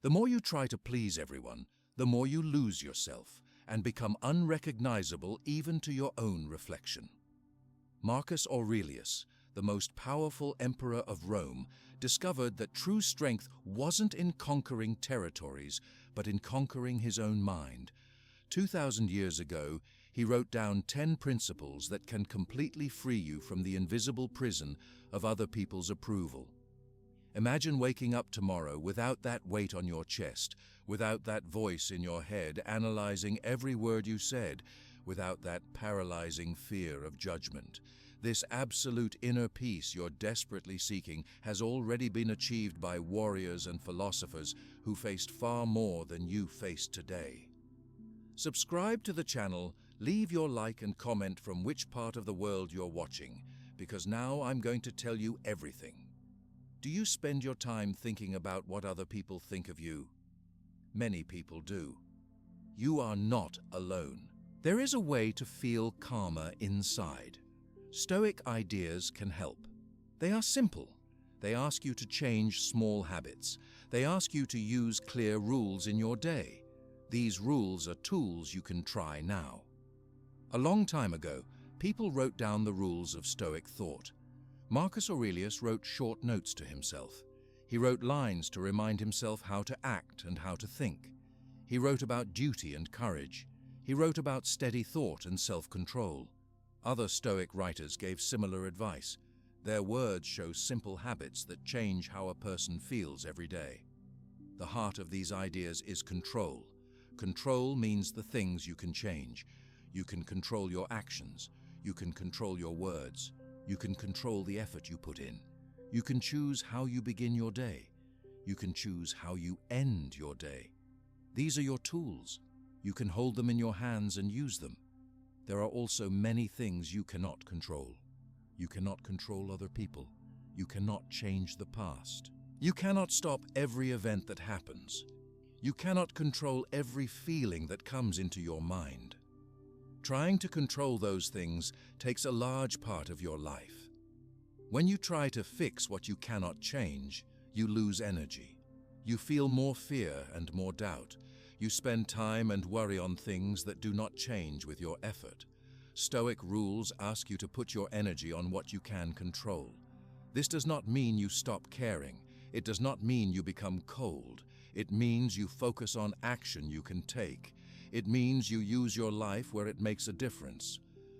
The more you try to please everyone, the more you lose yourself and become unrecognizable even to your own reflection. Marcus Aurelius, the most powerful emperor of Rome, discovered that true strength wasn't in conquering territories, but in conquering his own mind. 2,000 years ago, he wrote down 10 principles that can completely free you from the invisible prison of other people's approval. Imagine waking up tomorrow without that weight on your chest, without that voice in your head analyzing every word you said, without that paralyzing fear of judgment. This absolute inner peace you're desperately seeking has already been achieved by warriors and philosophers who faced far more than you face today. Subscribe to the channel, leave your like and comment from which part of the world you're watching, because now I'm going to tell you everything. Do you spend your time thinking about what other people think of you? Many people do. You are not alone. There is a way to feel calmer inside. Stoic ideas can help. They are simple. They ask you to change small habits. They ask you to use clear rules in your day. These rules are tools you can try now. A long time ago, people wrote down the rules of Stoic thought. Marcus Aurelius wrote short notes to himself. He wrote lines to remind himself how to act and how to think. He wrote about duty and courage. He wrote about steady thought and self-control. Other Stoic writers gave similar advice. Their words show simple habits that change how a person feels every day. The heart of these ideas is control. Control means the things you can change. You can control your actions. You can control your words. You can control the effort you put in. You can choose how you begin your day. You can choose how you end your day. These are your tools. You can hold them in your hands and use them. There are also many things you cannot control. You cannot control other people. You cannot change the past. You cannot stop every event that happens. You cannot control every feeling that comes into your mind. Trying to control those things takes a large part of your life. When you try to fix what you cannot change, you lose energy. You feel more fear and more doubt. You spend time and worry on things that do not change with your effort. Stoic rules ask you to put your energy on what you can control. This does not mean you stop caring. It does not mean you become cold. It means you focus on action you can take. It means you use your life where it makes a difference.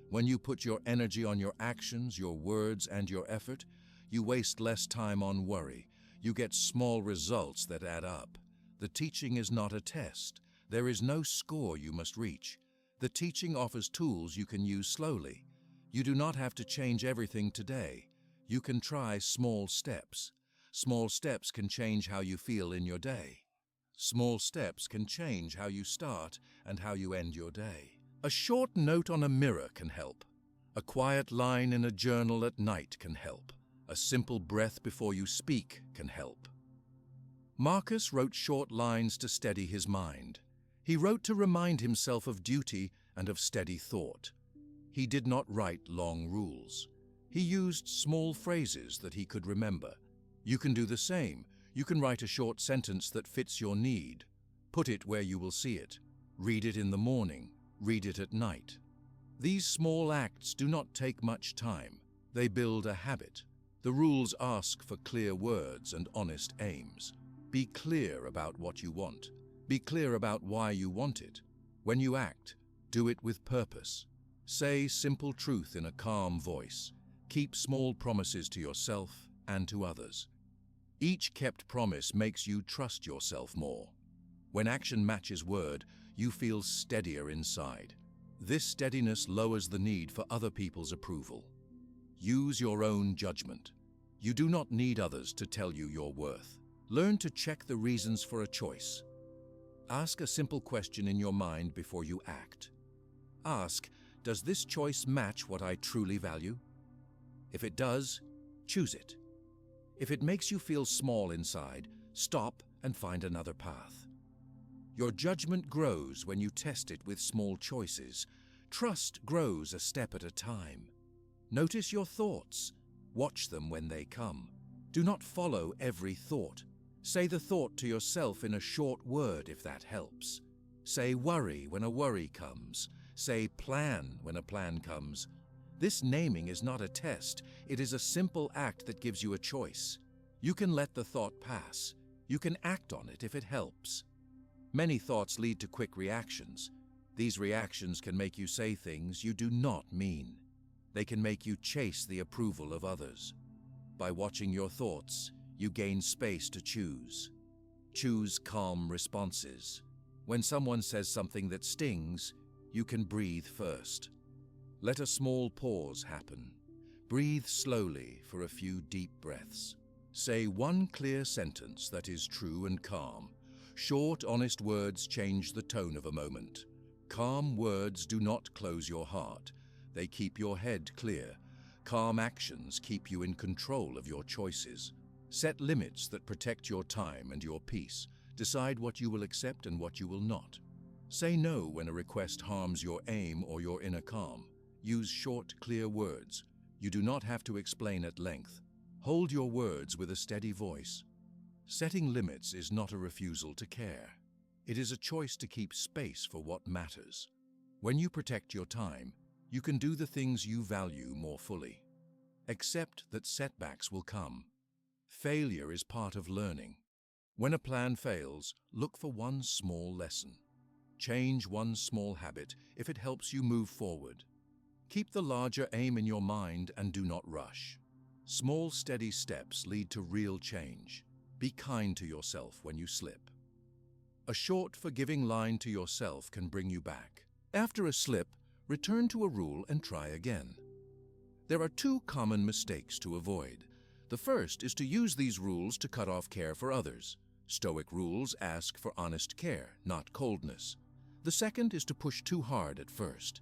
When you put your energy on your actions, your words, and your effort, you waste less time on worry. You get small results that add up. The teaching is not a test. There is no score you must reach. The teaching offers tools you can use slowly. You do not have to change everything today. You can try small steps. Small steps can change how you feel in your day. Small steps can change how you start and how you end your day. A short note on a mirror can help. A quiet line in a journal at night can help. A simple breath before you speak can help. Marcus wrote short lines to steady his mind. He wrote to remind himself of duty and of steady thought. He did not write long rules. He used small phrases that he could remember. You can do the same. You can write a short sentence that fits your need. Put it where you will see it. Read it in the morning. Read it at night. These small acts do not take much time. They build a habit. The rules ask for clear words and honest aims. Be clear about what you want. Be clear about why you want it. When you act, do it with purpose. Say simple truth in a calm voice. Keep small promises to yourself and to others. Each kept promise makes you trust yourself more. When action matches word, you feel steadier inside. This steadiness lowers the need for other people's approval. Use your own judgment. You do not need others to tell you your worth. Learn to check the reasons for a choice. Ask a simple question in your mind before you act. Ask, does this choice match what I truly value? If it does, choose it. If it makes you feel small inside, stop and find another path. Your judgment grows when you test it with small choices. Trust grows a step at a time. Notice your thoughts. Watch them when they come. Do not follow every thought. Say the thought to yourself in a short word if that helps. Say worry when a worry comes. Say plan when a plan comes. This naming is not a test. It is a simple act that gives you a choice. You can let the thought pass. You can act on it if it helps. Many thoughts lead to quick reactions. These reactions can make you say things you do not mean. They can make you chase the approval of others. By watching your thoughts, you gain space to choose. Choose calm responses. When someone says something that stings, you can breathe first. Let a small pause happen. Breathe slowly for a few deep breaths. Say one clear sentence that is true and calm. Short, honest words change the tone of a moment. Calm words do not close your heart. They keep your head clear. Calm actions keep you in control of your choices. Set limits that protect your time and your peace. Decide what you will accept and what you will not. Say no when a request harms your aim or your inner calm. Use short, clear words. You do not have to explain at length. Hold your words with a steady voice. Setting limits is not a refusal to care. It is a choice to keep space for what matters. When you protect your time, you can do the things you value more fully. Accept that setbacks will come. Failure is part of learning. When a plan fails, look for one small lesson. Change one small habit if it helps you move forward. Keep the larger aim in your mind and do not rush. Small, steady steps lead to real change. Be kind to yourself when you slip. A short, forgiving line to yourself can bring you back. After a slip, return to a rule and try again. There are two common mistakes to avoid. The first is to use these rules to cut off care for others. Stoic rules ask for honest care, not coldness. The second is to push too hard at first.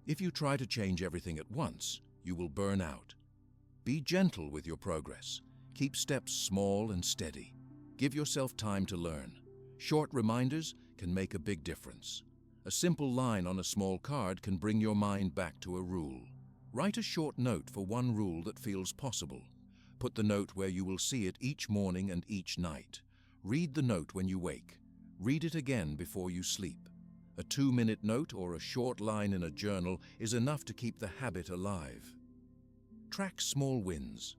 If you try to change everything at once, you will burn out. Be gentle with your progress. Keep steps small and steady. Give yourself time to learn. Short reminders can make a big difference. A simple line on a small card can bring your mind back to a rule. Write a short note for one rule that feels possible. Put the note where you will see it each morning and each night. Read the note when you wake. Read it again before you sleep. A 2-minute note or a short line in a journal is enough to keep the habit alive. Track small wins.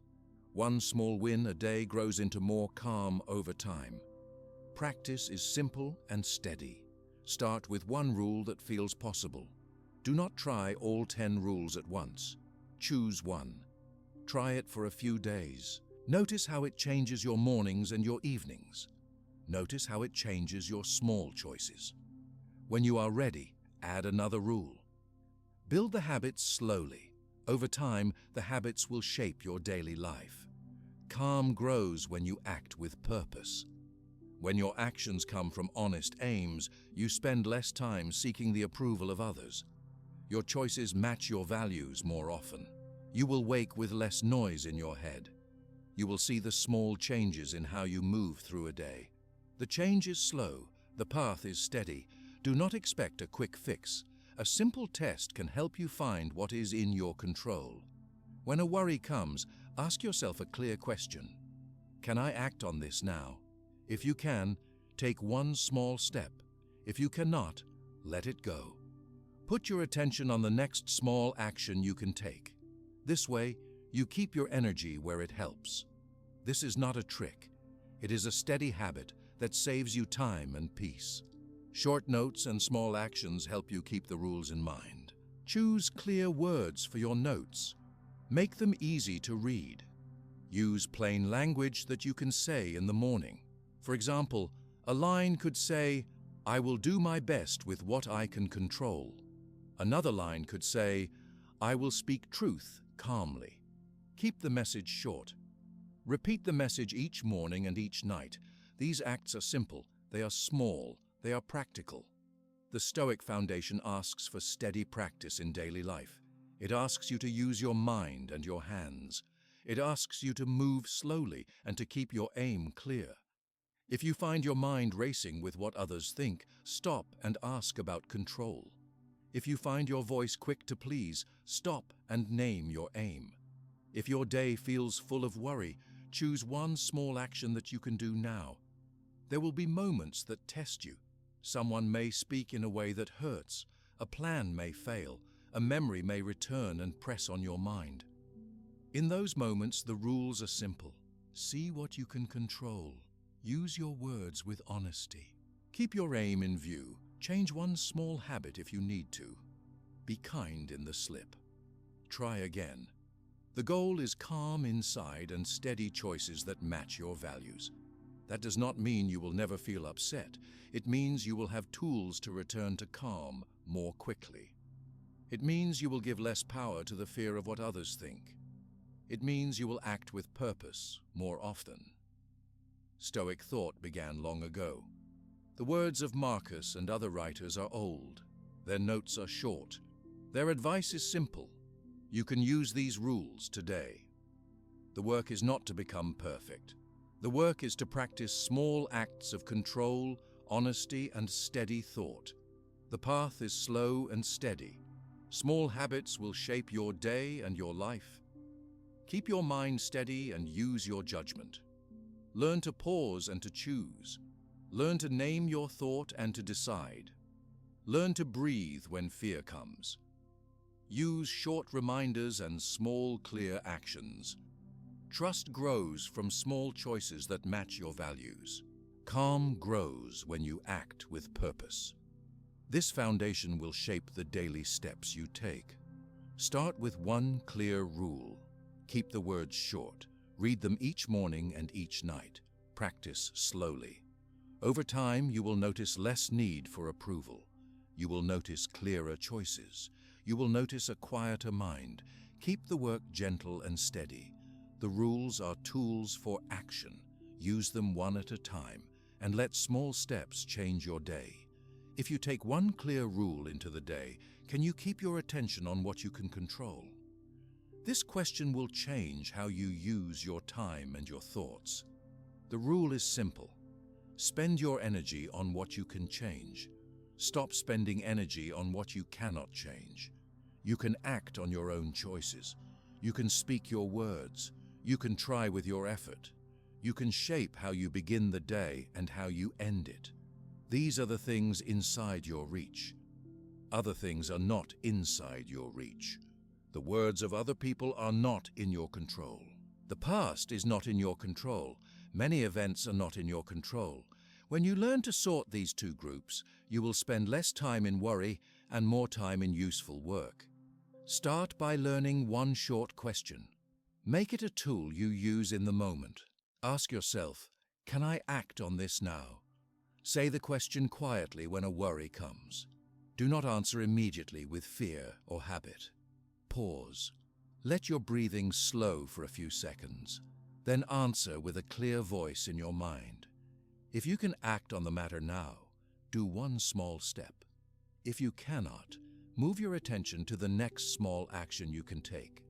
One small win a day grows into more calm over time. Practice is simple and steady. Start with one rule that feels possible. Do not try all 10 rules at once. Choose one. Try it for a few days. Notice how it changes your mornings and your evenings. Notice how it changes your small choices. When you are ready, add another rule. Build the habits slowly. Over time, the habits will shape your daily life. Calm grows when you act with purpose. When your actions come from honest aims, you spend less time seeking the approval of others. Your choices match your values more often. You will wake with less noise in your head. You will see the small changes in how you move through a day. The change is slow, the path is steady. Do not expect a quick fix. A simple test can help you find what is in your control. When a worry comes, ask yourself a clear question. Can I act on this now? If you can, take one small step. If you cannot, let it go. Put your attention on the next small action you can take. This way, you keep your energy where it helps. This is not a trick. It is a steady habit that saves you time and peace. Short notes and small actions help you keep the rules in mind. Choose clear words for your notes. Make them easy to read. Use plain language that you can say in the morning. For example, a line could say, "I will do my best with what I can control." Another line could say, "I will speak truth calmly." Keep the message short. Repeat the message each morning and each night. These acts are simple, they are small, they are practical. The Stoic Foundation asks for steady practice in daily life. It asks you to use your mind and your hands. It asks you to move slowly and to keep your aim clear. If you find your mind racing with what others think, stop and ask about control. If you find your voice quick to please, stop and name your aim. If your day feels full of worry, choose one small action that you can do now. There will be moments that test you. Someone may speak in a way that hurts, a plan may fail, a memory may return and press on your mind. In those moments, the rules are simple. See what you can control. Use your words with honesty. Keep your aim in view. Change one small habit if you need to. Be kind in the slip. Try again. The goal is calm inside and steady choices that match your values. That does not mean you will never feel upset. It means you will have tools to return to calm more quickly. It means you will give less power to the fear of what others think. It means you will act with purpose more often. Stoic thought began long ago. The words of Marcus and other writers are old. Their notes are short. Their advice is simple. You can use these rules today. The work is not to become perfect. The work is to practice small acts of control, honesty, and steady thought. The path is slow and steady. Small habits will shape your day and your life. Keep your mind steady and use your judgment. Learn to pause and to choose. Learn to name your thought and to decide. Learn to breathe when fear comes. Use short reminders and small, clear actions. Trust grows from small choices that match your values. Calm grows when you act with purpose. This foundation will shape the daily steps you take. Start with one clear rule. Keep the words short. Read them each morning and each night. Practice slowly. Over time, you will notice less need for approval. You will notice clearer choices. You will notice a quieter mind. Keep the work gentle and steady. The rules are tools for action. Use them one at a time, and let small steps change your day. If you take one clear rule into the day, can you keep your attention on what you can control? This question will change how you use your time and your thoughts. The rule is simple. Spend your energy on what you can change. Stop spending energy on what you cannot change. You can act on your own choices. You can speak your words. You can try with your effort. You can shape how you begin the day and how you end it. These are the things inside your reach. Other things are not inside your reach. The words of other people are not in your control. The past is not in your control. Many events are not in your control. When you learn to sort these two groups, you will spend less time in worry and more time in useful work. Start by learning one short question. Make it a tool you use in the moment. Ask yourself, can I act on this now? Say the question quietly when a worry comes. Do not answer immediately with fear or habit. Pause. Let your breathing slow for a few seconds. Then answer with a clear voice in your mind. If you can act on the matter now, do one small step. If you cannot, move your attention to the next small action you can take.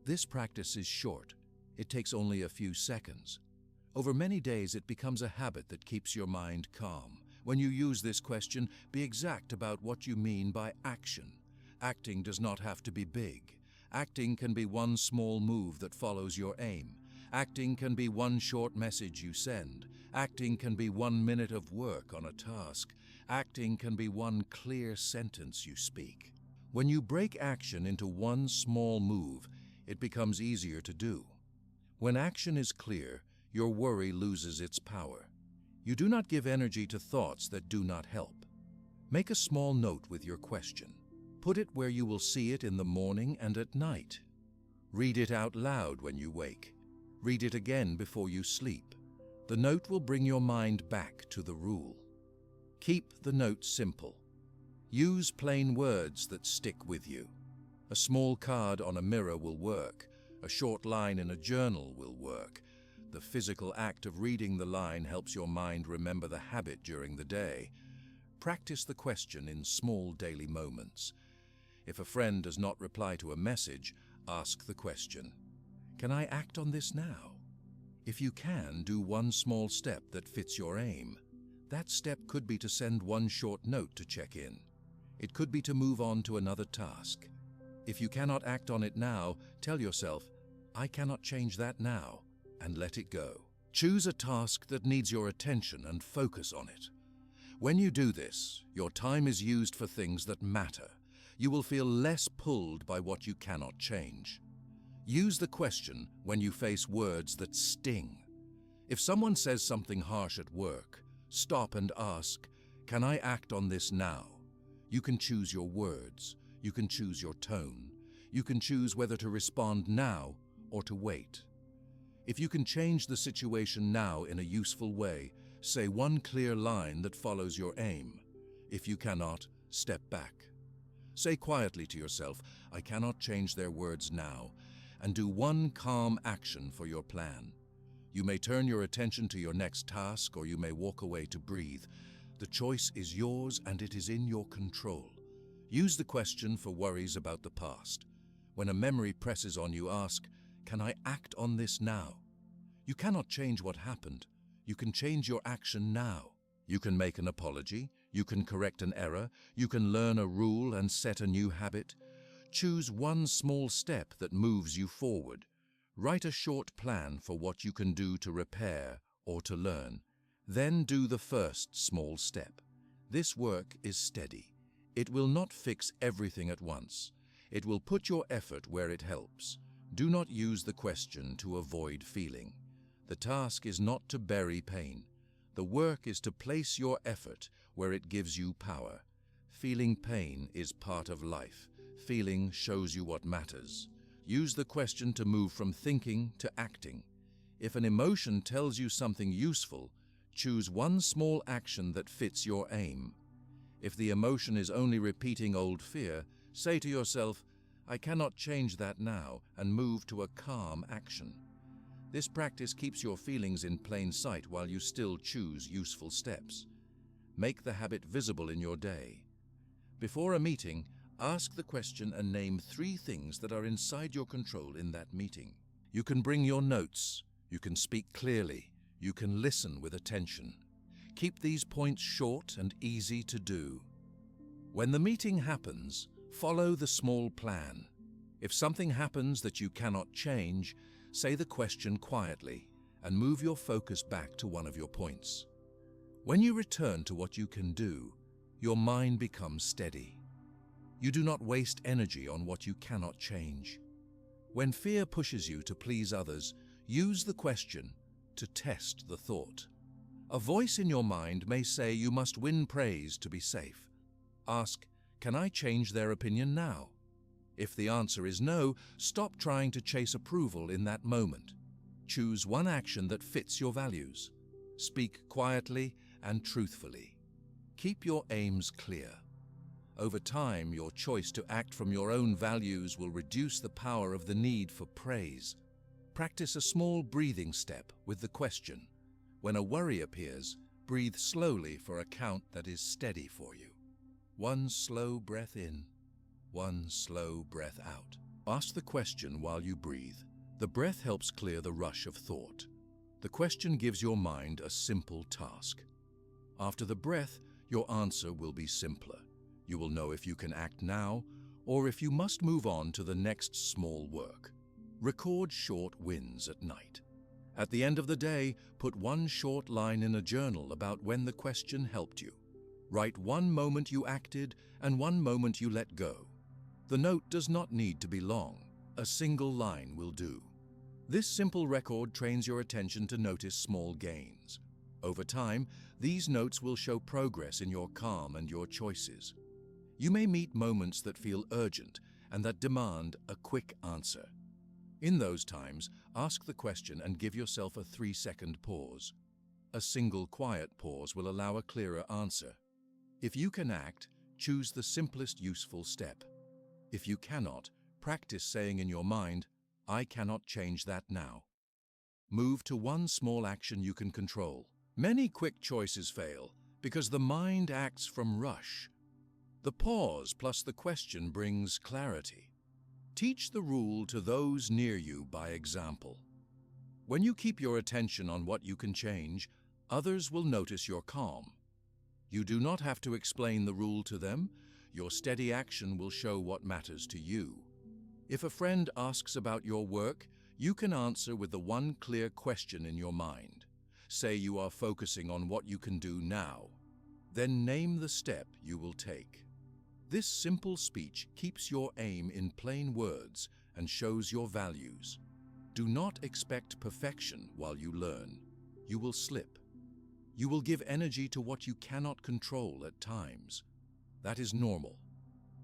This practice is short. It takes only a few seconds. Over many days, it becomes a habit that keeps your mind calm. When you use this question, be exact about what you mean by action. Acting does not have to be big. Acting can be one small move that follows your aim. Acting can be one short message you send. Acting can be 1 minute of work on a task. Acting can be one clear sentence you speak. When you break action into one small move, it becomes easier to do. When action is clear, your worry loses its power. You do not give energy to thoughts that do not help. Make a small note with your question. Put it where you will see it in the morning and at night. Read it out loud when you wake. Read it again before you sleep. The note will bring your mind back to the rule. Keep the note simple. Use plain words that stick with you. A small card on a mirror will work. A short line in a journal will work. The physical act of reading the line helps your mind remember the habit during the day. Practice the question in small daily moments. If a friend does not reply to a message, ask the question, can I act on this now? If you can, do one small step that fits your aim. That step could be to send one short note to check in. It could be to move on to another task. If you cannot act on it now, tell yourself, I cannot change that now, and let it go. Choose a task that needs your attention and focus on it. When you do this, your time is used for things that matter. You will feel less pulled by what you cannot change. Use the question when you face words that sting. If someone says something harsh at work, stop and ask, "Can I act on this now?" You can choose your words. You can choose your tone. You can choose whether to respond now or to wait. If you can change the situation now in a useful way, say one clear line that follows your aim. If you cannot, step back. Say quietly to yourself, "I cannot change their words now," and do one calm action for your plan. You may turn your attention to your next task, or you may walk away to breathe. The choice is yours and it is in your control. Use the question for worries about the past. When a memory presses on you, ask, "Can I act on this now?" You cannot change what happened. You can change your action now. You can make an apology. You can correct an error. You can learn a rule and set a new habit. Choose one small step that moves you forward. Write a short plan for what you can do to repair or to learn. Then do the first small step. This work is steady. It will not fix everything at once. It will put your effort where it helps. Do not use the question to avoid feeling. The task is not to bury pain. The work is to place your effort where it gives you power. Feeling pain is part of life. Feeling shows you what matters. Use the question to move from thinking to acting. If an emotion tells you something useful, choose one small action that fits your aim. If the emotion is only repeating old fear, say to yourself, "I cannot change that now," and move to a calm action. This practice keeps your feelings in plain sight while you still choose useful steps. Make the habit visible in your day. Before a meeting, ask the question and name 3 things that are inside your control in that meeting. You can bring your notes. You can speak clearly. You can listen with attention. Keep these points short and easy to do. When the meeting happens, follow the small plan. If something happens that you cannot change, say the question quietly and move your focus back to one of your points. When you return to what you can do, your mind becomes steady. You do not waste energy on what you cannot change. When fear pushes you to please others, use the question to test the thought. A voice in your mind may say you must win praise to be safe. Ask, "Can I change their opinion now?" If the answer is no, stop trying to chase approval in that moment. Choose one action that fits your values. Speak quietly and truthfully. Keep your aims clear. Over time, your choice to act from your own values will reduce the power of the need for praise. Practice a small breathing step with the question. When a worry appears, breathe slowly for a count that is steady for you. 1 slow breath in, 1 slow breath out. Ask the question while you breathe. The breath helps clear the rush of thought. The question gives your mind a simple task. After the breath, your answer will be simpler. You will know if you can act now or if you must move on to the next small work. Record short wins at night. At the end of the day, put one short line in a journal about when the question helped you. Write one moment you acted and one moment you let go. The note does not need to be long. A single line will do. This simple record trains your attention to notice small gains. Over time, these notes will show progress in your calm and your choices. You may meet moments that feel urgent and that demand a quick answer. In those times, ask the question and give yourself a 3-second pause. A single quiet pause will allow a clearer answer. If you can act, choose the simplest useful step. If you cannot, practice saying in your mind, "I cannot change that now." Move to one small action you can control. Many quick choices fail because the mind acts from rush. The pause plus the question brings clarity. Teach the rule to those near you by example. When you keep your attention on what you can change, others will notice your calm. You do not have to explain the rule to them. Your steady action will show what matters to you. If a friend asks about your work, you can answer with the one clear question in your mind. say you are focusing on what you can do now. Then name the step you will take. This simple speech keeps your aim in plain words and shows your values. Do not expect perfection while you learn. You will slip. You will give energy to what you cannot control at times. That is normal.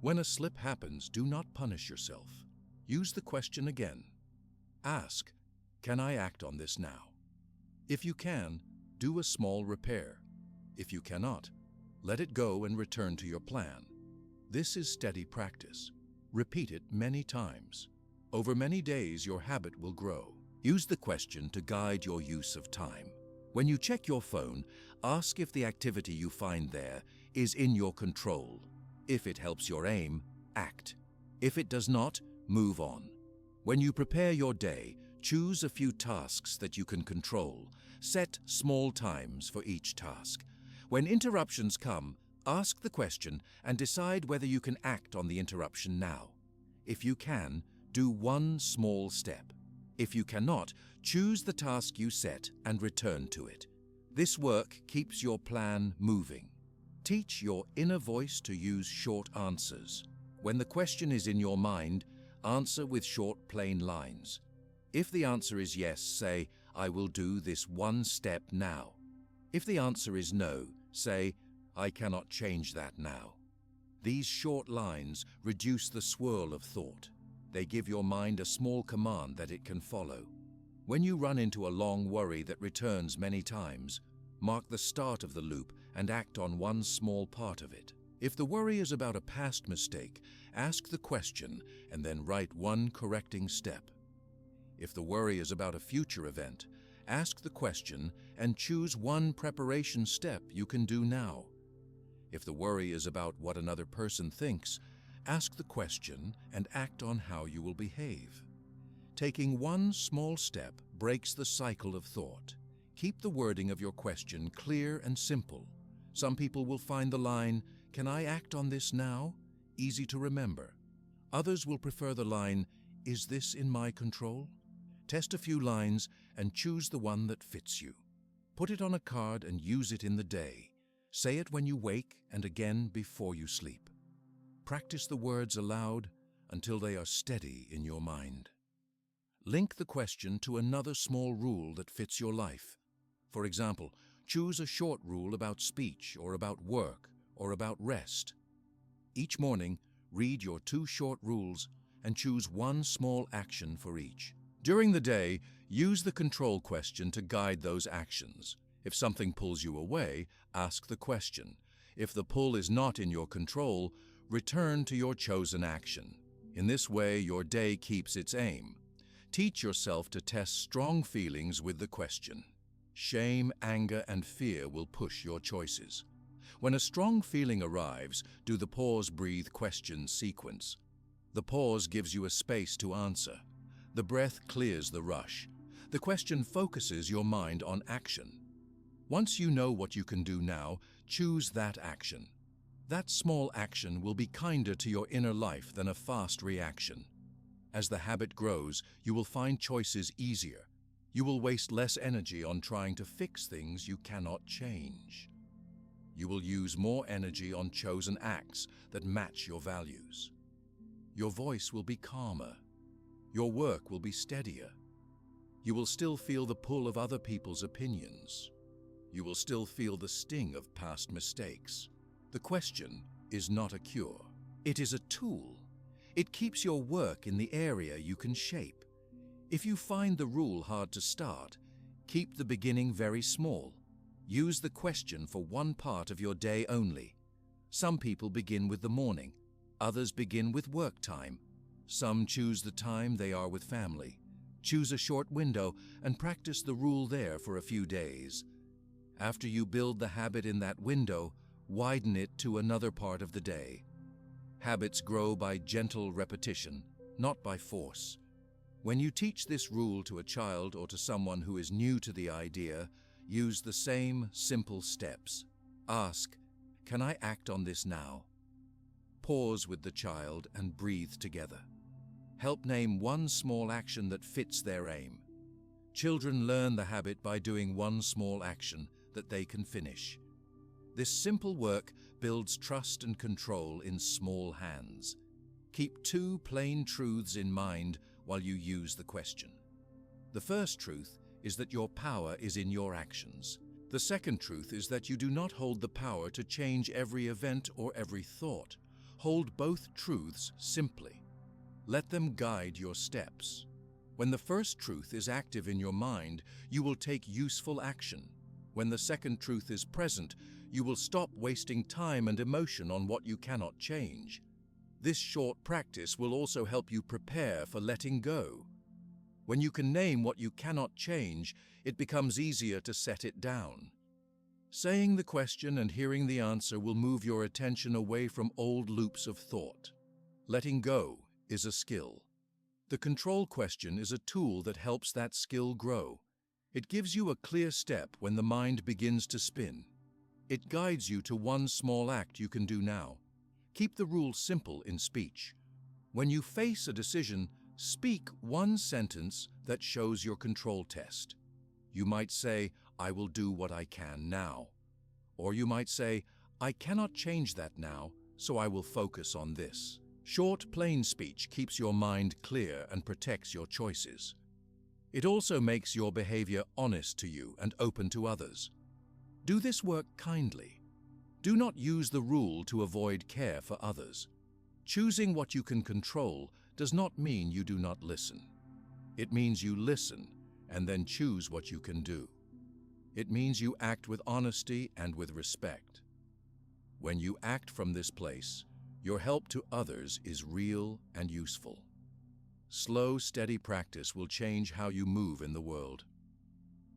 When a slip happens, do not punish yourself. Use the question again. Ask, can I act on this now? If you can, do a small repair. If you cannot, let it go and return to your plan. This is steady practice. Repeat it many times. Over many days, your habit will grow. Use the question to guide your use of time. When you check your phone, ask if the activity you find there is in your control. If it helps your aim, act. If it does not, move on. When you prepare your day, choose a few tasks that you can control. Set small times for each task. When interruptions come, ask the question and decide whether you can act on the interruption now. If you can, do one small step. If you cannot, choose the task you set and return to it. This work keeps your plan moving. Teach your inner voice to use short answers. When the question is in your mind, answer with short, plain lines. If the answer is yes, say, I will do this one step now. If the answer is no, say, I cannot change that now. These short lines reduce the swirl of thought. They give your mind a small command that it can follow. When you run into a long worry that returns many times, mark the start of the loop and act on one small part of it. If the worry is about a past mistake, ask the question and then write one correcting step. If the worry is about a future event, ask the question and choose one preparation step you can do now. If the worry is about what another person thinks, ask the question and act on how you will behave. Taking one small step breaks the cycle of thought. Keep the wording of your question clear and simple. Some people will find the line, "Can I act on this now?" easy to remember. Others will prefer the line, "Is this in my control?" Test a few lines and choose the one that fits you. Put it on a card and use it in the day. Say it when you wake and again before you sleep. Practice the words aloud until they are steady in your mind. Link the question to another small rule that fits your life. For example, choose a short rule about speech or about work or about rest. Each morning, read your 2 short rules and choose one small action for each. During the day, use the control question to guide those actions. If something pulls you away, ask the question. If the pull is not in your control, return to your chosen action. In this way, your day keeps its aim. Teach yourself to test strong feelings with the question. Shame, anger, and fear will push your choices. When a strong feeling arrives, do the pause, breathe question sequence. The pause gives you a space to answer. The breath clears the rush. The question focuses your mind on action. Once you know what you can do now, choose that action. That small action will be kinder to your inner life than a fast reaction. As the habit grows, you will find choices easier. You will waste less energy on trying to fix things you cannot change. You will use more energy on chosen acts that match your values. Your voice will be calmer. Your work will be steadier. You will still feel the pull of other people's opinions. You will still feel the sting of past mistakes. The question is not a cure. It is a tool. It keeps your work in the area you can shape. If you find the rule hard to start, keep the beginning very small. Use the question for one part of your day only. Some people begin with the morning. Others begin with work time. Some choose the time they are with family. Choose a short window and practice the rule there for a few days. After you build the habit in that window, widen it to another part of the day. Habits grow by gentle repetition, not by force. When you teach this rule to a child or to someone who is new to the idea, use the same simple steps. Ask, "Can I act on this now?" Pause with the child and breathe together. Help name one small action that fits their aim. Children learn the habit by doing one small action that they can finish. This simple work builds trust and control in small hands. Keep two plain truths in mind while you use the question. The first truth is that your power is in your actions. The second truth is that you do not hold the power to change every event or every thought. Hold both truths simply. Let them guide your steps. When the first truth is active in your mind, you will take useful action. When the second truth is present, you will stop wasting time and emotion on what you cannot change. This short practice will also help you prepare for letting go. When you can name what you cannot change, it becomes easier to set it down. Saying the question and hearing the answer will move your attention away from old loops of thought. Letting go is a skill. The control question is a tool that helps that skill grow. It gives you a clear step when the mind begins to spin. It guides you to one small act you can do now. Keep the rule simple in speech. When you face a decision, speak one sentence that shows your control test. You might say, "I will do what I can now." Or you might say, "I cannot change that now, so I will focus on this." Short, plain speech keeps your mind clear and protects your choices. It also makes your behavior honest to you and open to others. Do this work kindly. Do not use the rule to avoid care for others. Choosing what you can control does not mean you do not listen. It means you listen and then choose what you can do. It means you act with honesty and with respect. When you act from this place, your help to others is real and useful. Slow, steady practice will change how you move in the world.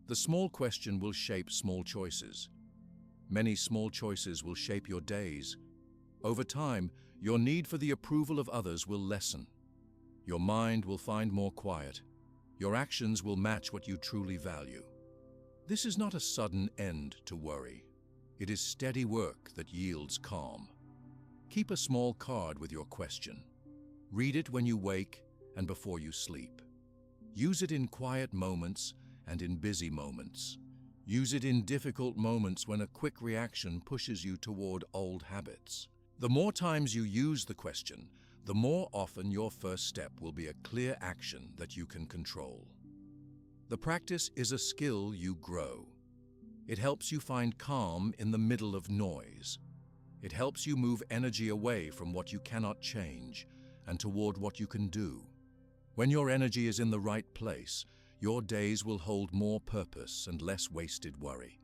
The small question will shape small choices. Many small choices will shape your days. Over time, your need for the approval of others will lessen. Your mind will find more quiet. Your actions will match what you truly value. This is not a sudden end to worry. It is steady work that yields calm. Keep a small card with your question. Read it when you wake and before you sleep. Use it in quiet moments and in busy moments. Use it in difficult moments when a quick reaction pushes you toward old habits. The more times you use the question, the more often your first step will be a clear action that you can control. The practice is a skill you grow. It helps you find calm in the middle of noise. It helps you move energy away from what you cannot change and toward what you can do. When your energy is in the right place, your days will hold more purpose and less wasted worry.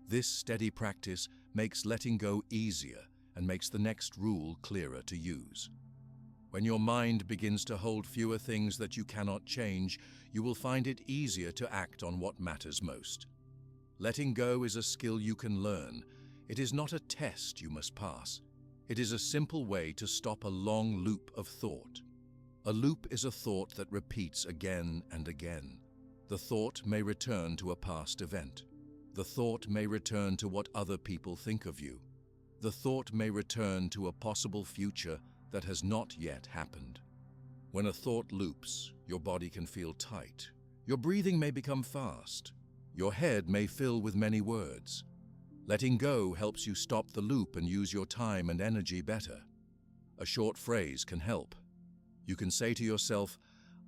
This steady practice makes letting go easier and makes the next rule clearer to use. When your mind begins to hold fewer things that you cannot change, you will find it easier to act on what matters most. Letting go is a skill you can learn. It is not a test you must pass. It is a simple way to stop a long loop of thought. A loop is a thought that repeats again and again. The thought may return to a past event. The thought may return to what other people think of you. The thought may return to a possible future that has not yet happened. When a thought loops, your body can feel tight. Your breathing may become fast. Your head may fill with many words. Letting go helps you stop the loop and use your time and energy better. A short phrase can help. You can say to yourself,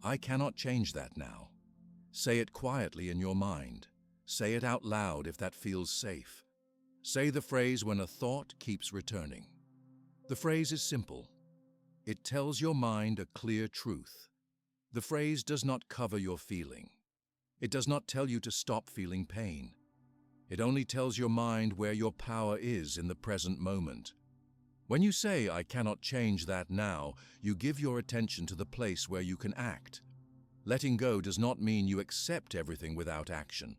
"I cannot change that now." Say it quietly in your mind. Say it out loud if that feels safe. Say the phrase when a thought keeps returning. The phrase is simple. It tells your mind a clear truth. The phrase does not cover your feeling. It does not tell you to stop feeling pain. It only tells your mind where your power is in the present moment. When you say, "I cannot change that now," you give your attention to the place where you can act. Letting go does not mean you accept everything without action.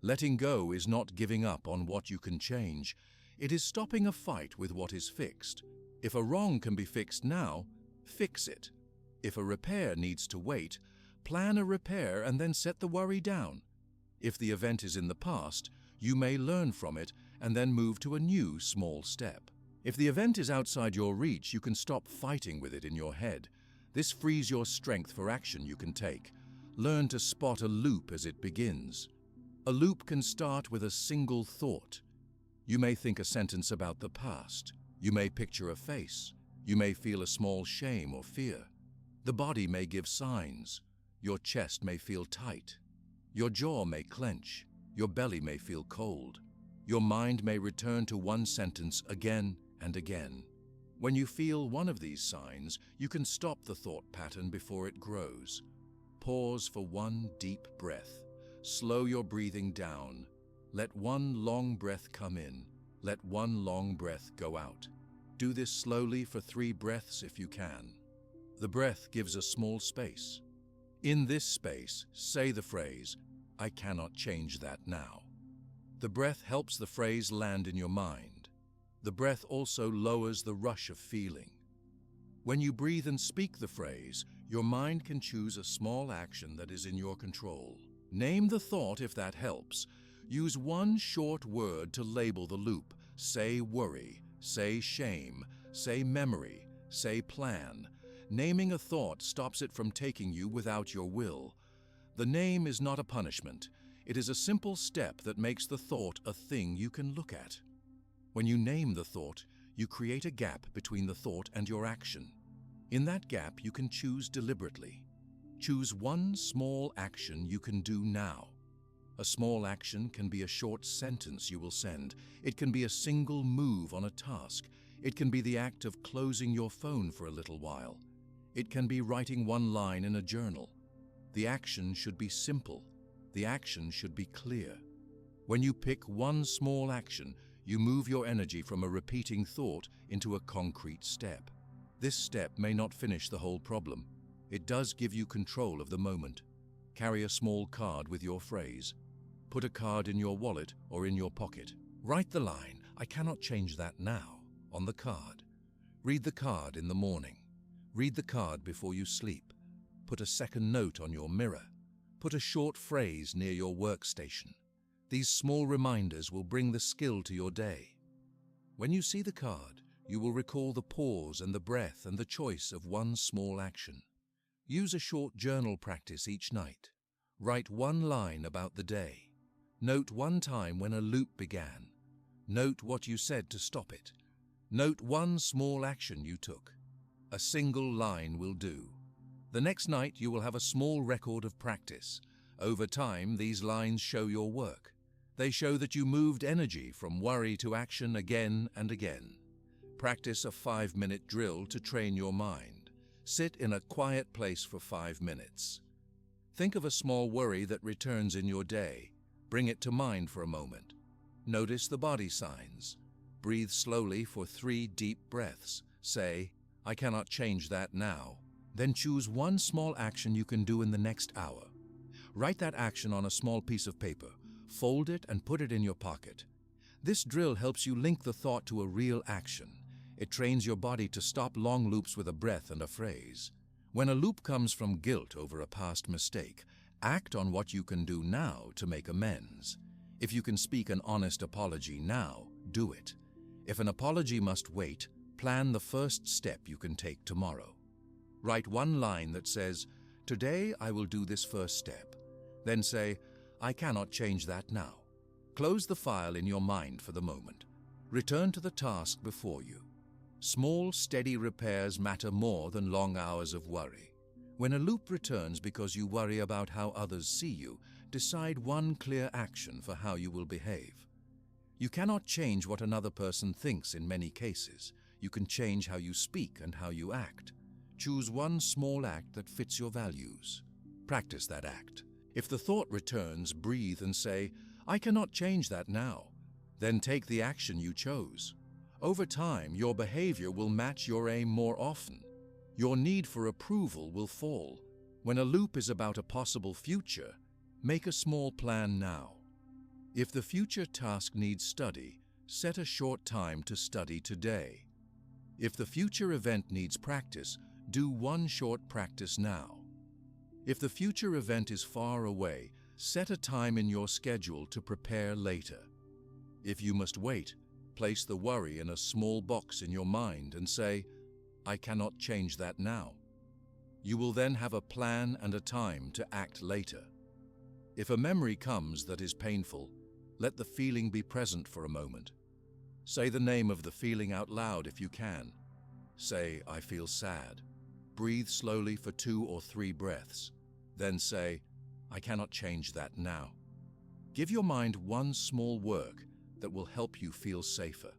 Letting go is not giving up on what you can change. It is stopping a fight with what is fixed. If a wrong can be fixed now, fix it. If a repair needs to wait, plan a repair and then set the worry down. If the event is in the past, you may learn from it and then move to a new small step. If the event is outside your reach, you can stop fighting with it in your head. This frees your strength for action you can take. Learn to spot a loop as it begins. A loop can start with a single thought. You may think a sentence about the past. You may picture a face. You may feel a small shame or fear. The body may give signs. Your chest may feel tight. Your jaw may clench. Your belly may feel cold. Your mind may return to one sentence again and again. When you feel one of these signs, you can stop the thought pattern before it grows. Pause for one deep breath. Slow your breathing down. Let one long breath come in. Let one long breath go out. Do this slowly for 3 breaths if you can. The breath gives a small space. In this space, say the phrase, "I cannot change that now." The breath helps the phrase land in your mind. The breath also lowers the rush of feeling. When you breathe and speak the phrase, your mind can choose a small action that is in your control. Name the thought if that helps. Use one short word to label the loop. Say worry, say shame, say memory, say plan. Naming a thought stops it from taking you without your will. The name is not a punishment. It is a simple step that makes the thought a thing you can look at. When you name the thought, you create a gap between the thought and your action. In that gap, you can choose deliberately. Choose one small action you can do now. A small action can be a short sentence you will send. It can be a single move on a task. It can be the act of closing your phone for a little while. It can be writing one line in a journal. The action should be simple. The action should be clear. When you pick one small action, you move your energy from a repeating thought into a concrete step. This step may not finish the whole problem. It does give you control of the moment. Carry a small card with your phrase. Put a card in your wallet or in your pocket. Write the line, "I cannot change that now," on the card. Read the card in the morning. Read the card before you sleep. Put a second note on your mirror. Put a short phrase near your workstation. These small reminders will bring the skill to your day. When you see the card, you will recall the pause and the breath and the choice of one small action. Use a short journal practice each night. Write one line about the day. Note one time when a loop began. Note what you said to stop it. Note one small action you took. A single line will do. The next night you will have a small record of practice. Over time, these lines show your work. They show that you moved energy from worry to action again and again. Practice a 5-minute drill to train your mind. Sit in a quiet place for 5 minutes. Think of a small worry that returns in your day. Bring it to mind for a moment. Notice the body signs. Breathe slowly for 3 deep breaths. Say, "I cannot change that now." Then choose one small action you can do in the next hour. Write that action on a small piece of paper. Fold it and put it in your pocket. This drill helps you link the thought to a real action. It trains your body to stop long loops with a breath and a phrase. When a loop comes from guilt over a past mistake, act on what you can do now to make amends. If you can speak an honest apology now, do it. If an apology must wait, plan the first step you can take tomorrow. Write one line that says, "Today I will do this first step." Then say, "I cannot change that now." Close the file in your mind for the moment. Return to the task before you. Small, steady repairs matter more than long hours of worry. When a loop returns because you worry about how others see you, decide one clear action for how you will behave. You cannot change what another person thinks in many cases. You can change how you speak and how you act. Choose one small act that fits your values. Practice that act. If the thought returns, breathe and say, "I cannot change that now." Then take the action you chose. Over time, your behavior will match your aim more often. Your need for approval will fall. When a loop is about a possible future, make a small plan now. If the future task needs study, set a short time to study today. If the future event needs practice, do one short practice now. If the future event is far away, set a time in your schedule to prepare later. If you must wait, place the worry in a small box in your mind and say, "I cannot change that now." You will then have a plan and a time to act later. If a memory comes that is painful, let the feeling be present for a moment. Say the name of the feeling out loud if you can. Say, "I feel sad." Breathe slowly for 2 or 3 breaths. Then say, "I cannot change that now." Give your mind one small work that will help you feel safer.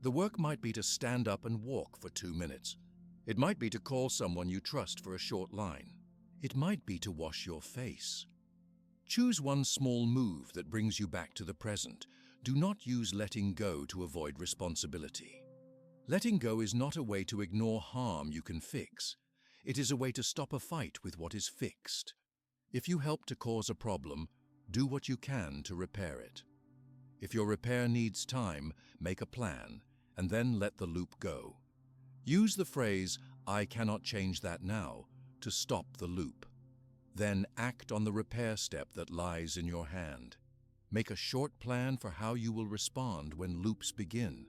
The work might be to stand up and walk for 2 minutes. It might be to call someone you trust for a short line. It might be to wash your face. Choose one small move that brings you back to the present. Do not use letting go to avoid responsibility. Letting go is not a way to ignore harm you can fix. It is a way to stop a fight with what is fixed. If you help to cause a problem, do what you can to repair it. If your repair needs time, make a plan, and then let the loop go. Use the phrase, "I cannot change that now," to stop the loop. Then act on the repair step that lies in your hand. Make a short plan for how you will respond when loops begin.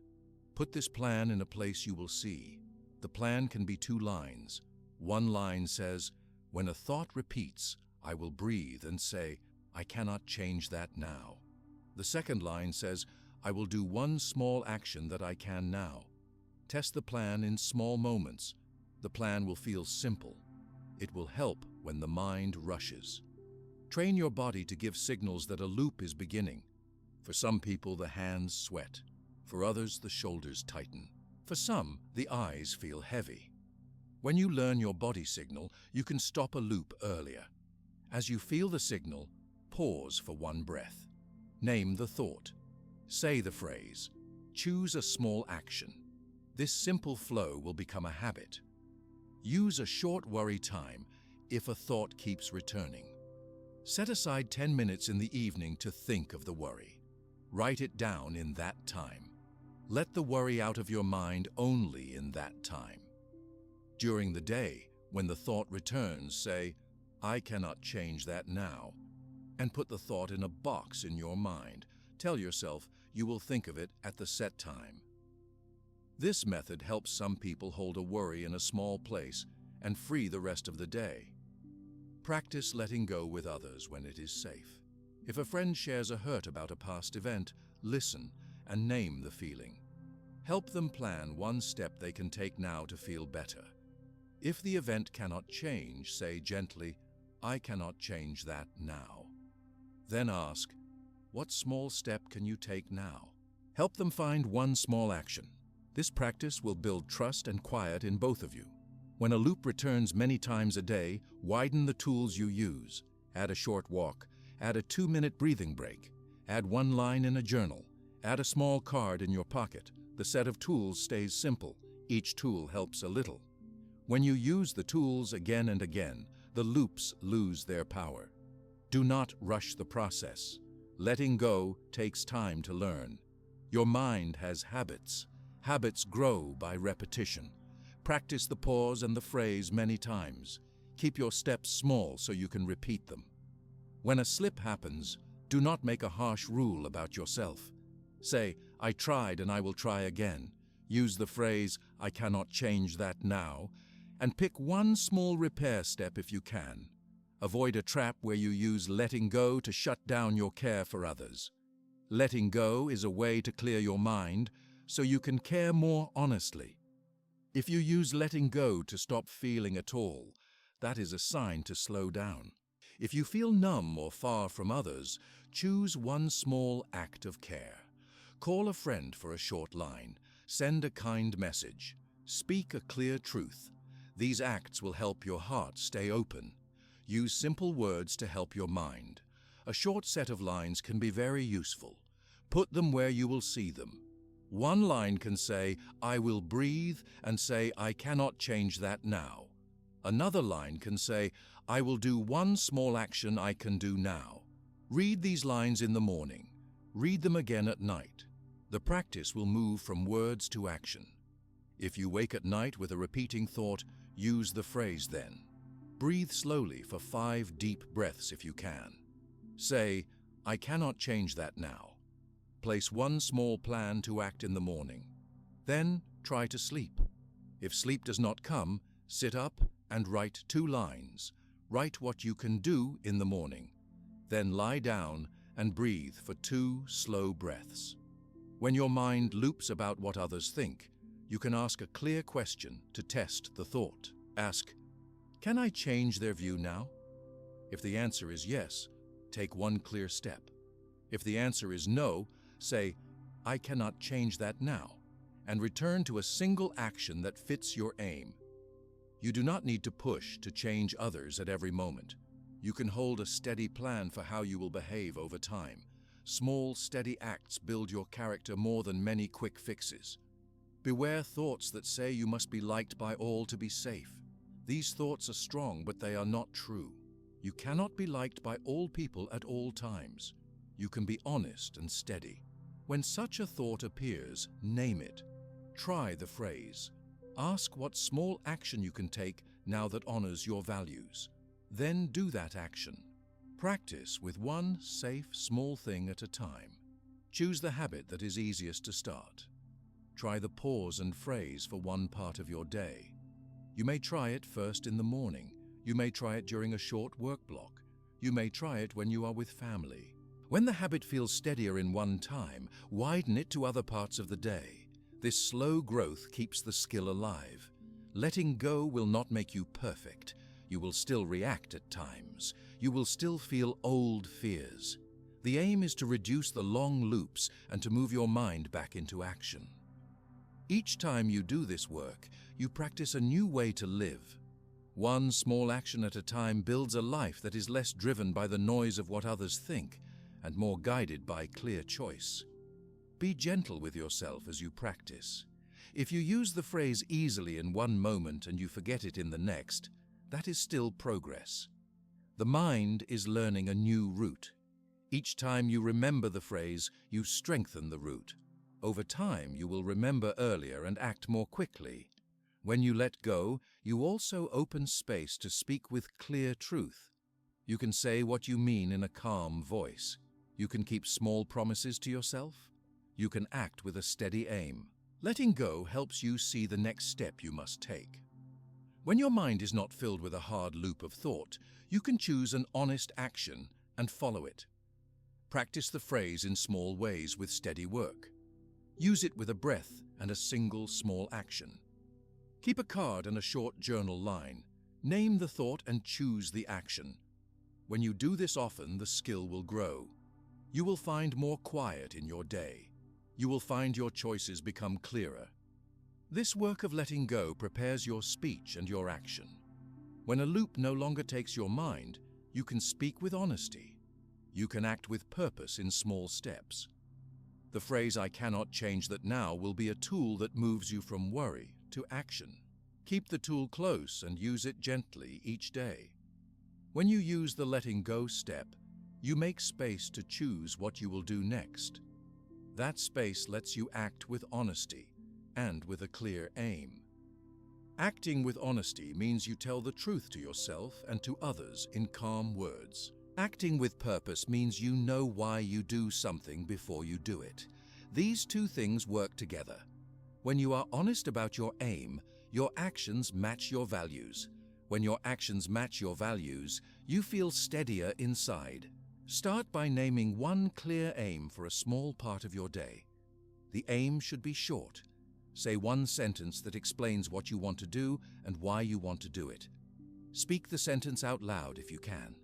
Put this plan in a place you will see. The plan can be 2 lines. One line says, "When a thought repeats, I will breathe and say, 'I cannot change that now.' The second line says, 'I will do one small action that I can now.' Test the plan in small moments. The plan will feel simple. It will help when the mind rushes. Train your body to give signals that a loop is beginning. For some people, the hands sweat. For others, the shoulders tighten. For some, the eyes feel heavy. When you learn your body signal, you can stop a loop earlier. As you feel the signal, pause for 1 breath. Name the thought. Say the phrase. Choose a small action. This simple flow will become a habit. Use a short worry time if a thought keeps returning. Set aside 10 minutes in the evening to think of the worry. Write it down in that time. Let the worry out of your mind only in that time. During the day, when the thought returns, say, "I cannot change that now," and put the thought in a box in your mind. Tell yourself you will think of it at the set time. This method helps some people hold a worry in a small place and free the rest of the day. Practice letting go with others when it is safe. If a friend shares a hurt about a past event, listen and name the feeling. Help them plan one step they can take now to feel better. If the event cannot change, say gently, "I cannot change that now." Then ask, "What small step can you take now?" Help them find one small action. This practice will build trust and quiet in both of you. When a loop returns many times a day, widen the tools you use. Add a short walk. Add a 2-minute breathing break. Add 1 line in a journal. Add a small card in your pocket. The set of tools stays simple. Each tool helps a little. When you use the tools again and again, the loops lose their power. Do not rush the process. Letting go takes time to learn. Your mind has habits. Habits grow by repetition. Practice the pause and the phrase many times. Keep your steps small so you can repeat them. When a slip happens, do not make a harsh rule about yourself. Say, "I tried and I will try again." Use the phrase, "I cannot change that now," and pick one small repair step if you can. Avoid a trap where you use letting go to shut down your care for others. Letting go is a way to clear your mind so you can care more honestly. If you use letting go to stop feeling at all, that is a sign to slow down. If you feel numb or far from others, choose one small act of care. Call a friend for a short line. Send a kind message. Speak a clear truth. These acts will help your heart stay open. Use simple words to help your mind. A short set of lines can be very useful. Put them where you will see them. One line can say, "I will breathe," and say, "I cannot change that now." Another line can say, "I will do one small action I can do now." Read these lines in the morning. Read them again at night. The practice will move from words to action. If you wake at night with a repeating thought, use the phrase then. Breathe slowly for 5 deep breaths if you can. Say, "I cannot change that now." Place one small plan to act in the morning. Then try to sleep. If sleep does not come, sit up and write 2 lines. Write what you can do in the morning. Then lie down and breathe for 2 slow breaths. When your mind loops about what others think, you can ask a clear question to test the thought. Ask, "Can I change their view now?" If the answer is yes, take 1 clear step. If the answer is no, say, "I cannot change that now," and return to a single action that fits your aim. You do not need to push to change others at every moment. You can hold a steady plan for how you will behave over time. Small, steady acts build your character more than many quick fixes. Beware thoughts that say you must be liked by all to be safe. These thoughts are strong, but they are not true. You cannot be liked by all people at all times. You can be honest and steady. When such a thought appears, name it. Try the phrase. Ask what small action you can take now that honors your values. Then do that action. Practice with 1 safe, small thing at a time. Choose the habit that is easiest to start. Try the pause and phrase for 1 part of your day. You may try it first in the morning. You may try it during a short work block. You may try it when you are with family. When the habit feels steadier in one time, widen it to other parts of the day. This slow growth keeps the skill alive. Letting go will not make you perfect. You will still react at times. You will still feel old fears. The aim is to reduce the long loops and to move your mind back into action. Each time you do this work, you practice a new way to live. 1 small action at a time builds a life that is less driven by the noise of what others think and more guided by clear choice. Be gentle with yourself as you practice. If you use the phrase easily in one moment and you forget it in the next, that is still progress. The mind is learning a new route. Each time you remember the phrase, you strengthen the route. Over time, you will remember earlier and act more quickly. When you let go, you also open space to speak with clear truth. You can say what you mean in a calm voice. You can keep small promises to yourself. You can act with a steady aim. Letting go helps you see the next step you must take. When your mind is not filled with a hard loop of thought, you can choose an honest action and follow it. Practice the phrase in small ways with steady work. Use it with a breath and a single small action. Keep a card and a short journal line. Name the thought and choose the action. When you do this often, the skill will grow. You will find more quiet in your day. You will find your choices become clearer. This work of letting go prepares your speech and your action. When a loop no longer takes your mind, you can speak with honesty. You can act with purpose in small steps. The phrase "I cannot change that now" will be a tool that moves you from worry to action. Keep the tool close and use it gently each day. When you use the letting go step, you make space to choose what you will do next. That space lets you act with honesty and with a clear aim. Acting with honesty means you tell the truth to yourself and to others in calm words. Acting with purpose means you know why you do something before you do it. These 2 things work together. When you are honest about your aim, your actions match your values. When your actions match your values, you feel steadier inside. Start by naming 1 clear aim for a small part of your day. The aim should be short. Say 1 sentence that explains what you want to do and why you want to do it. Speak the sentence out loud if you can.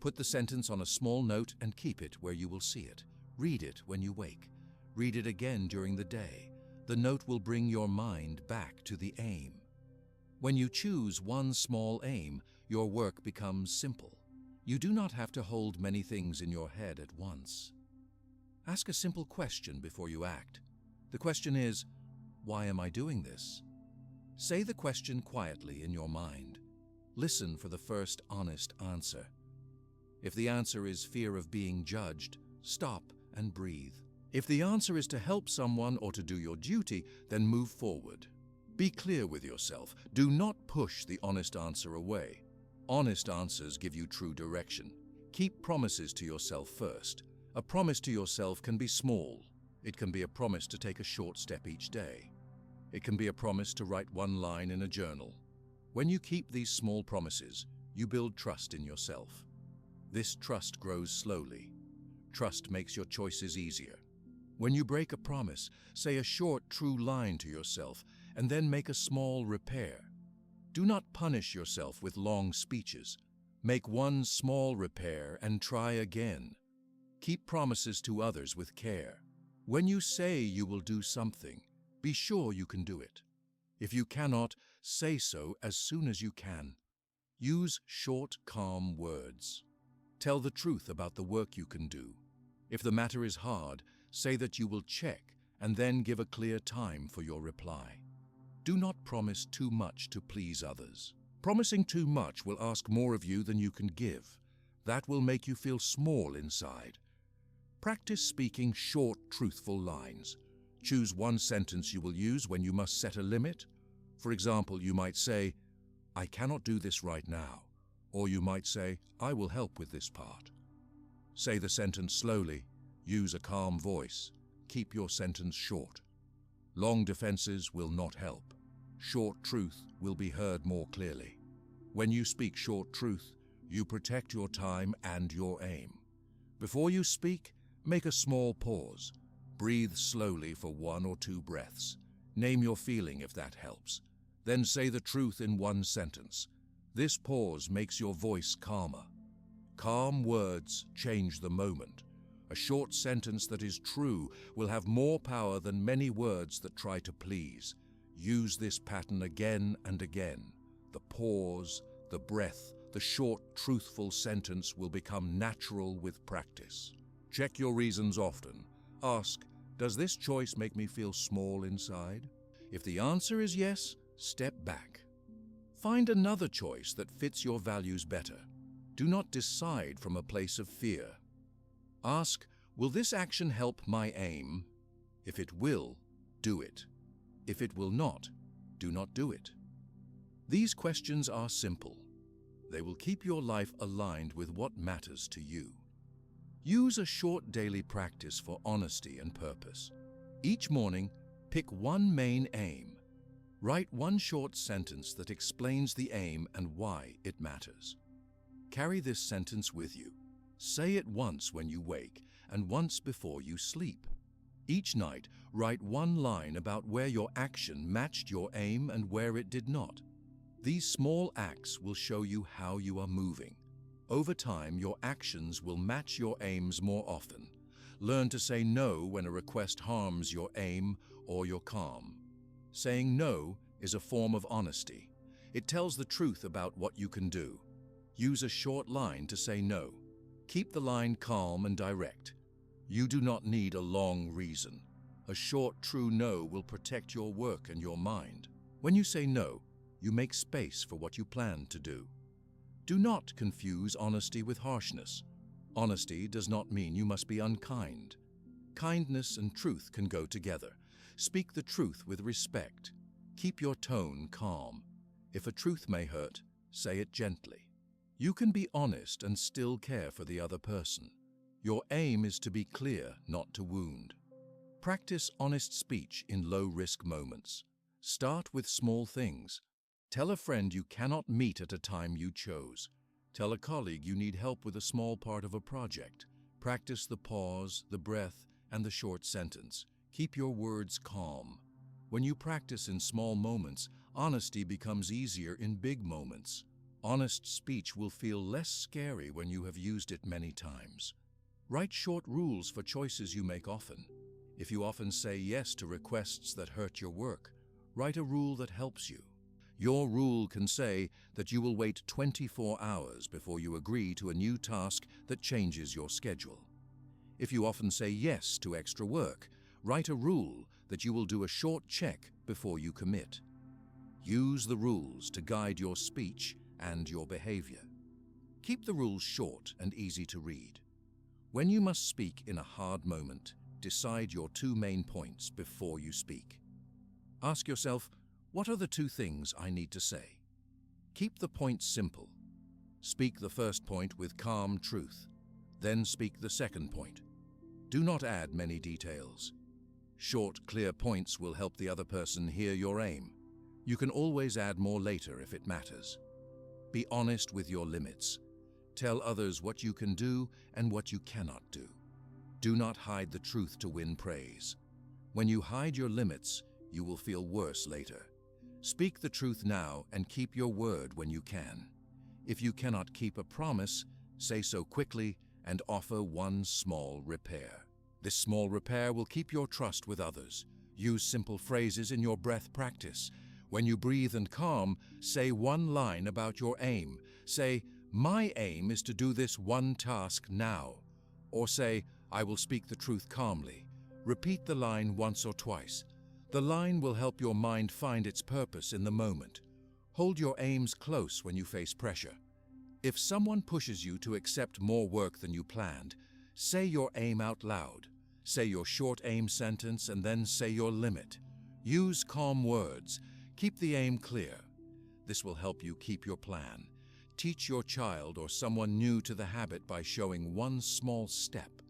Put the sentence on a small note and keep it where you will see it. Read it when you wake. Read it again during the day. The note will bring your mind back to the aim. When you choose 1 small aim, your work becomes simple. You do not have to hold many things in your head at once. Ask a simple question before you act. The question is, why am I doing this? Say the question quietly in your mind. Listen for the first honest answer. If the answer is fear of being judged, stop and breathe. If the answer is to help someone or to do your duty, then move forward. Be clear with yourself. Do not push the honest answer away. Honest answers give you true direction. Keep promises to yourself first. A promise to yourself can be small. It can be a promise to take a short step each day. It can be a promise to write 1 line in a journal. When you keep these small promises, you build trust in yourself. This trust grows slowly. Trust makes your choices easier. When you break a promise, say a short, true line to yourself and then make a small repair. Do not punish yourself with long speeches. Make one small repair and try again. Keep promises to others with care. When you say you will do something, be sure you can do it. If you cannot, say so as soon as you can. Use short, calm words. Tell the truth about the work you can do. If the matter is hard, say that you will check and then give a clear time for your reply. Do not promise too much to please others. Promising too much will ask more of you than you can give. That will make you feel small inside. Practice speaking short, truthful lines. Choose one sentence you will use when you must set a limit. For example, you might say, "I cannot do this right now." Or you might say, "I will help with this part." Say the sentence slowly. Use a calm voice. Keep your sentence short. Long defenses will not help. Short truth will be heard more clearly. When you speak short truth, you protect your time and your aim. Before you speak, make a small pause. Breathe slowly for 1 or 2 breaths. Name your feeling if that helps. Then say the truth in one sentence. This pause makes your voice calmer. Calm words change the moment. A short sentence that is true will have more power than many words that try to please. Use this pattern again and again. The pause, the breath, the short, truthful sentence will become natural with practice. Check your reasons often. Ask, does this choice make me feel small inside? If the answer is yes, step back. Find another choice that fits your values better. Do not decide from a place of fear. Ask, will this action help my aim? If it will, do it. If it will not, do not do it. These questions are simple. They will keep your life aligned with what matters to you. Use a short daily practice for honesty and purpose. Each morning, pick one main aim. Write one short sentence that explains the aim and why it matters. Carry this sentence with you. Say it once when you wake and once before you sleep. Each night, write one line about where your action matched your aim and where it did not. These small acts will show you how you are moving. Over time, your actions will match your aims more often. Learn to say no when a request harms your aim or your calm. Saying no is a form of honesty. It tells the truth about what you can do. Use a short line to say no. Keep the line calm and direct. You do not need a long reason. A short, true no will protect your work and your mind. When you say no, you make space for what you plan to do. Do not confuse honesty with harshness. Honesty does not mean you must be unkind. Kindness and truth can go together. Speak the truth with respect. Keep your tone calm. If a truth may hurt, say it gently. You can be honest and still care for the other person. Your aim is to be clear, not to wound. Practice honest speech in low-risk moments. Start with small things. Tell a friend you cannot meet at a time you chose. Tell a colleague you need help with a small part of a project. Practice the pause, the breath, and the short sentence. Keep your words calm. When you practice in small moments, honesty becomes easier in big moments. Honest speech will feel less scary when you have used it many times. Write short rules for choices you make often. If you often say yes to requests that hurt your work, write a rule that helps you. Your rule can say that you will wait 24 hours before you agree to a new task that changes your schedule. If you often say yes to extra work, write a rule that you will do a short check before you commit. Use the rules to guide your speech and your behavior. Keep the rules short and easy to read. When you must speak in a hard moment, decide your 2 main points before you speak. Ask yourself, what are the 2 things I need to say? Keep the points simple. Speak the first point with calm truth. Then speak the second point. Do not add many details. Short, clear points will help the other person hear your aim. You can always add more later if it matters. Be honest with your limits. Tell others what you can do and what you cannot do. Do not hide the truth to win praise. When you hide your limits, you will feel worse later. Speak the truth now and keep your word when you can. If you cannot keep a promise, say so quickly and offer one small repair. This small repair will keep your trust with others. Use simple phrases in your breath practice. When you breathe and calm, say one line about your aim. Say, "My aim is to do this one task now." Or say, "I will speak the truth calmly." Repeat the line once or twice. The line will help your mind find its purpose in the moment. Hold your aims close when you face pressure. If someone pushes you to accept more work than you planned, say your aim out loud. Say your short aim sentence and then say your limit. Use calm words. Keep the aim clear. This will help you keep your plan. Teach your child or someone new to the habit by showing one small step.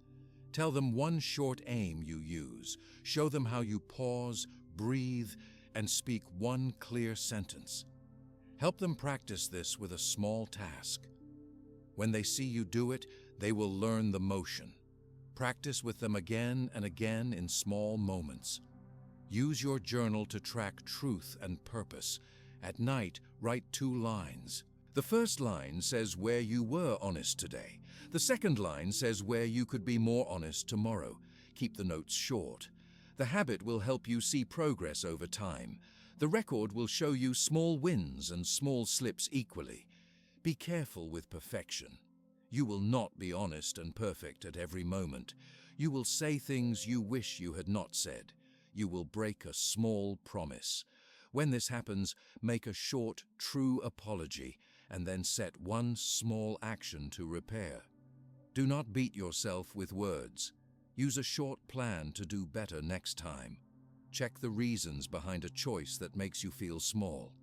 Tell them one short aim you use. Show them how you pause, breathe, and speak one clear sentence. Help them practice this with a small task. When they see you do it, they will learn the motion. Practice with them again and again in small moments. Use your journal to track truth and purpose. At night, write 2 lines. The first line says where you were honest today. The second line says where you could be more honest tomorrow. Keep the notes short. The habit will help you see progress over time. The record will show you small wins and small slips equally. Be careful with perfection. You will not be honest and perfect at every moment. You will say things you wish you had not said. You will break a small promise. When this happens, make a short, true apology and then set one small action to repair. Do not beat yourself with words. Use a short plan to do better next time. Check the reasons behind a choice that makes you feel small.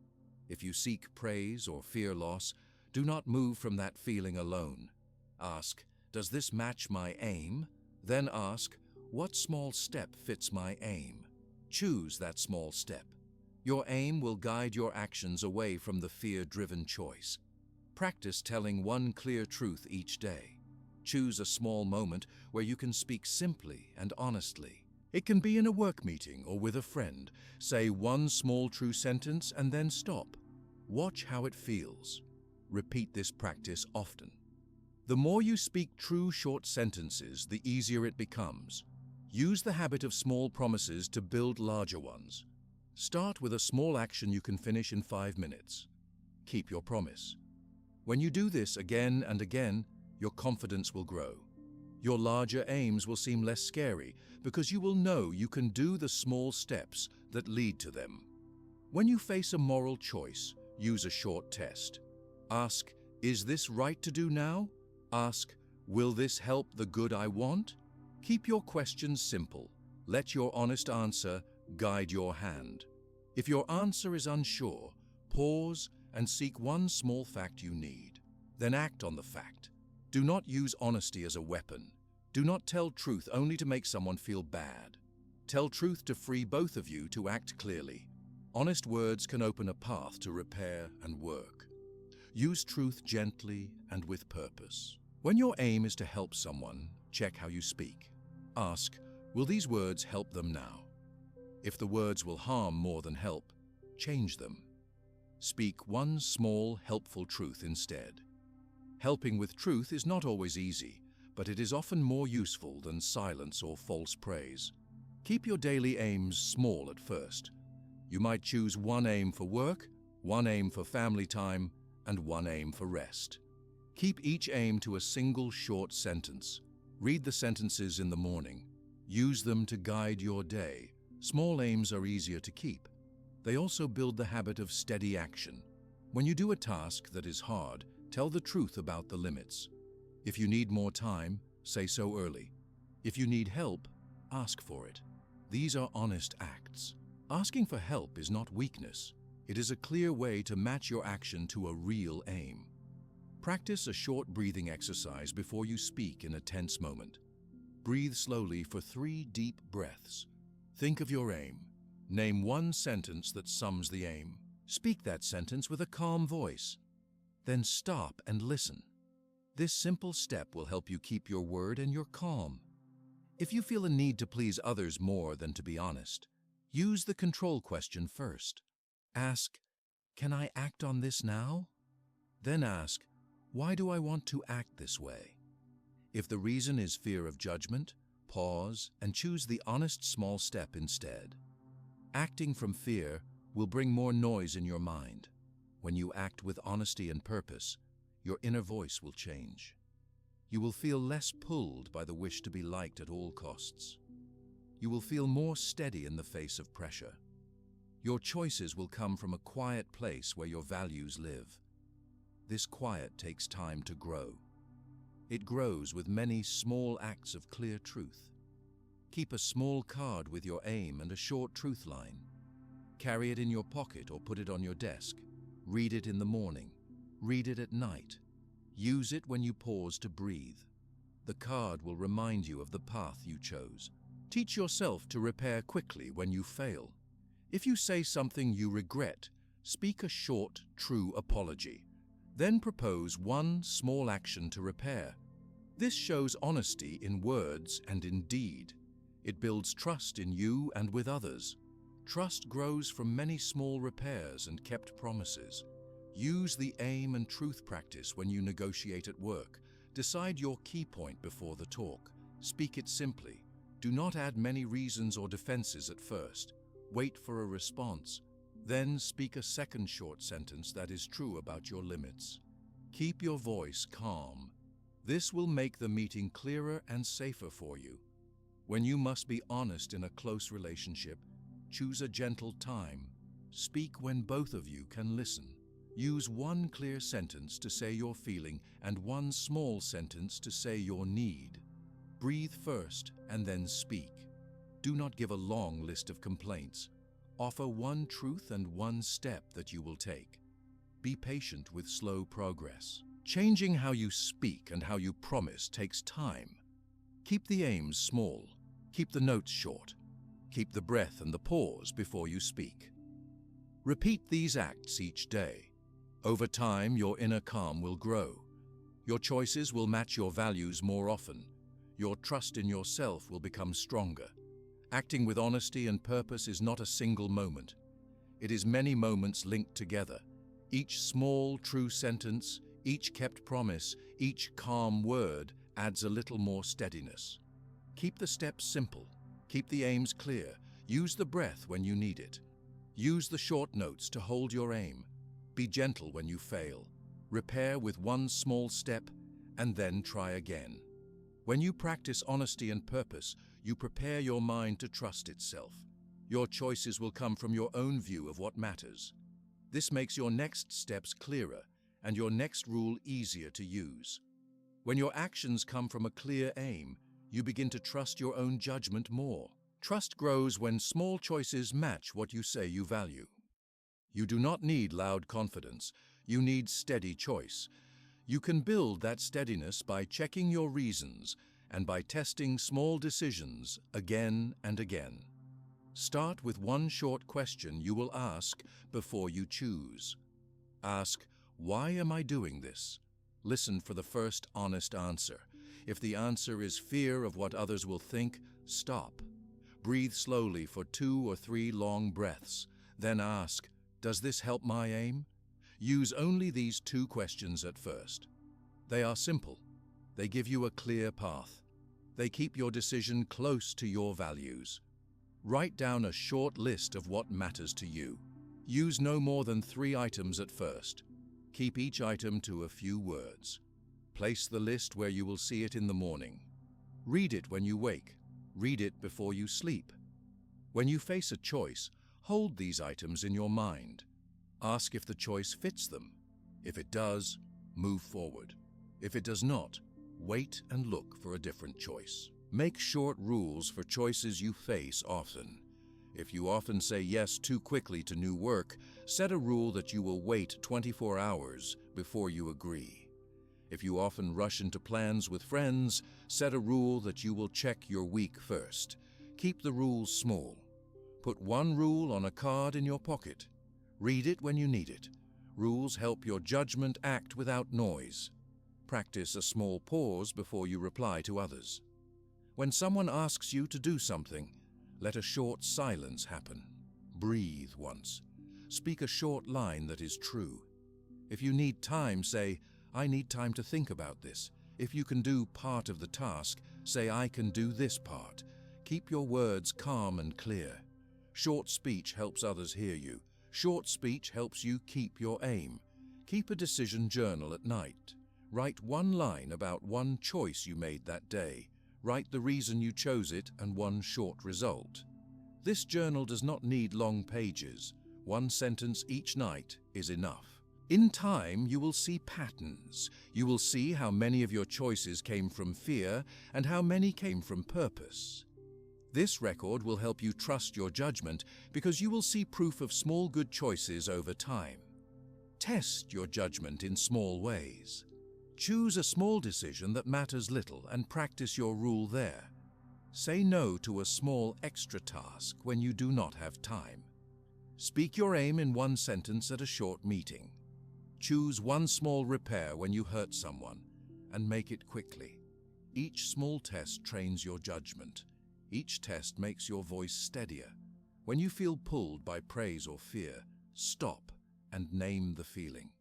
If you seek praise or fear loss, do not move from that feeling alone. Ask, "Does this match my aim?" Then ask, "What small step fits my aim?" Choose that small step. Your aim will guide your actions away from the fear-driven choice. Practice telling one clear truth each day. Choose a small moment where you can speak simply and honestly. It can be in a work meeting or with a friend. Say one small true sentence and then stop. Watch how it feels. Repeat this practice often. The more you speak true short sentences, the easier it becomes. Use the habit of small promises to build larger ones. Start with a small action you can finish in 5 minutes. Keep your promise. When you do this again and again, your confidence will grow. Your larger aims will seem less scary because you will know you can do the small steps that lead to them. When you face a moral choice, use a short test. Ask, "Is this right to do now?" Ask, "Will this help the good I want?" Keep your questions simple. Let your honest answer guide your hand. If your answer is unsure, pause and seek one small fact you need. Then act on the fact. Do not use honesty as a weapon. Do not tell truth only to make someone feel bad. Tell truth to free both of you to act clearly. Honest words can open a path to repair and work. Use truth gently and with purpose. When your aim is to help someone, check how you speak. Ask, "Will these words help them now?" If the words will harm more than help, change them. Speak one small, helpful truth instead. Helping with truth is not always easy, but it is often more useful than silence or false praise. Keep your daily aims small at first. You might choose one aim for work, one aim for family time, and one aim for rest. Keep each aim to a single short sentence. Read the sentences in the morning. Use them to guide your day. Small aims are easier to keep. They also build the habit of steady action. When you do a task that is hard, tell the truth about the limits. If you need more time, say so early. If you need help, ask for it. These are honest acts. Asking for help is not weakness. It is a clear way to match your action to a real aim. Practice a short breathing exercise before you speak in a tense moment. Breathe slowly for 3 deep breaths. Think of your aim. Name one sentence that sums the aim. Speak that sentence with a calm voice. Then stop and listen. This simple step will help you keep your word and your calm. If you feel a need to please others more than to be honest, use the control question first. Ask, "Can I act on this now?" Then ask, "Why do I want to act this way?" If the reason is fear of judgment, pause and choose the honest small step instead. Acting from fear will bring more noise in your mind. When you act with honesty and purpose, your inner voice will change. You will feel less pulled by the wish to be liked at all costs. You will feel more steady in the face of pressure. Your choices will come from a quiet place where your values live. This quiet takes time to grow. It grows with many small acts of clear truth. Keep a small card with your aim and a short truth line. Carry it in your pocket or put it on your desk. Read it in the morning. Read it at night. Use it when you pause to breathe. The card will remind you of the path you chose. Teach yourself to repair quickly when you fail. If you say something you regret, speak a short, true apology. Then propose one small action to repair. This shows honesty in words and in deed. It builds trust in you and with others. Trust grows from many small repairs and kept promises. Use the aim and truth practice when you negotiate at work. Decide your key point before the talk. Speak it simply. Do not add many reasons or defenses at first. Wait for a response. Then speak a second short sentence that is true about your limits. Keep your voice calm. This will make the meeting clearer and safer for you. When you must be honest in a close relationship, choose a gentle time. Speak when both of you can listen. Use one clear sentence to say your feeling and one small sentence to say your need. Breathe first and then speak. Do not give a long list of complaints. Offer one truth and one step that you will take. Be patient with slow progress. Changing how you speak and how you promise takes time. Keep the aims small. Keep the notes short. Keep the breath and the pause before you speak. Repeat these acts each day. Over time, your inner calm will grow. Your choices will match your values more often. Your trust in yourself will become stronger. Acting with honesty and purpose is not a single moment. It is many moments linked together. Each small, true sentence, each kept promise, each calm word adds a little more steadiness. Keep the steps simple. Keep the aims clear. Use the breath when you need it. Use the short notes to hold your aim. Be gentle when you fail. Repair with one small step and then try again. When you practice honesty and purpose, you prepare your mind to trust itself. Your choices will come from your own view of what matters. This makes your next steps clearer and your next rule easier to use. When your actions come from a clear aim, you begin to trust your own judgment more. Trust grows when small choices match what you say you value. You do not need loud confidence. You need steady choice. You can build that steadiness by checking your reasons and by testing small decisions again and again. Start with one short question you will ask before you choose. Ask, "Why am I doing this?" Listen for the first honest answer. If the answer is fear of what others will think, stop. Breathe slowly for 2 or 3 long breaths. Then ask, "Does this help my aim?" Use only these 2 questions at first. They are simple. They give you a clear path. They keep your decision close to your values. Write down a short list of what matters to you. Use no more than 3 items at first. Keep each item to a few words. Place the list where you will see it in the morning. Read it when you wake. Read it before you sleep. When you face a choice, hold these items in your mind. Ask if the choice fits them. If it does, move forward. If it does not, wait and look for a different choice. Make short rules for choices you face often. If you often say yes too quickly to new work, set a rule that you will wait 24 hours before you agree. If you often rush into plans with friends, set a rule that you will check your week first. Keep the rules small. Put one rule on a card in your pocket. Read it when you need it. Rules help your judgment act without noise. Practice a small pause before you reply to others. When someone asks you to do something, let a short silence happen. Breathe once. Speak a short line that is true. If you need time, say, "I need time to think about this." If you can do part of the task, say, "I can do this part." Keep your words calm and clear. Short speech helps others hear you. Short speech helps you keep your aim. Keep a decision journal at night. Write one line about one choice you made that day. Write the reason you chose it and one short result. This journal does not need long pages. One sentence each night is enough. In time, you will see patterns. You will see how many of your choices came from fear and how many came from purpose. This record will help you trust your judgment because you will see proof of small good choices over time. Test your judgment in small ways. Choose a small decision that matters little and practice your rule there. Say no to a small extra task when you do not have time. Speak your aim in one sentence at a short meeting. Choose one small repair when you hurt someone and make it quickly. Each small test trains your judgment. Each test makes your voice steadier. When you feel pulled by praise or fear, stop and name the feeling.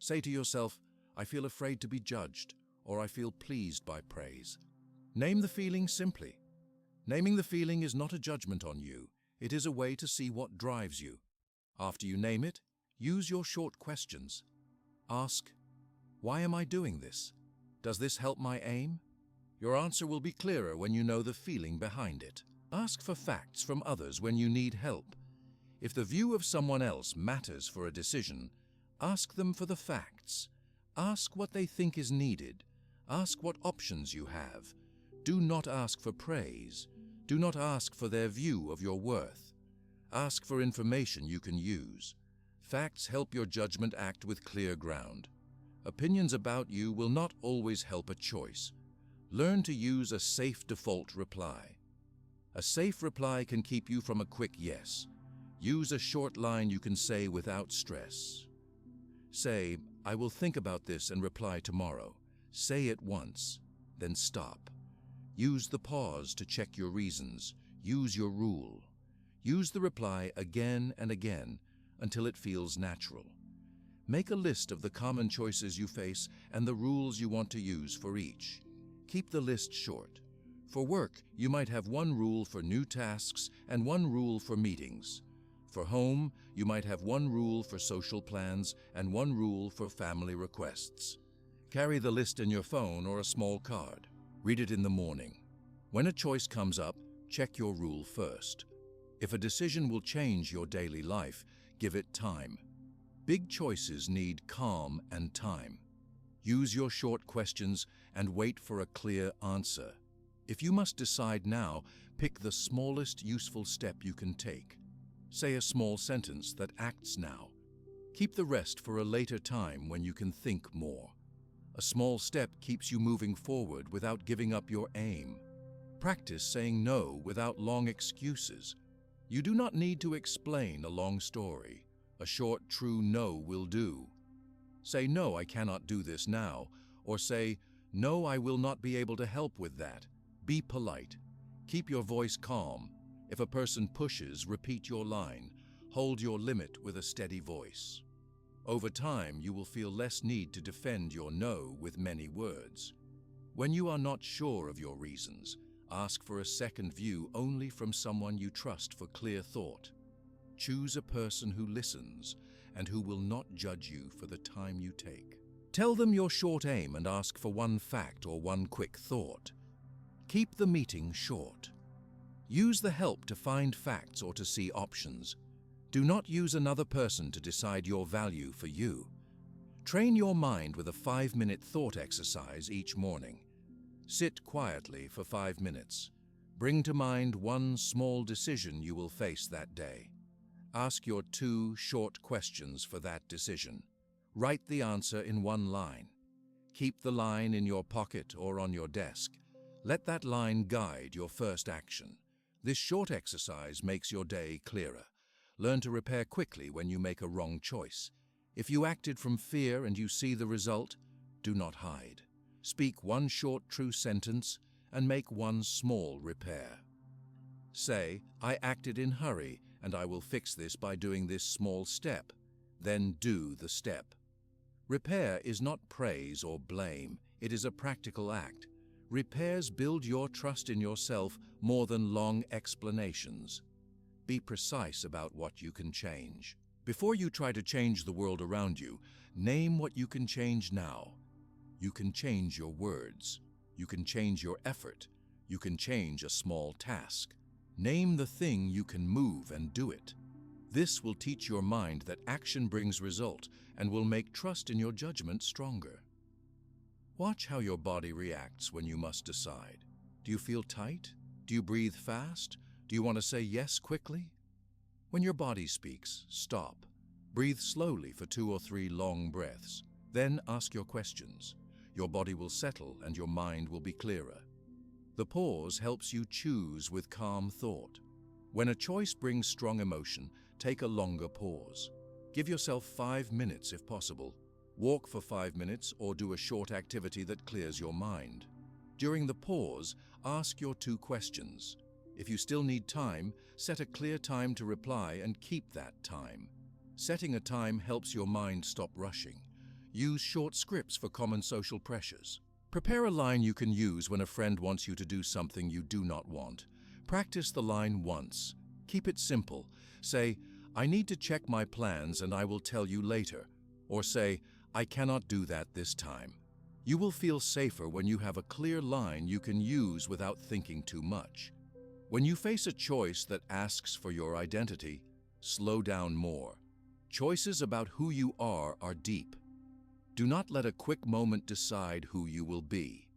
Say to yourself, "I feel afraid to be judged," or "I feel pleased by praise." Name the feeling simply. Naming the feeling is not a judgment on you. It is a way to see what drives you. After you name it, use your short questions. Ask, "Why am I doing this? Does this help my aim?" Your answer will be clearer when you know the feeling behind it. Ask for facts from others when you need help. If the view of someone else matters for a decision, ask them for the facts. Ask what they think is needed. Ask what options you have. Do not ask for praise. Do not ask for their view of your worth. Ask for information you can use. Facts help your judgment act with clear ground. Opinions about you will not always help a choice. Learn to use a safe default reply. A safe reply can keep you from a quick yes. Use a short line you can say without stress. Say, "I will think about this and reply tomorrow." Say it once, then stop. Use the pause to check your reasons. Use your rule. Use the reply again and again until it feels natural. Make a list of the common choices you face and the rules you want to use for each. Keep the list short. For work, you might have one rule for new tasks and one rule for meetings. For home, you might have one rule for social plans and one rule for family requests. Carry the list in your phone or a small card. Read it in the morning. When a choice comes up, check your rule first. If a decision will change your daily life, give it time. Big choices need calm and time. Use your short questions and wait for a clear answer. If you must decide now, pick the smallest useful step you can take. Say a small sentence that acts now. Keep the rest for a later time when you can think more. A small step keeps you moving forward without giving up your aim. Practice saying no without long excuses. You do not need to explain a long story. A short, true no will do. Say, "No, I cannot do this now," or say, "No, I will not be able to help with that." Be polite. Keep your voice calm. If a person pushes, repeat your line. Hold your limit with a steady voice. Over time, you will feel less need to defend your no with many words. When you are not sure of your reasons, ask for a second view only from someone you trust for clear thought. Choose a person who listens and who will not judge you for the time you take. Tell them your short aim and ask for one fact or one quick thought. Keep the meeting short. Use the help to find facts or to see options. Do not use another person to decide your value for you. Train your mind with a 5-minute thought exercise each morning. Sit quietly for 5 minutes. Bring to mind one small decision you will face that day. Ask your 2 short questions for that decision. Write the answer in one line. Keep the line in your pocket or on your desk. Let that line guide your first action. This short exercise makes your day clearer. Learn to repair quickly when you make a wrong choice. If you acted from fear and you see the result, do not hide. Speak one short true sentence and make one small repair. Say, I acted in hurry and I will fix this by doing this small step. Then do the step. Repair is not praise or blame, it is a practical act. Repairs build your trust in yourself more than long explanations. Be precise about what you can change. Before you try to change the world around you, name what you can change now. You can change your words. You can change your effort. You can change a small task. Name the thing you can move and do it. This will teach your mind that action brings result and will make trust in your judgment stronger. Watch how your body reacts when you must decide. Do you feel tight? Do you breathe fast? Do you want to say yes quickly? When your body speaks, stop. Breathe slowly for 2 or 3 long breaths. Then ask your questions. Your body will settle and your mind will be clearer. The pause helps you choose with calm thought. When a choice brings strong emotion, take a longer pause. Give yourself 5 minutes if possible. Walk for 5 minutes or do a short activity that clears your mind. During the pause, ask your 2 questions. If you still need time, set a clear time to reply and keep that time. Setting a time helps your mind stop rushing. Use short scripts for common social pressures. Prepare a line you can use when a friend wants you to do something you do not want. Practice the line once. Keep it simple. Say, I need to check my plans and I will tell you later. Or say, I cannot do that this time. You will feel safer when you have a clear line you can use without thinking too much. When you face a choice that asks for your identity, slow down more. Choices about who you are deep. Do not let a quick moment decide who you will be.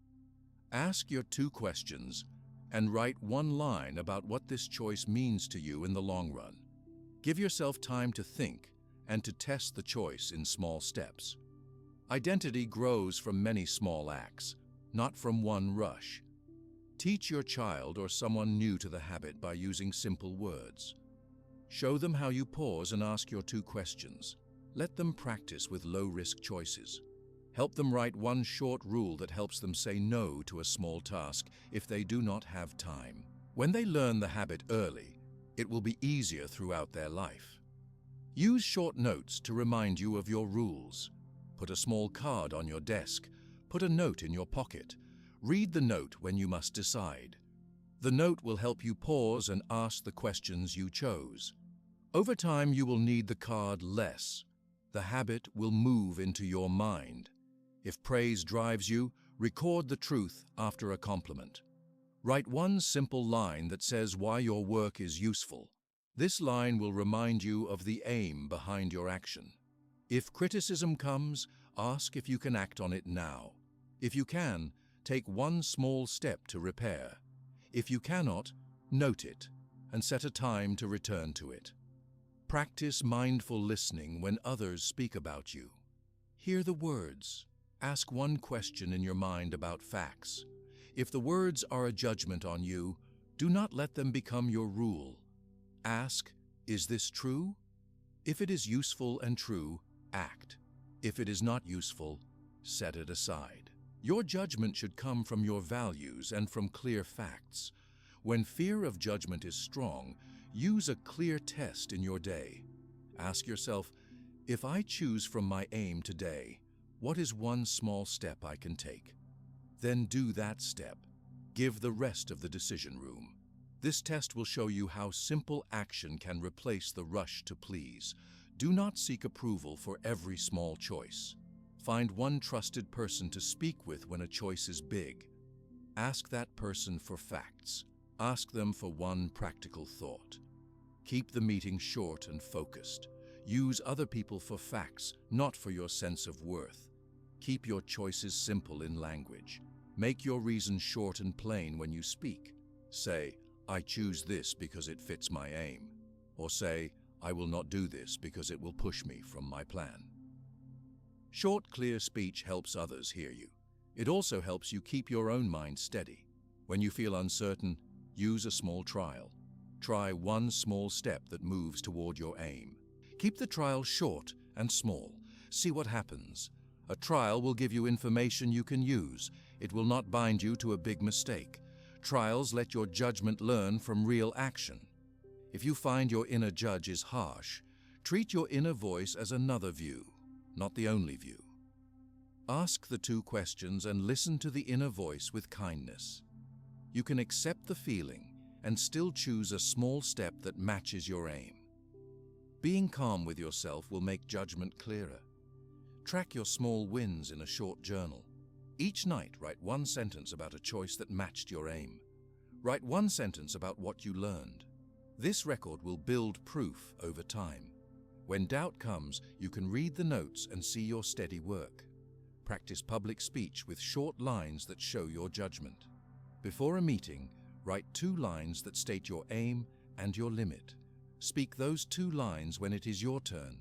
Ask your 2 questions and write 1 line about what this choice means to you in the long run. Give yourself time to think and to test the choice in small steps. Identity grows from many small acts, not from one rush. Teach your child or someone new to the habit by using simple words. Show them how you pause and ask your 2 questions. Let them practice with low-risk choices. Help them write 1 short rule that helps them say no to a small task if they do not have time. When they learn the habit early, it will be easier throughout their life. Use short notes to remind you of your rules. Put a small card on your desk. Put a note in your pocket. Read the note when you must decide. The note will help you pause and ask the questions you chose. Over time, you will need the card less. The habit will move into your mind. If praise drives you, record the truth after a compliment. Write 1 simple line that says why your work is useful. This line will remind you of the aim behind your action. If criticism comes, ask if you can act on it now. If you can, take 1 small step to repair. If you cannot, note it and set a time to return to it. Practice mindful listening when others speak about you. Hear the words. Ask 1 question in your mind about facts. If the words are a judgment on you, do not let them become your rule. Ask, is this true? If it is useful and true, act. If it is not useful, set it aside. Your judgment should come from your values and from clear facts. When fear of judgment is strong, use a clear test in your day. Ask yourself, if I choose from my aim today, what is 1 small step I can take? Then do that step. Give the rest of the decision room. This test will show you how simple action can replace the rush to please. Do not seek approval for every small choice. Find 1 trusted person to speak with when a choice is big. Ask that person for facts. Ask them for 1 practical thought. Keep the meeting short and focused. Use other people for facts, not for your sense of worth. Keep your choices simple in language. Make your reasons short and plain when you speak. Say, I choose this because it fits my aim. Or say, I will not do this because it will push me from my plan. Short, clear speech helps others hear you. It also helps you keep your own mind steady. When you feel uncertain, use a small trial. Try one small step that moves toward your aim. Keep the trial short and small. See what happens. A trial will give you information you can use. It will not bind you to a big mistake. Trials let your judgment learn from real action. If you find your inner judge is harsh, treat your inner voice as another view, not the only view. Ask the two questions and listen to the inner voice with kindness. You can accept the feeling and still choose a small step that matches your aim. Being calm with yourself will make judgment clearer. Track your small wins in a short journal. Each night, write one sentence about a choice that matched your aim. Write one sentence about what you learned. This record will build proof over time. When doubt comes, you can read the notes and see your steady work. Practice public speech with short lines that show your judgment. Before a meeting, write 2 lines that state your aim and your limit. Speak those 2 lines when it is your turn.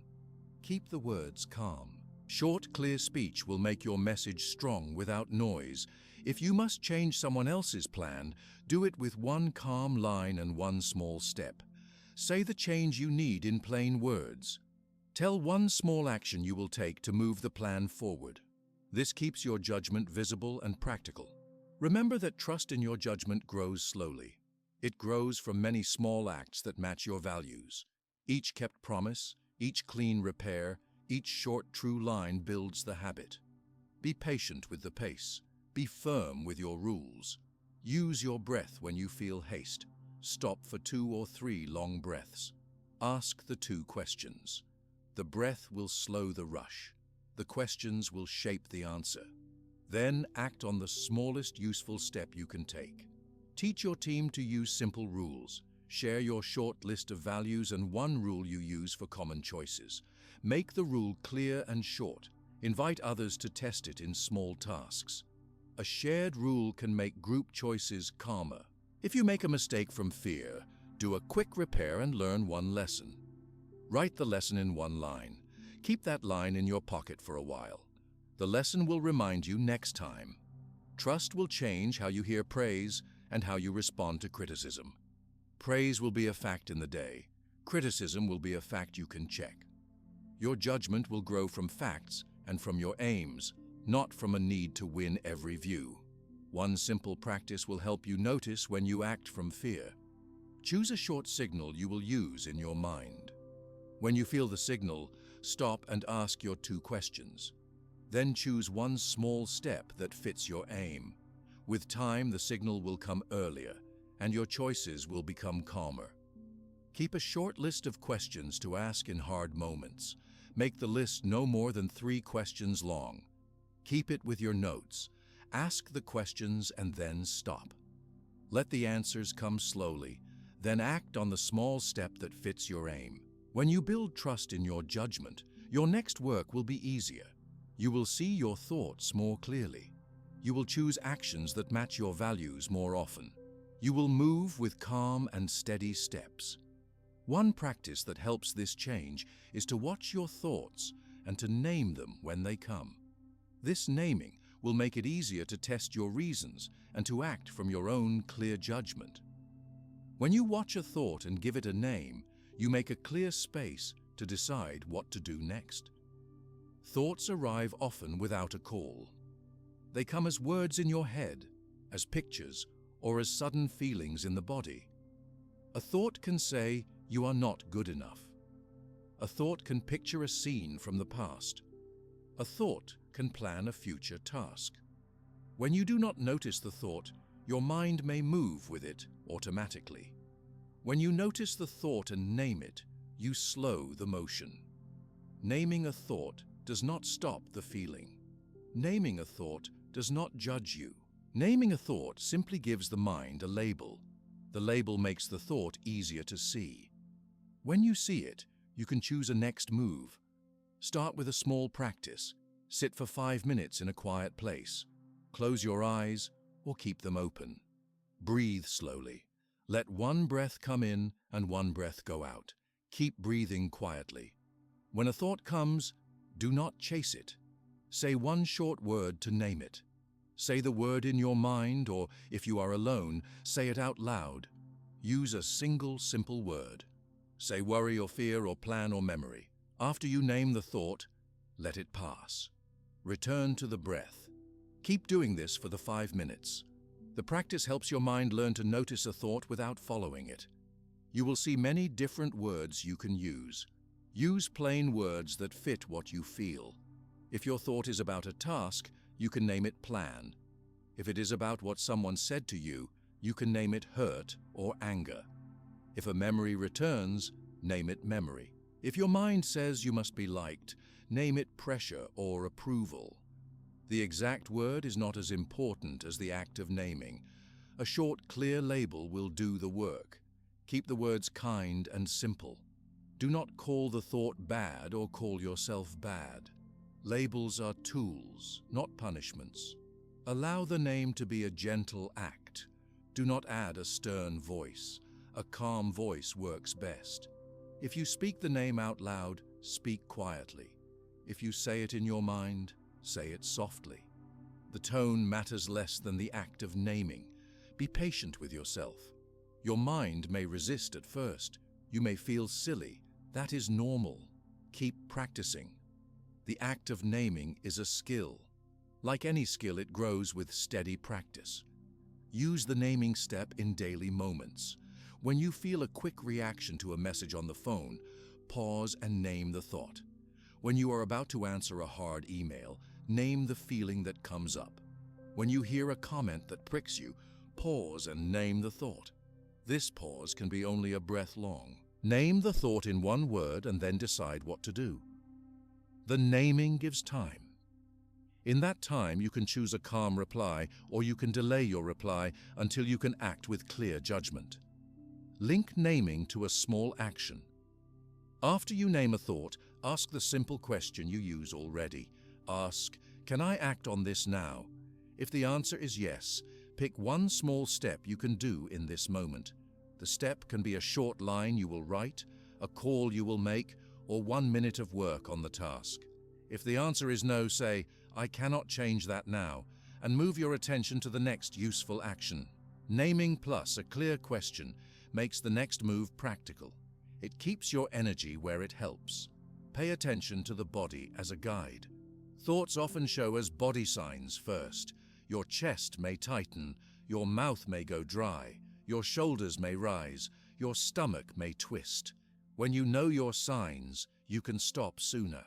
Keep the words calm. Short, clear speech will make your message strong without noise. If you must change someone else's plan, do it with 1 calm line and 1 small step. Say the change you need in plain words. Tell 1 small action you will take to move the plan forward. This keeps your judgment visible and practical. Remember that trust in your judgment grows slowly. It grows from many small acts that match your values. Each kept promise, each clean repair, each short true line builds the habit. Be patient with the pace. Be firm with your rules. Use your breath when you feel haste. Stop for 2 or 3 long breaths. Ask the 2 questions. The breath will slow the rush. The questions will shape the answer. Then act on the smallest useful step you can take. Teach your team to use simple rules. Share your short list of values and 1 rule you use for common choices. Make the rule clear and short. Invite others to test it in small tasks. A shared rule can make group choices calmer. If you make a mistake from fear, do a quick repair and learn 1 lesson. Write the lesson in 1 line. Keep that line in your pocket for a while. The lesson will remind you next time. Trust will change how you hear praise and how you respond to criticism. Praise will be a fact in the day. Criticism will be a fact you can check. Your judgment will grow from facts and from your aims, not from a need to win every view. 1 simple practice will help you notice when you act from fear. Choose a short signal you will use in your mind. When you feel the signal, stop and ask your 2 questions. Then choose 1 small step that fits your aim. With time, the signal will come earlier, and your choices will become calmer. Keep a short list of questions to ask in hard moments. Make the list no more than 3 questions long. Keep it with your notes. Ask the questions and then stop. Let the answers come slowly, then act on the small step that fits your aim. When you build trust in your judgment, your next work will be easier. You will see your thoughts more clearly. You will choose actions that match your values more often. You will move with calm and steady steps. 1 practice that helps this change is to watch your thoughts and to name them when they come. This naming will make it easier to test your reasons and to act from your own clear judgment. When you watch a thought and give it a name, you make a clear space to decide what to do next. Thoughts arrive often without a call. They come as words in your head, as pictures, or as sudden feelings in the body. A thought can say, "You are not good enough." A thought can picture a scene from the past. A thought can plan a future task. When you do not notice the thought, your mind may move with it automatically. When you notice the thought and name it, you slow the motion. Naming a thought does not stop the feeling. Naming a thought does not judge you. Naming a thought simply gives the mind a label. The label makes the thought easier to see. When you see it, you can choose a next move. Start with a small practice. Sit for 5 minutes in a quiet place. Close your eyes or keep them open. Breathe slowly. Let 1 breath come in and 1 breath go out. Keep breathing quietly. When a thought comes, do not chase it. Say 1 short word to name it. Say the word in your mind, or if you are alone, say it out loud. Use a single simple word. Say worry or fear or plan or memory. After you name the thought, let it pass. Return to the breath. Keep doing this for the 5 minutes. The practice helps your mind learn to notice a thought without following it. You will see many different words you can use. Use plain words that fit what you feel. If your thought is about a task, you can name it plan. If it is about what someone said to you, you can name it hurt or anger. If a memory returns, name it memory. If your mind says you must be liked, name it pressure or approval. The exact word is not as important as the act of naming. A short, clear label will do the work. Keep the words kind and simple. Do not call the thought bad or call yourself bad. Labels are tools, not punishments. Allow the name to be a gentle act. Do not add a stern voice. A calm voice works best. If you speak the name out loud, speak quietly. If you say it in your mind, say it softly. The tone matters less than the act of naming. Be patient with yourself. Your mind may resist at first. You may feel silly. That is normal. Keep practicing. The act of naming is a skill. Like any skill, it grows with steady practice. Use the naming step in daily moments. When you feel a quick reaction to a message on the phone, pause and name the thought. When you are about to answer a hard email, name the feeling that comes up. When you hear a comment that pricks you, pause and name the thought. This pause can be only a breath long. Name the thought in one word and then decide what to do. The naming gives time. In that time, you can choose a calm reply, or you can delay your reply until you can act with clear judgment. Link naming to a small action. After you name a thought, ask the simple question you use already. Ask, can I act on this now? If the answer is yes, pick one small step you can do in this moment. The step can be a short line you will write, a call you will make, or 1 minute of work on the task. If the answer is no, say, I cannot change that now, and move your attention to the next useful action. Naming plus a clear question makes the next move practical. It keeps your energy where it helps. Pay attention to the body as a guide. Thoughts often show as body signs first. Your chest may tighten, your mouth may go dry, your shoulders may rise, your stomach may twist. When you know your signs, you can stop sooner.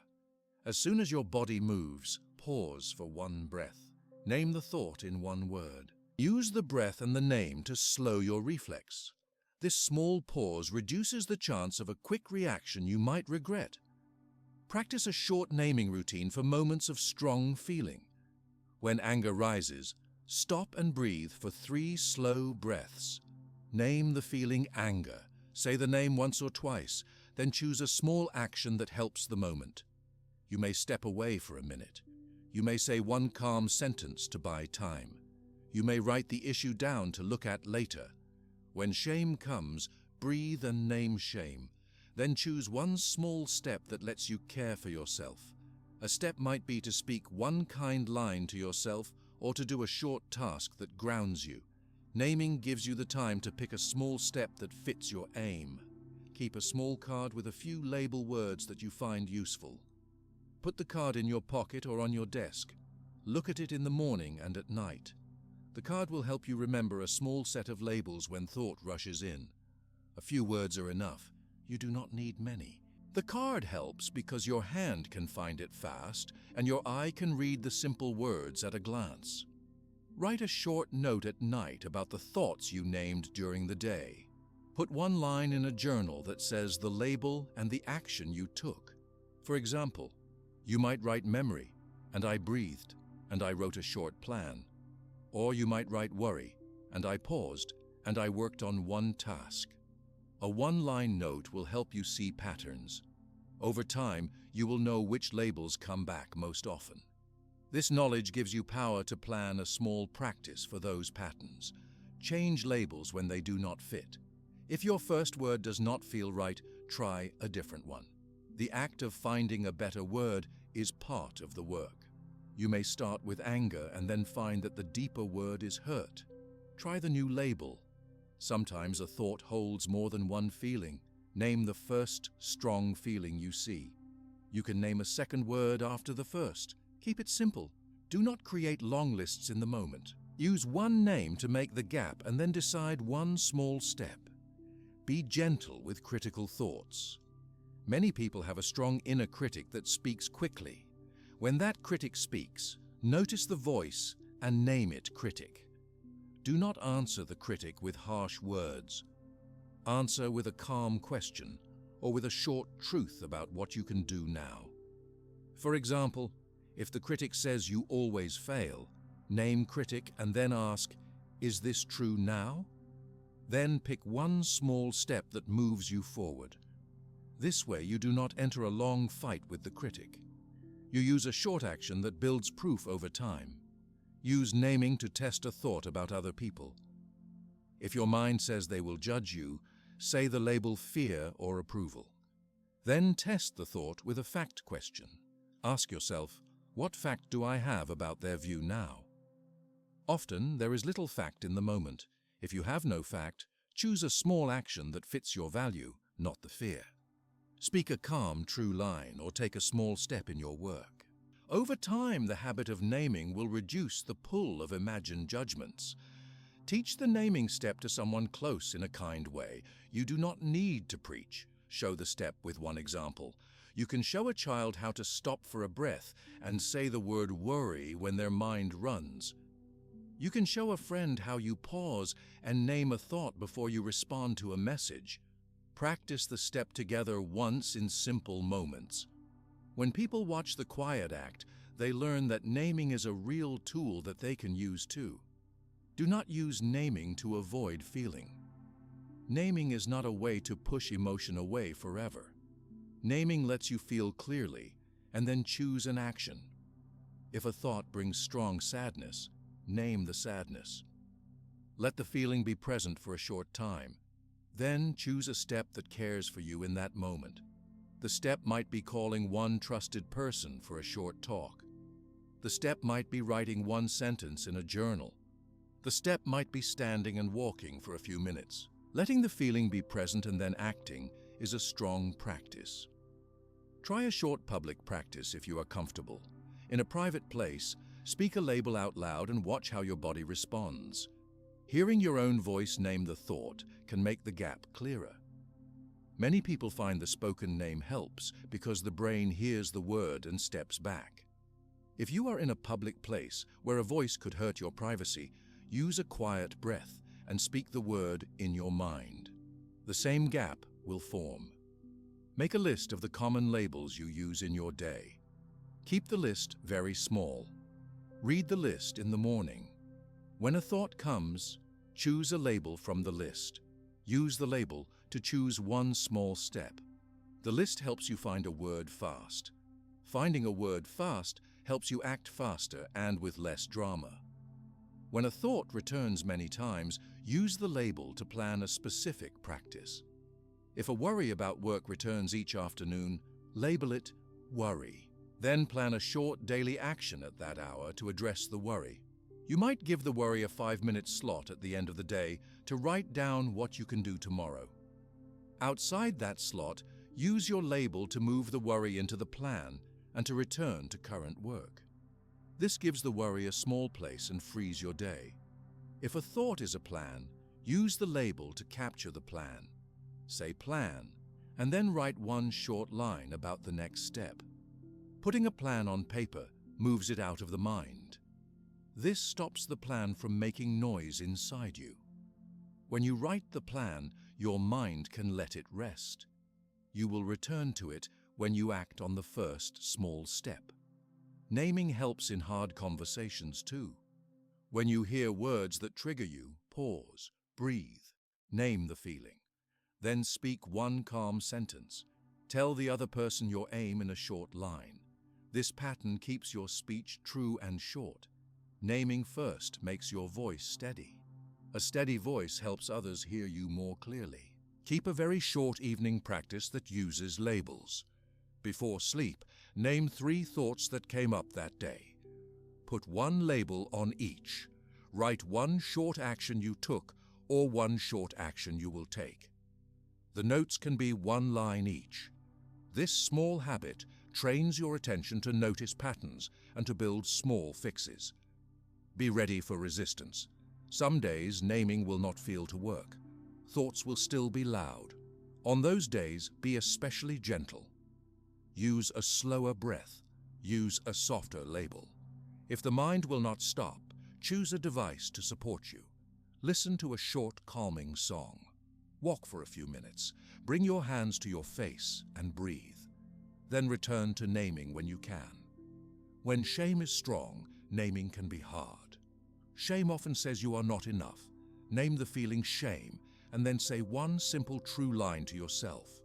As soon as your body moves, pause for one breath. Name the thought in one word. Use the breath and the name to slow your reflex. This small pause reduces the chance of a quick reaction you might regret. Practice a short naming routine for moments of strong feeling. When anger rises, stop and breathe for 3 slow breaths. Name the feeling anger. Say the name once or twice, then choose a small action that helps the moment. You may step away for a minute. You may say one calm sentence to buy time. You may write the issue down to look at later. When shame comes, breathe and name shame. Then choose one small step that lets you care for yourself. A step might be to speak one kind line to yourself or to do a short task that grounds you. Naming gives you the time to pick a small step that fits your aim. Keep a small card with a few label words that you find useful. Put the card in your pocket or on your desk. Look at it in the morning and at night. The card will help you remember a small set of labels when thought rushes in. A few words are enough. You do not need many. The card helps because your hand can find it fast and your eye can read the simple words at a glance. Write a short note at night about the thoughts you named during the day. Put one line in a journal that says the label and the action you took. For example, you might write memory, and I breathed, and I wrote a short plan. Or you might write worry, and I paused, and I worked on one task. A one-line note will help you see patterns. Over time, you will know which labels come back most often. This knowledge gives you power to plan a small practice for those patterns. Change labels when they do not fit. If your first word does not feel right, try a different one. The act of finding a better word is part of the work. You may start with anger and then find that the deeper word is hurt. Try the new label. Sometimes a thought holds more than one feeling. Name the first strong feeling you see. You can name a second word after the first. Keep it simple. Do not create long lists in the moment. Use one name to make the gap and then decide one small step. Be gentle with critical thoughts. Many people have a strong inner critic that speaks quickly. When that critic speaks, notice the voice and name it critic. Do not answer the critic with harsh words. Answer with a calm question or with a short truth about what you can do now. For example, if the critic says you always fail, name critic and then ask, "Is this true now?" Then pick one small step that moves you forward. This way you do not enter a long fight with the critic. You use a short action that builds proof over time. Use naming to test a thought about other people. If your mind says they will judge you, say the label fear or approval. Then test the thought with a fact question. Ask yourself, what fact do I have about their view now? Often there is little fact in the moment. If you have no fact, choose a small action that fits your value, not the fear. Speak a calm, true line or take a small step in your work. Over time, the habit of naming will reduce the pull of imagined judgments. Teach the naming step to someone close in a kind way. You do not need to preach. Show the step with one example. You can show a child how to stop for a breath and say the word worry when their mind runs. You can show a friend how you pause and name a thought before you respond to a message. Practice the step together once in simple moments. When people watch the quiet act, they learn that naming is a real tool that they can use too. Do not use naming to avoid feeling. Naming is not a way to push emotion away forever. Naming lets you feel clearly and then choose an action. If a thought brings strong sadness, name the sadness. Let the feeling be present for a short time. Then choose a step that cares for you in that moment. The step might be calling one trusted person for a short talk. The step might be writing one sentence in a journal. The step might be standing and walking for a few minutes. Letting the feeling be present and then acting is a strong practice. Try a short public practice if you are comfortable. In a private place, speak a label out loud and watch how your body responds. Hearing your own voice name the thought can make the gap clearer. Many people find the spoken name helps because the brain hears the word and steps back. If you are in a public place where a voice could hurt your privacy, use a quiet breath and speak the word in your mind. The same gap will form. Make a list of the common labels you use in your day. Keep the list very small. Read the list in the morning. When a thought comes, choose a label from the list. Use the label to choose one small step. The list helps you find a word fast. Finding a word fast helps you act faster and with less drama. When a thought returns many times, use the label to plan a specific practice. If a worry about work returns each afternoon, label it worry. Then plan a short daily action at that hour to address the worry. You might give the worry a 5-minute slot at the end of the day to write down what you can do tomorrow. Outside that slot, use your label to move the worry into the plan and to return to current work. This gives the worry a small place and frees your day. If a thought is a plan, use the label to capture the plan. Say plan, and then write one short line about the next step. Putting a plan on paper moves it out of the mind. This stops the plan from making noise inside you. When you write the plan, your mind can let it rest. You will return to it when you act on the first small step. Naming helps in hard conversations too. When you hear words that trigger you, pause, breathe, name the feeling. Then speak one calm sentence. Tell the other person your aim in a short line. This pattern keeps your speech true and short. Naming first makes your voice steady. A steady voice helps others hear you more clearly. Keep a very short evening practice that uses labels. Before sleep, name 3 thoughts that came up that day. Put one label on each. Write one short action you took or one short action you will take. The notes can be one line each. This small habit trains your attention to notice patterns and to build small fixes. Be ready for resistance. Some days, naming will not feel to work. Thoughts will still be loud. On those days, be especially gentle. Use a slower breath. Use a softer label. If the mind will not stop, choose a device to support you. Listen to a short, calming song. Walk for a few minutes. Bring your hands to your face and breathe. Then return to naming when you can. When shame is strong, naming can be hard. Shame often says you are not enough. Name the feeling shame and then say one simple true line to yourself.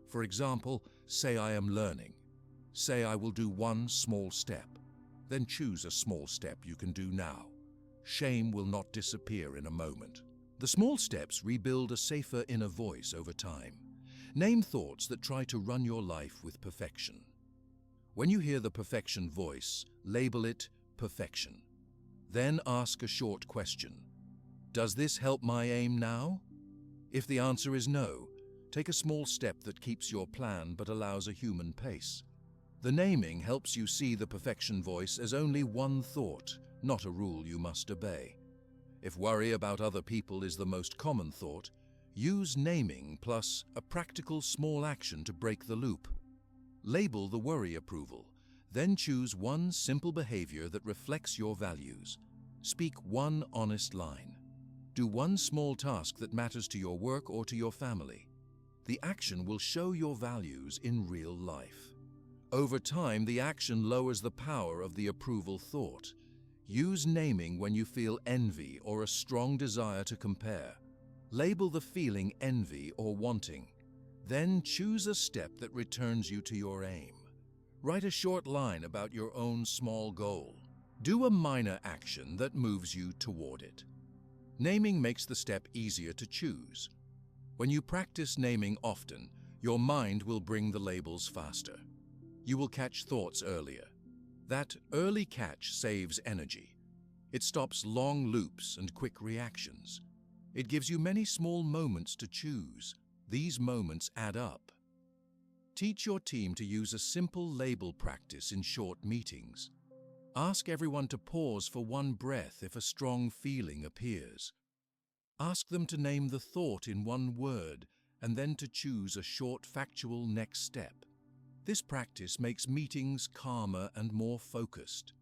For example, say I am learning. Say I will do one small step. Then choose a small step you can do now. Shame will not disappear in a moment. The small steps rebuild a safer inner voice over time. Name thoughts that try to run your life with perfection. When you hear the perfection voice, label it perfection. Then ask a short question. Does this help my aim now? If the answer is no, take a small step that keeps your plan but allows a human pace. The naming helps you see the perfection voice as only one thought, not a rule you must obey. If worry about other people is the most common thought, use naming plus a practical small action to break the loop. Label the worry approval, then choose one simple behavior that reflects your values. Speak one honest line. Do one small task that matters to your work or to your family. The action will show your values in real life. Over time, the action lowers the power of the approval thought. Use naming when you feel envy or a strong desire to compare. Label the feeling envy or wanting. Then choose a step that returns you to your aim. Write a short line about your own small goal. Do a minor action that moves you toward it. Naming makes the step easier to choose. When you practice naming often, your mind will bring the labels faster. You will catch thoughts earlier. That early catch saves energy. It stops long loops and quick reactions. It gives you many small moments to choose. These moments add up. Teach your team to use a simple label practice in short meetings. Ask everyone to pause for one breath if a strong feeling appears. Ask them to name the thought in one word and then to choose a short factual next step. This practice makes meetings calmer and more focused.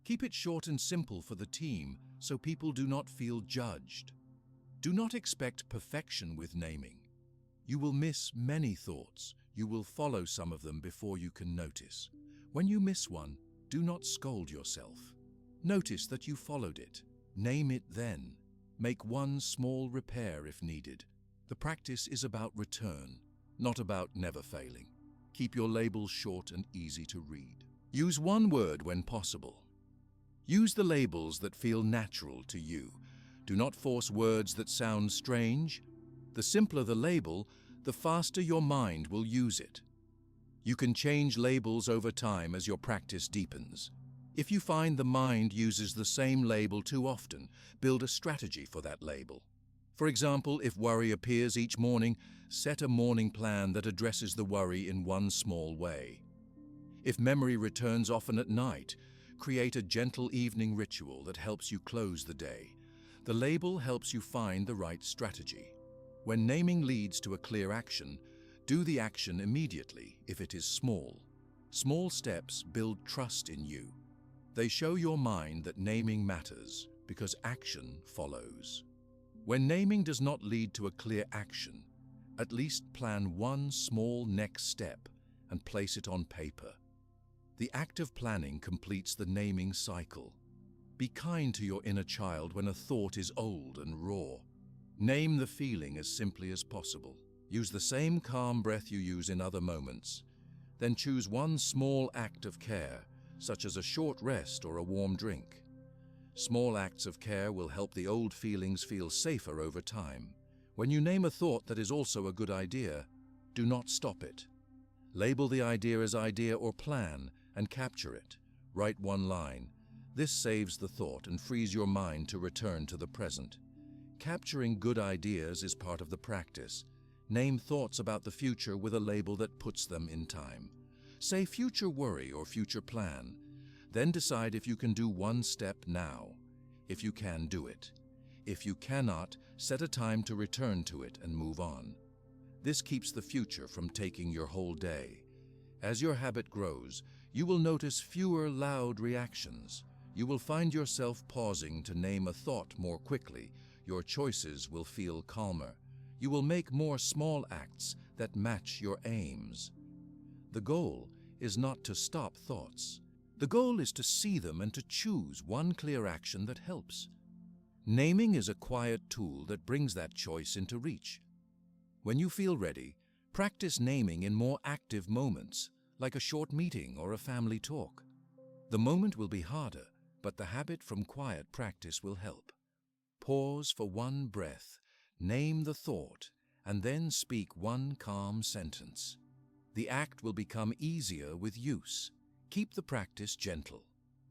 Keep it short and simple for the team so people do not feel judged. Do not expect perfection with naming. You will miss many thoughts. You will follow some of them before you can notice. When you miss one, do not scold yourself. Notice that you followed it. Name it then. Make one small repair if needed. The practice is about return, not about never failing. Keep your labels short and easy to read. Use one word when possible. Use the labels that feel natural to you. Do not force words that sound strange. The simpler the label, the faster your mind will use it. You can change labels over time as your practice deepens. If you find the mind uses the same label too often, build a strategy for that label. For example, if worry appears each morning, set a morning plan that addresses the worry in one small way. If memory returns often at night, create a gentle evening ritual that helps you close the day. The label helps you find the right strategy. When naming leads to a clear action, do the action immediately if it is small. Small steps build trust in you. They show your mind that naming matters because action follows. When naming does not lead to a clear action, at least plan one small next step and place it on paper. The act of planning completes the naming cycle. Be kind to your inner child when a thought is old and raw. Name the feeling as simply as possible. Use the same calm breath you use in other moments. Then choose one small act of care, such as a short rest or a warm drink. Small acts of care will help the old feelings feel safer over time. When you name a thought that is also a good idea, do not stop it. Label the idea as idea or plan and capture it. Write one line. This saves the thought and frees your mind to return to the present. Capturing good ideas is part of the practice. Name thoughts about the future with a label that puts them in time. Say future worry or future plan. Then decide if you can do one step now. If you can, do it. If you cannot, set a time to return to it and move on. This keeps the future from taking your whole day. As your habit grows, you will notice fewer loud reactions. You will find yourself pausing to name a thought more quickly. Your choices will feel calmer. You will make more small acts that match your aims. The goal is not to stop thoughts. The goal is to see them and to choose one clear action that helps. Naming is a quiet tool that brings that choice into reach. When you feel ready, practice naming in more active moments, like a short meeting or a family talk. The moment will be harder, but the habit from quiet practice will help. Pause for one breath, name the thought, and then speak one calm sentence. The act will become easier with use. Keep the practice gentle.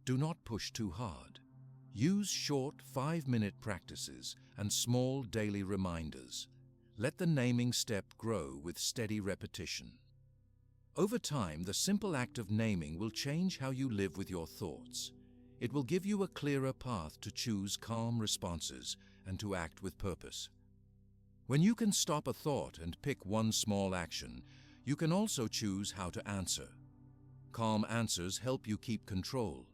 Do not push too hard. Use short 5-minute practices and small daily reminders. Let the naming step grow with steady repetition. Over time, the simple act of naming will change how you live with your thoughts. It will give you a clearer path to choose calm responses and to act with purpose. When you can stop a thought and pick one small action, you can also choose how to answer. Calm answers help you keep control.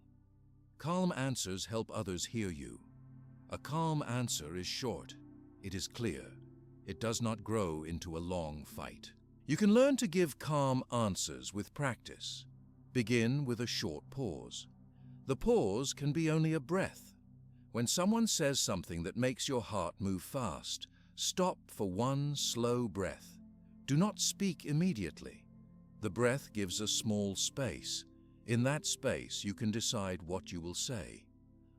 Calm answers help others hear you. A calm answer is short. It is clear. It does not grow into a long fight. You can learn to give calm answers with practice. Begin with a short pause. The pause can be only a breath. When someone says something that makes your heart move fast, stop for one slow breath. Do not speak immediately. The breath gives a small space. In that space, you can decide what you will say.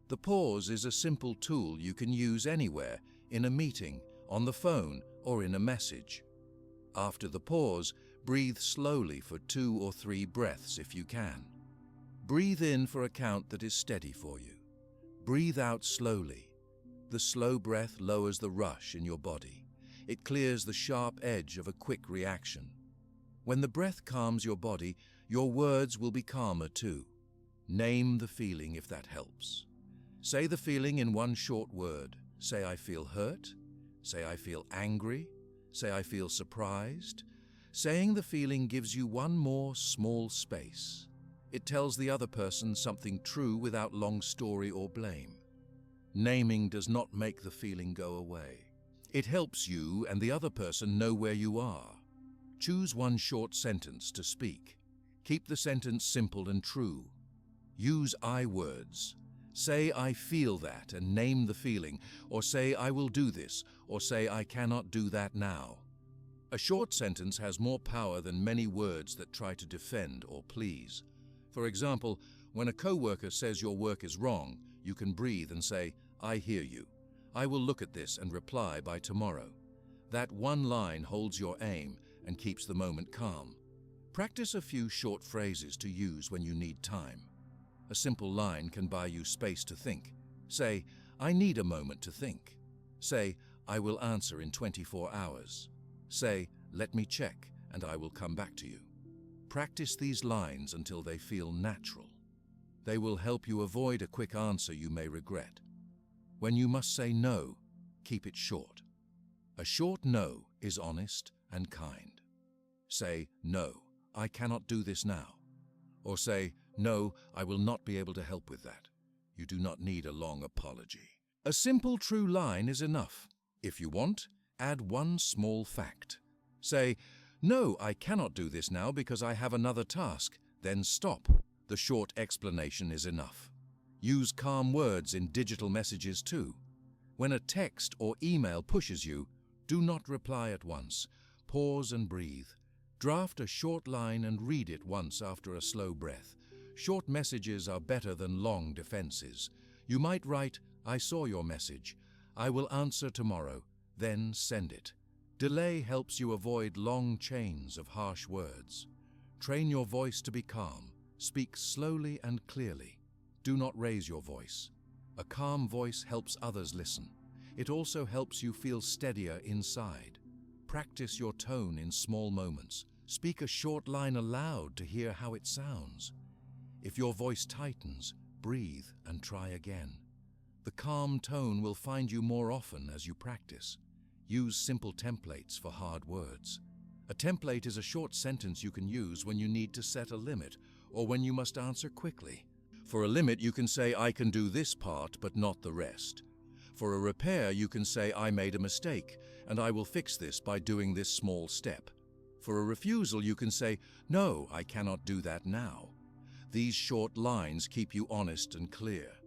The pause is a simple tool you can use anywhere, in a meeting, on the phone, or in a message. After the pause, breathe slowly for 2 or 3 breaths if you can. Breathe in for a count that is steady for you. Breathe out slowly. The slow breath lowers the rush in your body. It clears the sharp edge of a quick reaction. When the breath calms your body, your words will be calmer too. Name the feeling if that helps. Say the feeling in one short word. Say, I feel hurt. Say, I feel angry. Say, I feel surprised. Saying the feeling gives you one more small space. It tells the other person something true without long story or blame. Naming does not make the feeling go away. It helps you and the other person know where you are. Choose one short sentence to speak. Keep the sentence simple and true. Use I words. Say, I feel that, and name the feeling, or say, I will do this, or say, I cannot do that now. A short sentence has more power than many words that try to defend or please. For example, when a coworker says your work is wrong, you can breathe and say, I hear you. I will look at this and reply by tomorrow. That one line holds your aim and keeps the moment calm. Practice a few short phrases to use when you need time. A simple line can buy you space to think. Say, I need a moment to think. Say, I will answer in 24 hours. Say, let me check and I will come back to you. Practice these lines until they feel natural. They will help you avoid a quick answer you may regret. When you must say no, keep it short. A short no is honest and kind. Say, no, I cannot do this now. Or say, no, I will not be able to help with that. You do not need a long apology. A simple true line is enough. If you want, add one small fact. Say, no, I cannot do this now because I have another task. Then stop. The short explanation is enough. Use calm words in digital messages too. When a text or email pushes you, do not reply at once. Pause and breathe. Draft a short line and read it once after a slow breath. Short messages are better than long defenses. You might write, I saw your message. I will answer tomorrow. Then send it. Delay helps you avoid long chains of harsh words. Train your voice to be calm. Speak slowly and clearly. Do not raise your voice. A calm voice helps others listen. It also helps you feel steadier inside. Practice your tone in small moments. Speak a short line aloud to hear how it sounds. If your voice tightens, breathe and try again. The calm tone will find you more often as you practice. Use simple templates for hard words. A template is a short sentence you can use when you need to set a limit or when you must answer quickly. For a limit, you can say, "I can do this part, but not the rest." For a repair, you can say, "I made a mistake, and I will fix this by doing this small step." For a refusal, you can say, "No, I cannot do that now." These short lines keep you honest and clear.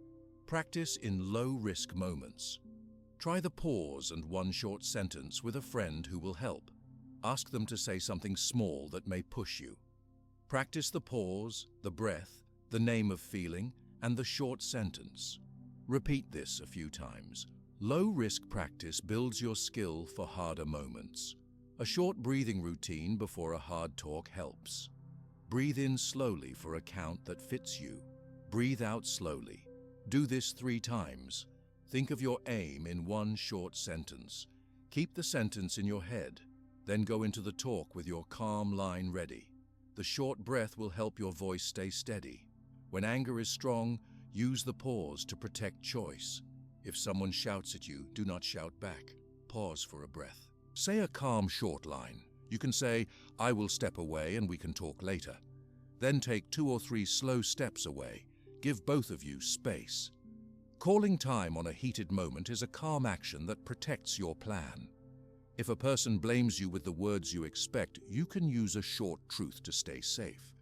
Practice in low-risk moments. Try the pause and one short sentence with a friend who will help. Ask them to say something small that may push you. Practice the pause, the breath, the name of feeling, and the short sentence. Repeat this a few times. Low-risk practice builds your skill for harder moments. A short breathing routine before a hard talk helps. Breathe in slowly for a count that fits you. Breathe out slowly. Do this 3 times. Think of your aim in one short sentence. Keep the sentence in your head. Then go into the talk with your calm line ready. The short breath will help your voice stay steady. When anger is strong, use the pause to protect choice. If someone shouts at you, do not shout back. Pause for a breath. Say a calm, short line. You can say, "I will step away and we can talk later." Then take 2 or 3 slow steps away. Give both of you space. Calling time on a heated moment is a calm action that protects your plan. If a person blames you with the words you expect, you can use a short truth to stay safe.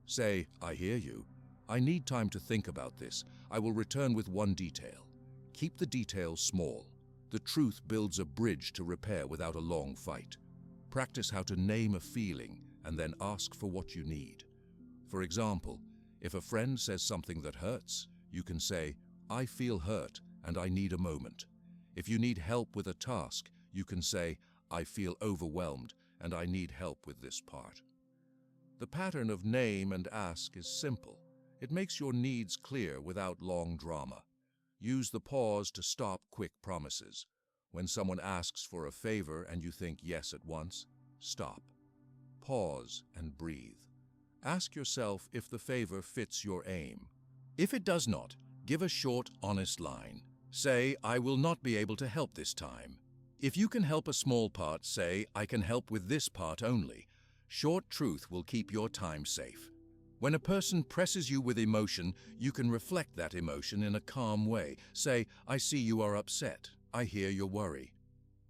Say, "I hear you. I need time to think about this. I will return with one detail." Keep the details small. The truth builds a bridge to repair without a long fight. Practice how to name a feeling and then ask for what you need. For example, if a friend says something that hurts, you can say, "I feel hurt and I need a moment." If you need help with a task, you can say, "I feel overwhelmed and I need help with this part." The pattern of name and ask is simple. It makes your needs clear without long drama. Use the pause to stop quick promises. When someone asks for a favor and you think yes at once, stop. Pause and breathe. Ask yourself if the favor fits your aim. If it does not, give a short, honest line. Say, "I will not be able to help this time." If you can help a small part, say, "I can help with this part only." Short truth will keep your time safe. When a person presses you with emotion, you can reflect that emotion in a calm way. Say, "I see you are upset. I hear your worry."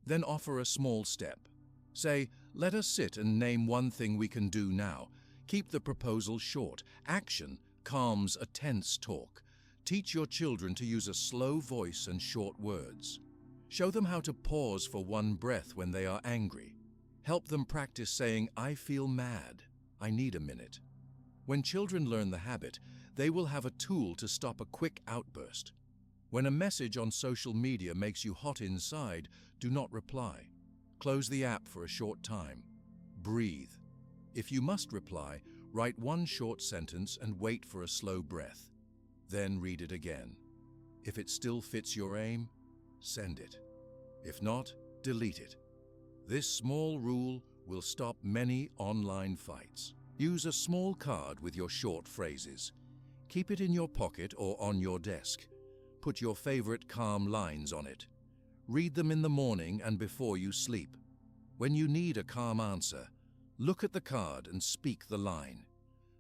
Then offer a small step. Say, "Let us sit and name one thing we can do now." Keep the proposal short. Action calms a tense talk. Teach your children to use a slow voice and short words. Show them how to pause for one breath when they are angry. Help them practice saying, "I feel mad. I need a minute." When children learn the habit, they will have a tool to stop a quick outburst. When a message on social media makes you hot inside, do not reply. Close the app for a short time. Breathe. If you must reply, write one short sentence and wait for a slow breath. Then read it again. If it still fits your aim, send it. If not, delete it. This small rule will stop many online fights. Use a small card with your short phrases. Keep it in your pocket or on your desk. Put your favorite calm lines on it. Read them in the morning and before you sleep. When you need a calm answer, look at the card and speak the line.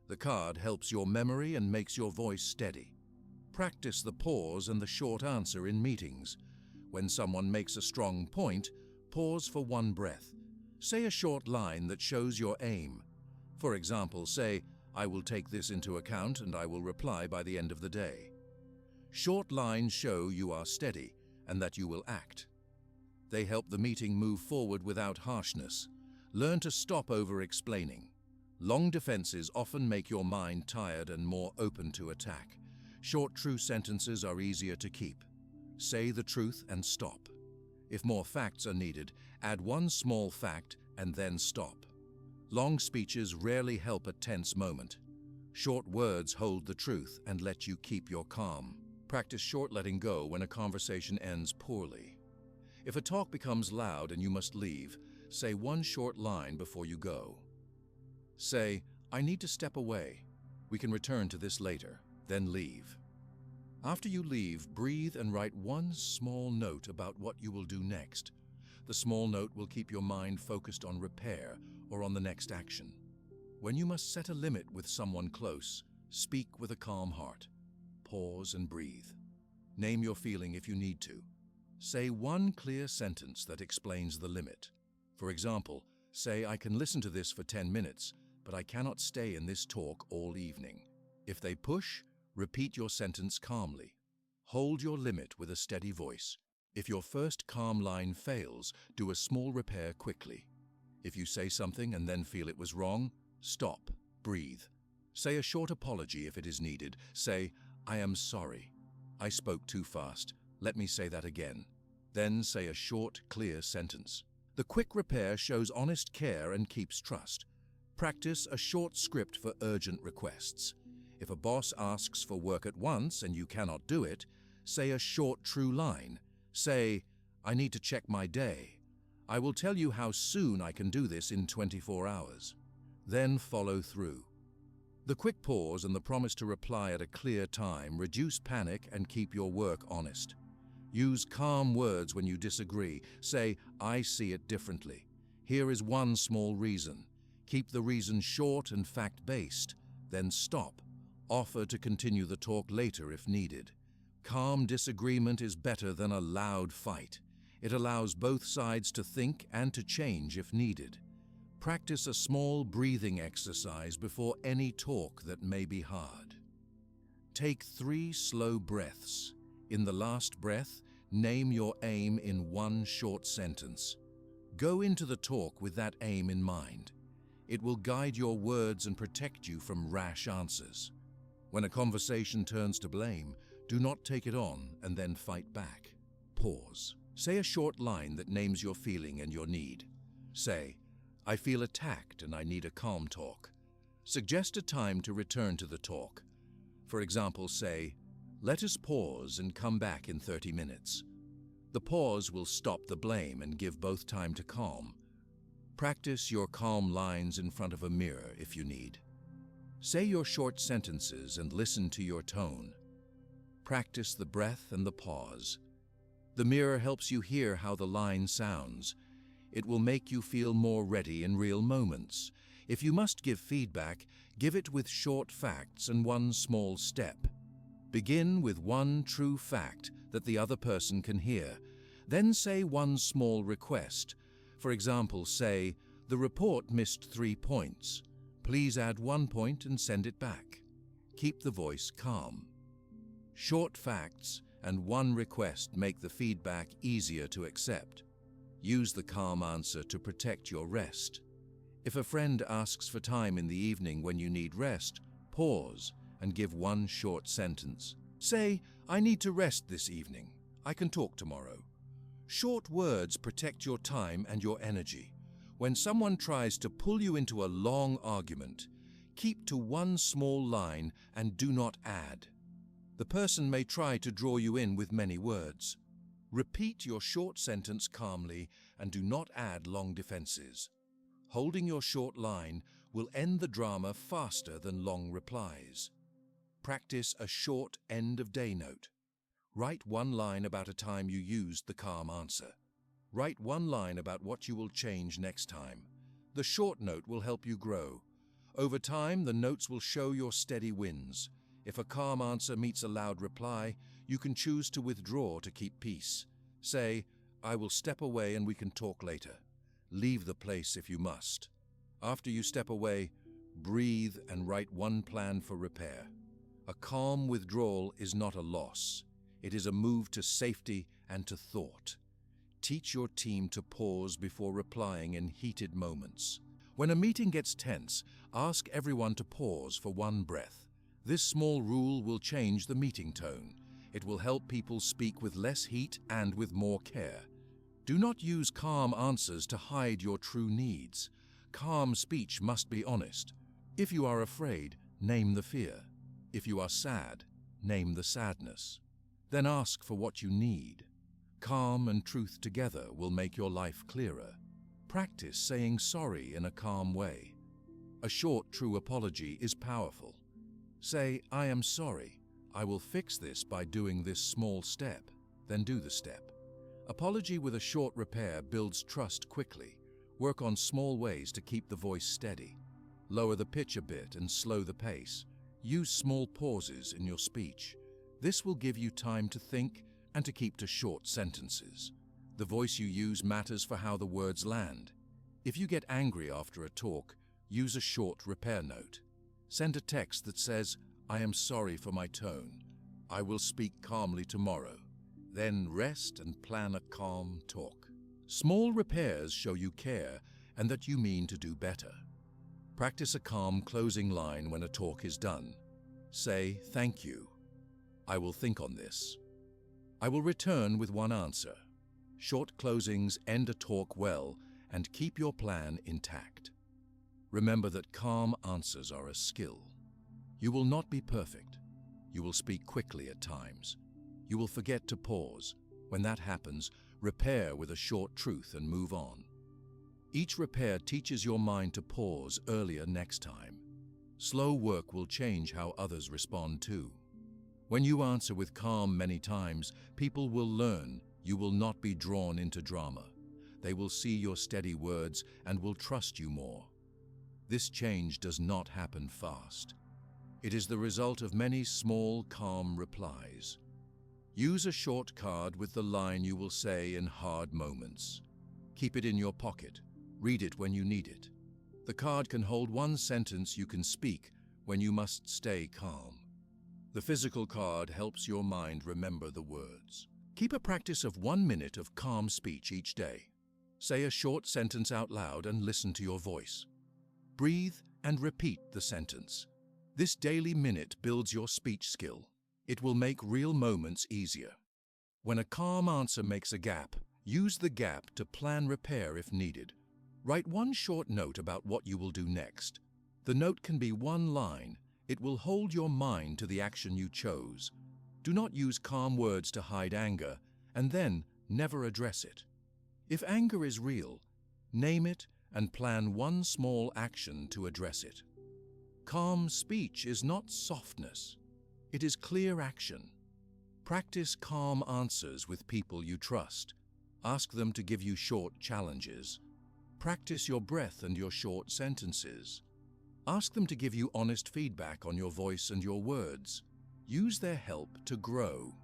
The card helps your memory and makes your voice steady. Practice the pause and the short answer in meetings. When someone makes a strong point, pause for one breath. Say a short line that shows your aim. For example, say, "I will take this into account and I will reply by the end of the day." Short lines show you are steady and that you will act. They help the meeting move forward without harshness. Learn to stop over-explaining. Long defenses often make your mind tired and more open to attack. Short, true sentences are easier to keep. Say the truth and stop. If more facts are needed, add one small fact and then stop. Long speeches rarely help a tense moment. Short words hold the truth and let you keep your calm. Practice short letting go when a conversation ends poorly. If a talk becomes loud and you must leave, say one short line before you go. Say, "I need to step away. We can return to this later," then leave. After you leave, breathe and write one small note about what you will do next. The small note will keep your mind focused on repair or on the next action. When you must set a limit with someone close, speak with a calm heart. Pause and breathe. Name your feeling if you need to. Say one clear sentence that explains the limit. For example, say, "I can listen to this for 10 minutes, but I cannot stay in this talk all evening." If they push, repeat your sentence calmly. Hold your limit with a steady voice. If your first calm line fails, do a small repair quickly. If you say something and then feel it was wrong, stop, breathe. Say a short apology if it is needed. Say, "I am sorry. I spoke too fast. Let me say that again." Then say a short, clear sentence. The quick repair shows honest care and keeps trust. Practice a short script for urgent requests. If a boss asks for work at once and you cannot do it, say a short, true line. Say, "I need to check my day. I will tell you how soon I can do this in 24 hours. Then follow through. The quick pause and the promise to reply at a clear time reduce panic and keep your work honest. Use calm words when you disagree. Say, "I see it differently. Here is one small reason." Keep the reason short and fact-based. Then stop. Offer to continue the talk later if needed. Calm disagreement is better than a loud fight. It allows both sides to think and to change if needed. Practice a small breathing exercise before any talk that may be hard. Take 3 slow breaths. In the last breath, name your aim in one short sentence. Go into the talk with that aim in mind. It will guide your words and protect you from rash answers. When a conversation turns to blame, do not take it on and then fight back. Pause. Say a short line that names your feeling and your need. Say, "I feel attacked and I need a calm talk." Suggest a time to return to the talk. For example, say, "Let us pause and come back in 30 minutes." The pause will stop the blame and give both time to calm. Practice your calm lines in front of a mirror if you need. Say your short sentences and listen to your tone. Practice the breath and the pause. The mirror helps you hear how the line sounds. It will make you feel more ready in real moments. If you must give feedback, give it with short facts and one small step. Begin with one true fact that the other person can hear. Then say one small request. For example, say, "The report missed 3 points. Please add 1 point and send it back." Keep the voice calm. Short facts and one request make the feedback easier to accept. Use the calm answer to protect your rest. If a friend asks for time in the evening when you need rest, pause and give one short sentence. Say, "I need to rest this evening. I can talk tomorrow." Short words protect your time and your energy. When someone tries to pull you into a long argument, keep to one small line and do not add. The person may try to draw you in with many words. Repeat your short sentence calmly and do not add long defenses. Holding your short line will end the drama faster than long replies. Practice a short end-of-day note. Write one line about a time you used the calm answer. Write one line about what you will change next time. The short note will help you grow. Over time, the notes will show your steady wins. If a calm answer meets a loud reply, you can choose to withdraw to keep peace. Say, "I will step away and we can talk later." Leave the place if you must. After you step away, breathe and write one plan for repair. A calm withdrawal is not a loss. It is a move to safety and to thought. Teach your team to pause before replying in heated moments. When a meeting gets tense, ask everyone to pause for one breath. This small rule will change the meeting tone. It will help people speak with less heat and with more care. Do not use calm answers to hide your true needs. Calm speech must be honest. If you are afraid, name the fear. If you are sad, name the sadness. Then ask for what you need. Calm and truth together will make your life clearer. Practice saying sorry in a calm way. A short, true apology is powerful. Say, "I am sorry. I will fix this by doing this small step." Then do the step. Apology with a short repair builds trust quickly. Work on small ways to keep the voice steady. Lower the pitch a bit and slow the pace. Use small pauses in your speech. This will give you time to think and to keep to short sentences. The voice you use matters for how the words land. If you get angry after a talk, use a short repair note. Send a text that says, "I am sorry for my tone. I will speak calmly tomorrow." Then rest and plan a calm talk. Small repairs show you care and that you mean to do better. Practice a calm closing line when a talk is done. Say, "Thank you. I will think on this." I will return with one answer. Short closings end a talk well and keep your plan intact. Remember that calm answers are a skill. You will not be perfect. You will speak quickly at times. You will forget to pause. When that happens, repair with a short truth and move on. Each repair teaches your mind to pause earlier next time. Slow work will change how others respond too. When you answer with calm many times, people will learn. You will not be drawn into drama. They will see your steady words and will trust you more. This change does not happen fast. It is the result of many small, calm replies. Use a short card with the line you will say in hard moments. Keep it in your pocket. Read it when you need it. The card can hold one sentence you can speak when you must stay calm. The physical card helps your mind remember the words. Keep a practice of 1 minute of calm speech each day. Say a short sentence out loud and listen to your voice. Breathe and repeat the sentence. This daily minute builds your speech skill. It will make real moments easier. When a calm answer makes a gap, use the gap to plan repair if needed. Write one short note about what you will do next. The note can be one line. It will hold your mind to the action you chose. Do not use calm words to hide anger, and then never address it. If anger is real, name it and plan one small action to address it. Calm speech is not softness. It is clear action. Practice calm answers with people you trust. Ask them to give you short challenges. Practice your breath and your short sentences. Ask them to give you honest feedback on your voice and your words. Use their help to grow.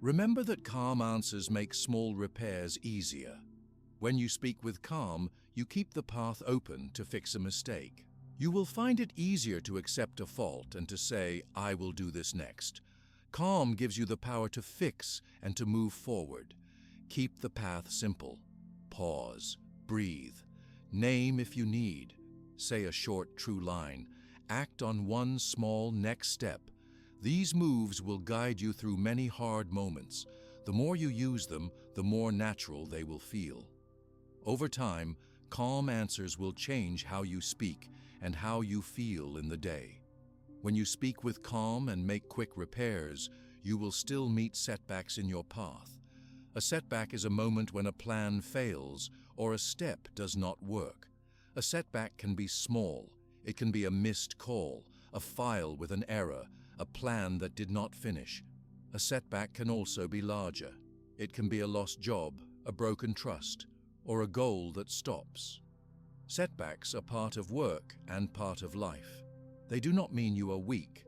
Remember that calm answers make small repairs easier. When you speak with calm, you keep the path open to fix a mistake. You will find it easier to accept a fault and to say, "I will do this next." Calm gives you the power to fix and to move forward. Keep the path simple. Pause. Breathe. Name if you need. Say a short, true line. Act on one small next step. These moves will guide you through many hard moments. The more you use them, the more natural they will feel. Over time, calm answers will change how you speak and how you feel in the day. When you speak with calm and make quick repairs, you will still meet setbacks in your path. A setback is a moment when a plan fails or a step does not work. A setback can be small. It can be a missed call, a file with an error, a plan that did not finish. A setback can also be larger. It can be a lost job, a broken trust, or a goal that stops. Setbacks are part of work and part of life. They do not mean you are weak.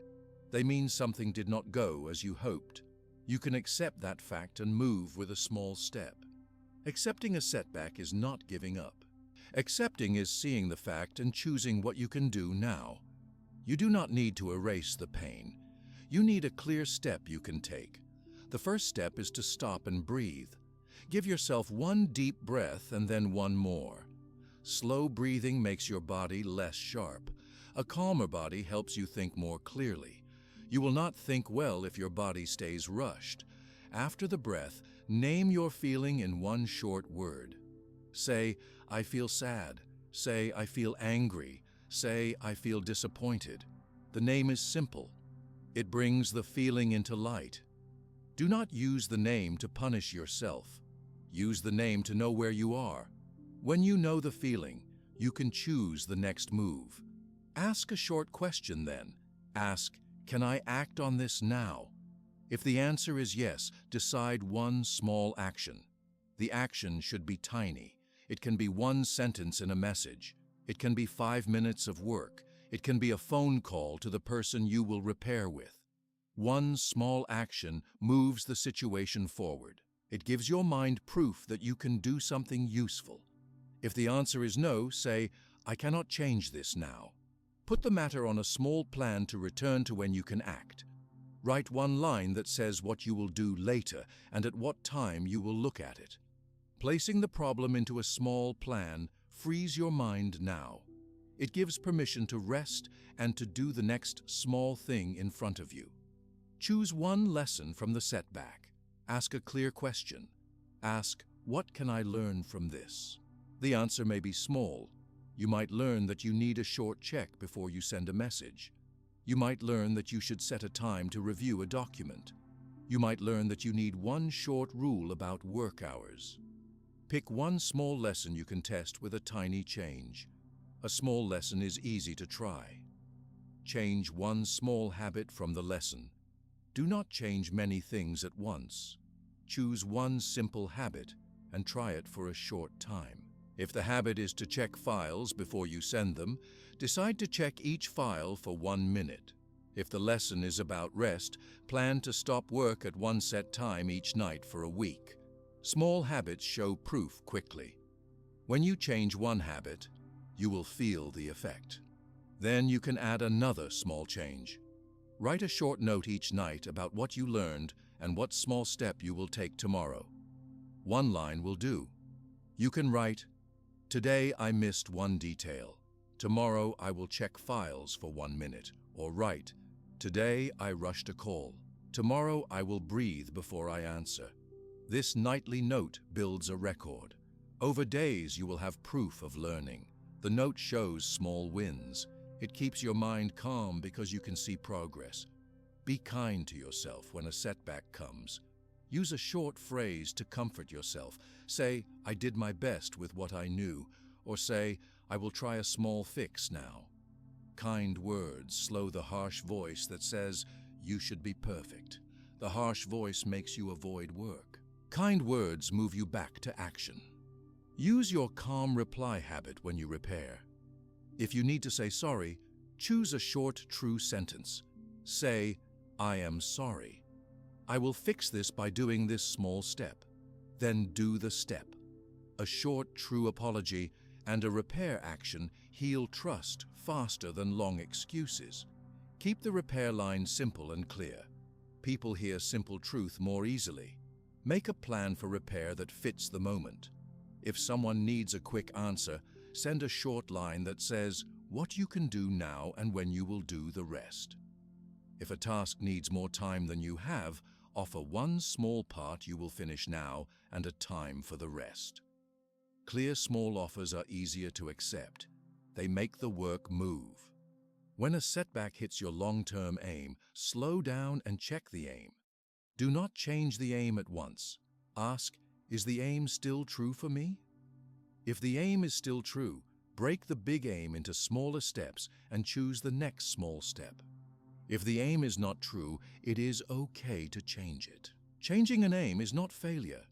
They mean something did not go as you hoped. You can accept that fact and move with a small step. Accepting a setback is not giving up. Accepting is seeing the fact and choosing what you can do now. You do not need to erase the pain. You need a clear step you can take. The first step is to stop and breathe. Give yourself one deep breath and then one more. Slow breathing makes your body less sharp. A calmer body helps you think more clearly. You will not think well if your body stays rushed. After the breath, name your feeling in one short word. Say, "I feel sad." Say, "I feel angry." Say, "I feel disappointed." The name is simple. It brings the feeling into light. Do not use the name to punish yourself. Use the name to know where you are. When you know the feeling, you can choose the next move. Ask a short question then. Ask, can I act on this now? If the answer is yes, decide one small action. The action should be tiny. It can be one sentence in a message. It can be 5 minutes of work. It can be a phone call to the person you will repair with. One small action moves the situation forward. It gives your mind proof that you can do something useful. If the answer is no, say, I cannot change this now. Put the matter on a small plan to return to when you can act. Write one line that says what you will do later and at what time you will look at it. Placing the problem into a small plan frees your mind now. It gives permission to rest and to do the next small thing in front of you. Choose one lesson from the setback. Ask a clear question. Ask, what can I learn from this? The answer may be small. You might learn that you need a short check before you send a message. You might learn that you should set a time to review a document. You might learn that you need one short rule about work hours. Pick one small lesson you can test with a tiny change. A small lesson is easy to try. Change one small habit from the lesson. Do not change many things at once. Choose one simple habit and try it for a short time. If the habit is to check files before you send them, decide to check each file for 1 minute. If the lesson is about rest, plan to stop work at one set time each night for a week. Small habits show proof quickly. When you change one habit, you will feel the effect. Then you can add another small change. Write a short note each night about what you learned and what small step you will take tomorrow. One line will do. You can write, today I missed one detail. Tomorrow I will check files for 1 minute. Or write, today I rushed a call. Tomorrow I will breathe before I answer. This nightly note builds a record. Over days you will have proof of learning. The note shows small wins. It keeps your mind calm because you can see progress. Be kind to yourself when a setback comes. Use a short phrase to comfort yourself. Say, I did my best with what I knew, or say, I will try a small fix now. Kind words slow the harsh voice that says, you should be perfect. The harsh voice makes you avoid work. Kind words move you back to action. Use your calm reply habit when you repair. If you need to say sorry, choose a short, true sentence. Say, I am sorry. I will fix this by doing this small step. Then do the step. A short, true apology and a repair action heal trust faster than long excuses. Keep the repair line simple and clear. People hear simple truth more easily. Make a plan for repair that fits the moment. If someone needs a quick answer, send a short line that says what you can do now and when you will do the rest. If a task needs more time than you have, offer one small part you will finish now and a time for the rest. Clear small offers are easier to accept. They make the work move. When a setback hits your long-term aim, slow down and check the aim. Do not change the aim at once. Ask, is the aim still true for me? If the aim is still true, break the big aim into smaller steps and choose the next small step. If the aim is not true, it is okay to change it. Changing an aim is not failure.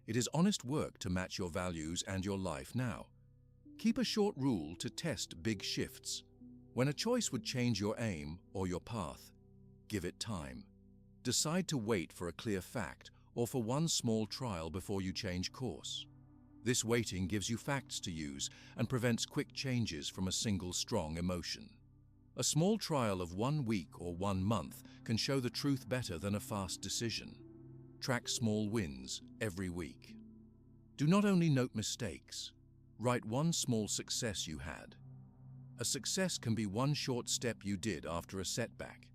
It is honest work to match your values and your life now. Keep a short rule to test big shifts. When a choice would change your aim or your path, give it time. Decide to wait for a clear fact or for one small trial before you change course. This waiting gives you facts to use and prevents quick changes from a single strong emotion. A small trial of 1 week or 1 month can show the truth better than a fast decision. Track small wins every week. Do not only note mistakes. Write one small success you had. A success can be one short step you did after a setback.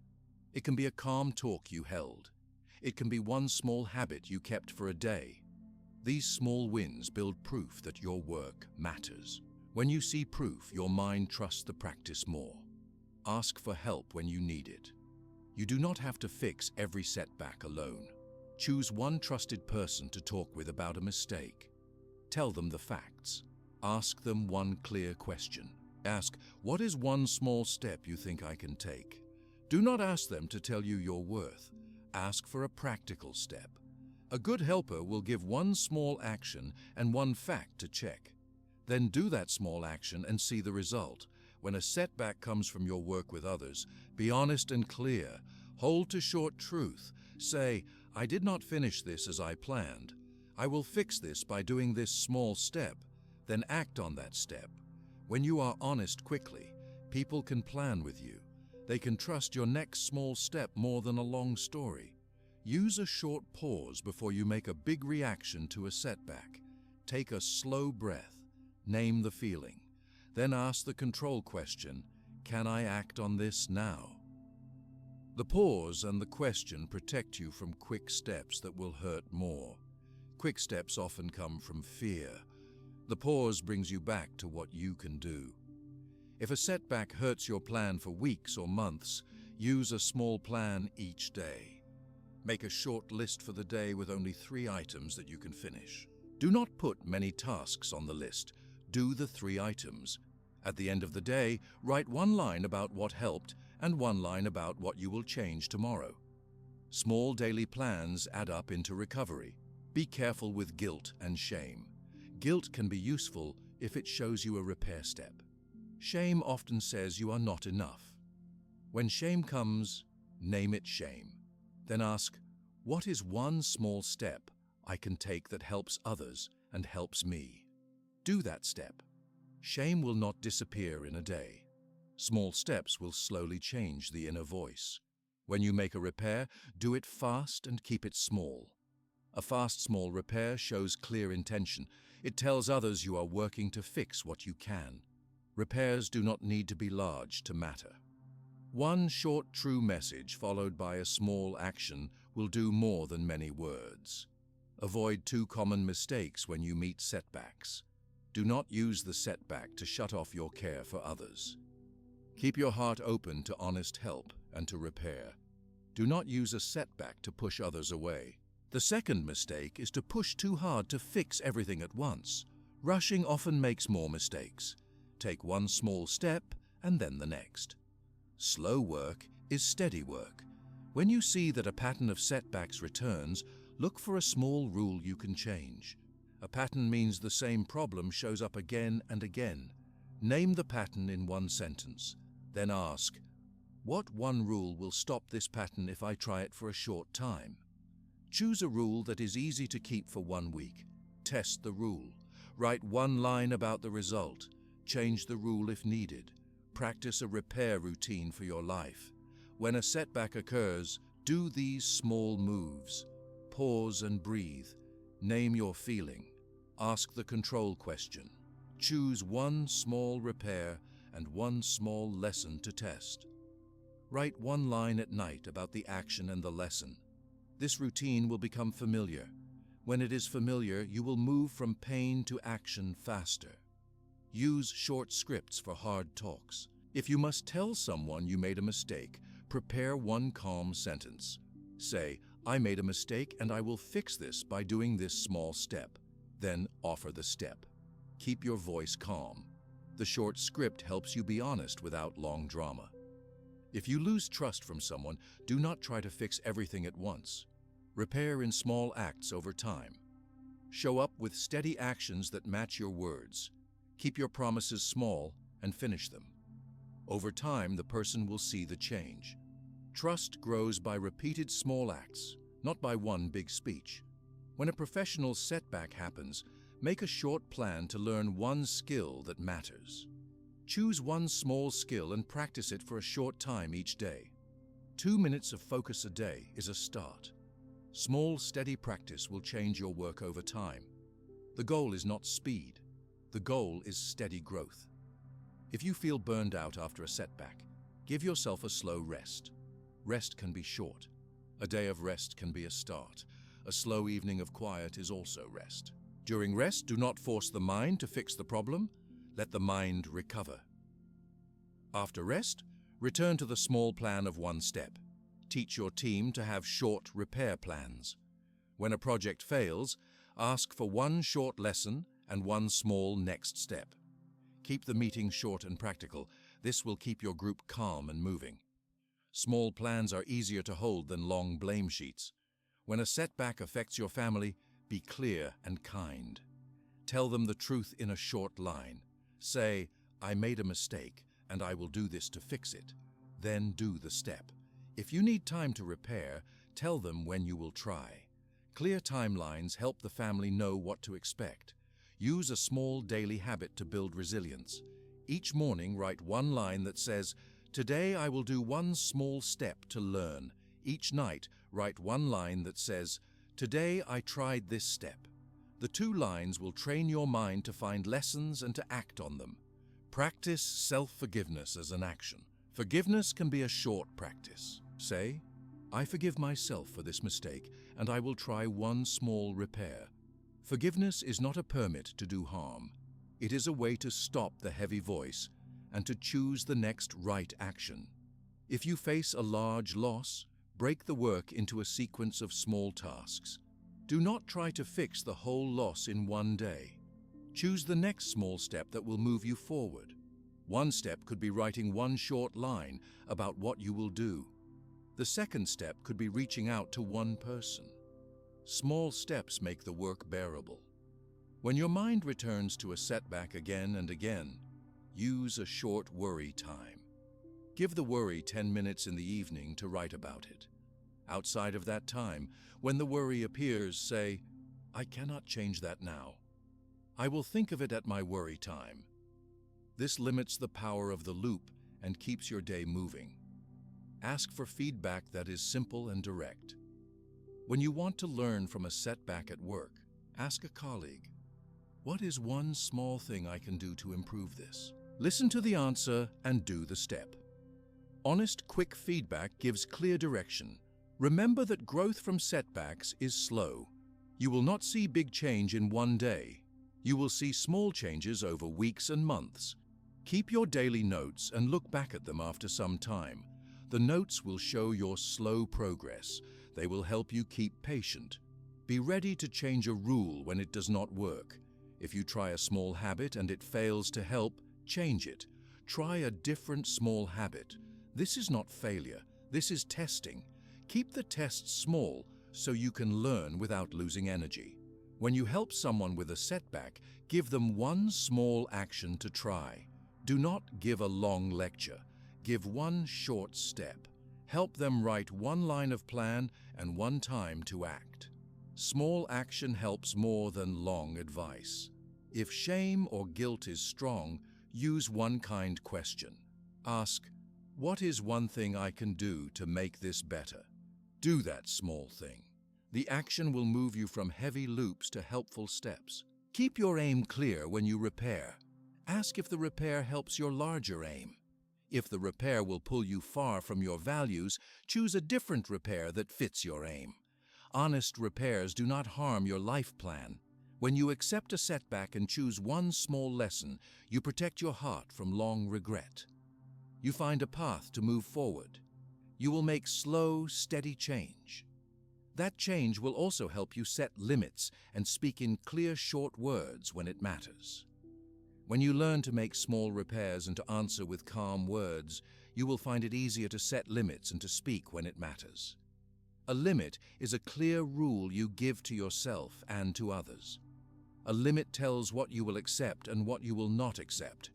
It can be a calm talk you held. It can be one small habit you kept for a day. These small wins build proof that your work matters. When you see proof, your mind trusts the practice more. Ask for help when you need it. You do not have to fix every setback alone. Choose one trusted person to talk with about a mistake. Tell them the facts. Ask them one clear question. Ask, what is one small step you think I can take? Do not ask them to tell you your worth. Ask for a practical step. A good helper will give one small action and one fact to check. Then do that small action and see the result. When a setback comes from your work with others, be honest and clear. Hold to short truth. Say, I did not finish this as I planned. I will fix this by doing this small step. Then act on that step. When you are honest quickly, people can plan with you. They can trust your next small step more than a long story. Use a short pause before you make a big reaction to a setback. Take a slow breath. Name the feeling. Then ask the control question, can I act on this now? The pause and the question protect you from quick steps that will hurt more. Quick steps often come from fear. The pause brings you back to what you can do. If a setback hurts your plan for weeks or months, use a small plan each day. Make a short list for the day with only 3 items that you can finish. Do not put many tasks on the list. Do the 3 items. At the end of the day, write 1 line about what helped and 1 line about what you will change tomorrow. Small daily plans add up into recovery. Be careful with guilt and shame. Guilt can be useful if it shows you a repair step. Shame often says you are not enough. When shame comes, name it shame. Then ask, what is one small step I can take that helps others and helps me? Do that step. Shame will not disappear in a day. Small steps will slowly change the inner voice. When you make a repair, do it fast and keep it small. A fast, small repair shows clear intention. It tells others you are working to fix what you can. Repairs do not need to be large to matter. One short, true message followed by a small action will do more than many words. Avoid 2 common mistakes when you meet setbacks. Do not use the setback to shut off your care for others. Keep your heart open to honest help and to repair. Do not use a setback to push others away. The second mistake is to push too hard to fix everything at once. Rushing often makes more mistakes. Take 1 small step and then the next. Slow work is steady work. When you see that a pattern of setbacks returns, look for a small rule you can change. A pattern means the same problem shows up again and again. Name the pattern in 1 sentence. Then ask, what 1 rule will stop this pattern if I try it for a short time? Choose a rule that is easy to keep for 1 week. Test the rule. Write 1 line about the result. Change the rule if needed. Practice a repair routine for your life. When a setback occurs, do these small moves. Pause and breathe. Name your feeling. Ask the control question. Choose 1 small repair and 1 small lesson to test. Write 1 line at night about the action and the lesson. This routine will become familiar. When it is familiar, you will move from pain to action faster. Use short scripts for hard talks. If you must tell someone you made a mistake, prepare 1 calm sentence. Say, I made a mistake and I will fix this by doing this small step. Then offer the step. Keep your voice calm. The short script helps you be honest without long drama. If you lose trust from someone, do not try to fix everything at once. Repair in small acts over time. Show up with steady actions that match your words. Keep your promises small and finish them. Over time, the person will see the change. Trust grows by repeated small acts, not by 1 big speech. When a professional setback happens, make a short plan to learn 1 skill that matters. Choose 1 small skill and practice it for a short time each day. 2 minutes of focus a day is a start. Small, steady practice will change your work over time. The goal is not speed. The goal is steady growth. If you feel burned out after a setback, give yourself a slow rest. Rest can be short. A day of rest can be a start. A slow evening of quiet is also rest. During rest, do not force the mind to fix the problem. Let the mind recover. After rest, return to the small plan of 1 step. Teach your team to have short repair plans. When a project fails, ask for one short lesson and one small next step. Keep the meeting short and practical. This will keep your group calm and moving. Small plans are easier to hold than long blame sheets. When a setback affects your family, be clear and kind. Tell them the truth in a short line. Say, "I made a mistake, and I will do this to fix it." Then do the step. If you need time to repair, tell them when you will try. Clear timelines help the family know what to expect. Use a small daily habit to build resilience. Each morning, write one line that says, "Today I will do one small step to learn." Each night, write one line that says, "Today I tried this step." The two lines will train your mind to find lessons and to act on them. Practice self-forgiveness as an action. Forgiveness can be a short practice. Say, "I forgive myself for this mistake, and I will try one small repair." Forgiveness is not a permit to do harm. It is a way to stop the heavy voice and to choose the next right action. If you face a large loss, break the work into a sequence of small tasks. Do not try to fix the whole loss in one day. Choose the next small step that will move you forward. One step could be writing one short line about what you will do. The second step could be reaching out to one person. Small steps make the work bearable. When your mind returns to a setback again and again, use a short worry time. Give the worry 10 minutes in the evening to write about it. Outside of that time, when the worry appears, say, "I cannot change that now. I will think of it at my worry time." This limits the power of the loop and keeps your day moving. Ask for feedback that is simple and direct. When you want to learn from a setback at work, ask a colleague, "What is one small thing I can do to improve this?" Listen to the answer and do the step. Honest, quick feedback gives clear direction. Remember that growth from setbacks is slow. You will not see big change in one day. You will see small changes over weeks and months. Keep your daily notes and look back at them after some time. The notes will show your slow progress. They will help you keep patient. Be ready to change a rule when it does not work. If you try a small habit and it fails to help, change it. Try a different small habit. This is not failure. This is testing. Keep the tests small so you can learn without losing energy. When you help someone with a setback, give them one small action to try. Do not give a long lecture. Give one short step. Help them write one line of plan and one time to act. Small action helps more than long advice. If shame or guilt is strong, use one kind question. Ask, "What is one thing I can do to make this better?" Do that small thing. The action will move you from heavy loops to helpful steps. Keep your aim clear when you repair. Ask if the repair helps your larger aim. If the repair will pull you far from your values, choose a different repair that fits your aim. Honest repairs do not harm your life plan. When you accept a setback and choose one small lesson, you protect your heart from long regret. You find a path to move forward. You will make slow, steady change. That change will also help you set limits and speak in clear, short words when it matters. When you learn to make small repairs and to answer with calm words, you will find it easier to set limits and to speak when it matters. A limit is a clear rule you give to yourself and to others. A limit tells what you will accept and what you will not accept.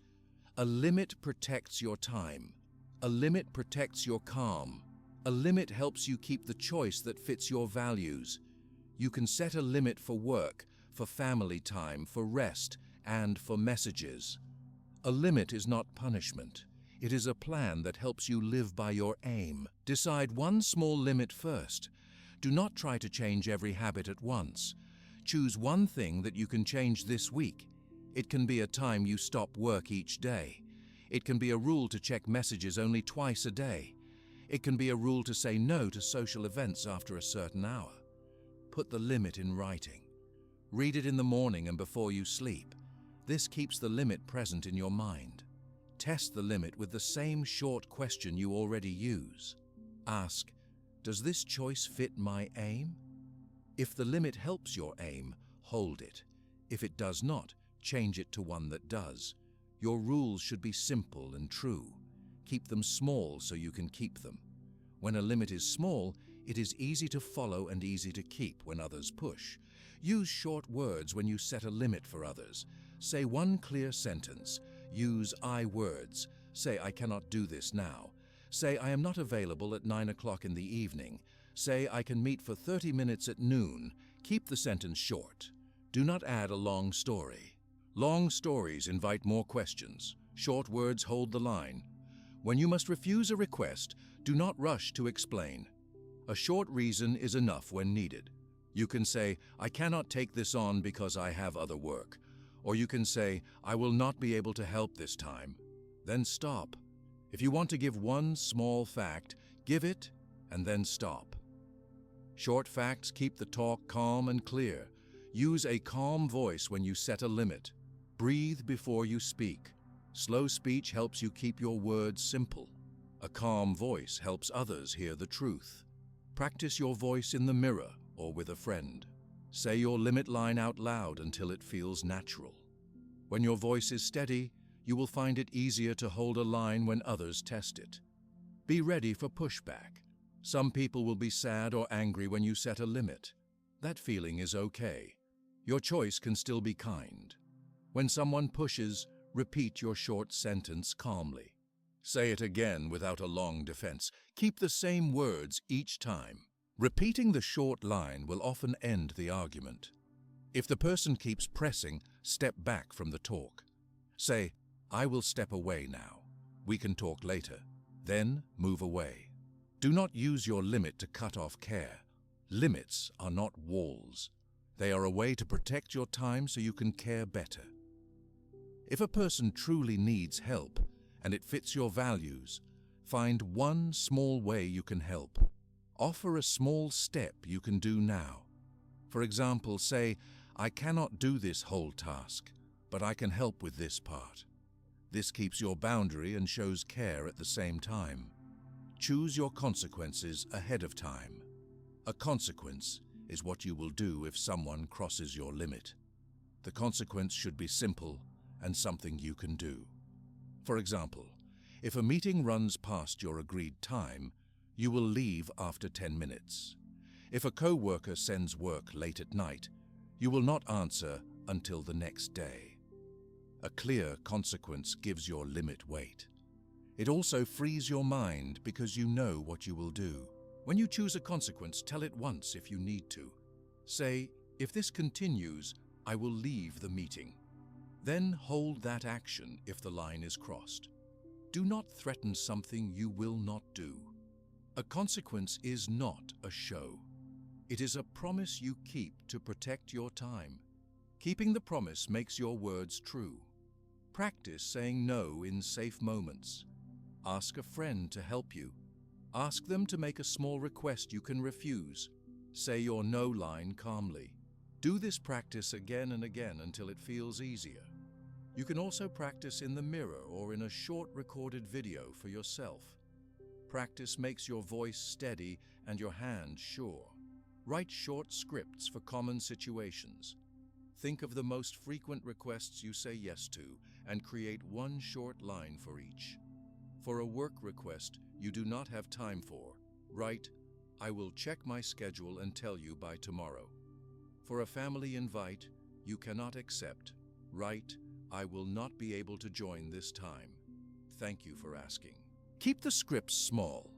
A limit protects your time. A limit protects your calm. A limit helps you keep the choice that fits your values. You can set a limit for work, for family time, for rest, and for messages. A limit is not punishment. It is a plan that helps you live by your aim. Decide one small limit first. Do not try to change every habit at once. Choose one thing that you can change this week. It can be a time you stop work each day. It can be a rule to check messages only twice a day. It can be a rule to say no to social events after a certain hour. Put the limit in writing. Read it in the morning and before you sleep. This keeps the limit present in your mind. Test the limit with the same short question you already use. Ask, "Does this choice fit my aim?" If the limit helps your aim, hold it. If it does not, change it to one that does. Your rules should be simple and true. Keep them small so you can keep them. When a limit is small, it is easy to follow and easy to keep when others push. Use short words when you set a limit for others. Say one clear sentence. Use I words. Say, I cannot do this now. Say, I am not available at 9 o'clock in the evening. Say, I can meet for 30 minutes at noon. Keep the sentence short. Do not add a long story. Long stories invite more questions. Short words hold the line. When you must refuse a request, do not rush to explain. A short reason is enough when needed. You can say, I cannot take this on because I have other work. Or you can say, I will not be able to help this time. Then stop. If you want to give one small fact, give it and then stop. Short facts keep the talk calm and clear. Use a calm voice when you set a limit. Breathe before you speak. Slow speech helps you keep your words simple. A calm voice helps others hear the truth. Practice your voice in the mirror or with a friend. Say your limit line out loud until it feels natural. When your voice is steady, you will find it easier to hold a line when others test it. Be ready for pushback. Some people will be sad or angry when you set a limit. That feeling is okay. Your choice can still be kind. When someone pushes, repeat your short sentence calmly. Say it again without a long defense. Keep the same words each time. Repeating the short line will often end the argument. If the person keeps pressing, step back from the talk. Say, I will step away now. We can talk later. Then move away. Do not use your limit to cut off care. Limits are not walls. They are a way to protect your time so you can care better. If a person truly needs help and it fits your values, find one small way you can help. Offer a small step you can do now. For example, say, I cannot do this whole task, but I can help with this part. This keeps your boundary and shows care at the same time. Choose your consequences ahead of time. A consequence is what you will do if someone crosses your limit. The consequence should be simple and something you can do. For example, if a meeting runs past your agreed time, you will leave after 10 minutes. If a co-worker sends work late at night, you will not answer until the next day. A clear consequence gives your limit weight. It also frees your mind because you know what you will do. When you choose a consequence, tell it once if you need to. Say, if this continues, I will leave the meeting. Then hold that action if the line is crossed. Do not threaten something you will not do. A consequence is not a show. It is a promise you keep to protect your time. Keeping the promise makes your words true. Practice saying no in safe moments. Ask a friend to help you. Ask them to make a small request you can refuse. Say your no line calmly. Do this practice again and again until it feels easier. You can also practice in the mirror or in a short recorded video for yourself. Practice makes your voice steady and your hand sure. Write short scripts for common situations. Think of the most frequent requests you say yes to and create one short line for each. For a work request you do not have time for, write, I will check my schedule and tell you by tomorrow. For a family invite you cannot accept, write, I will not be able to join this time. Thank you for asking. Keep the scripts small.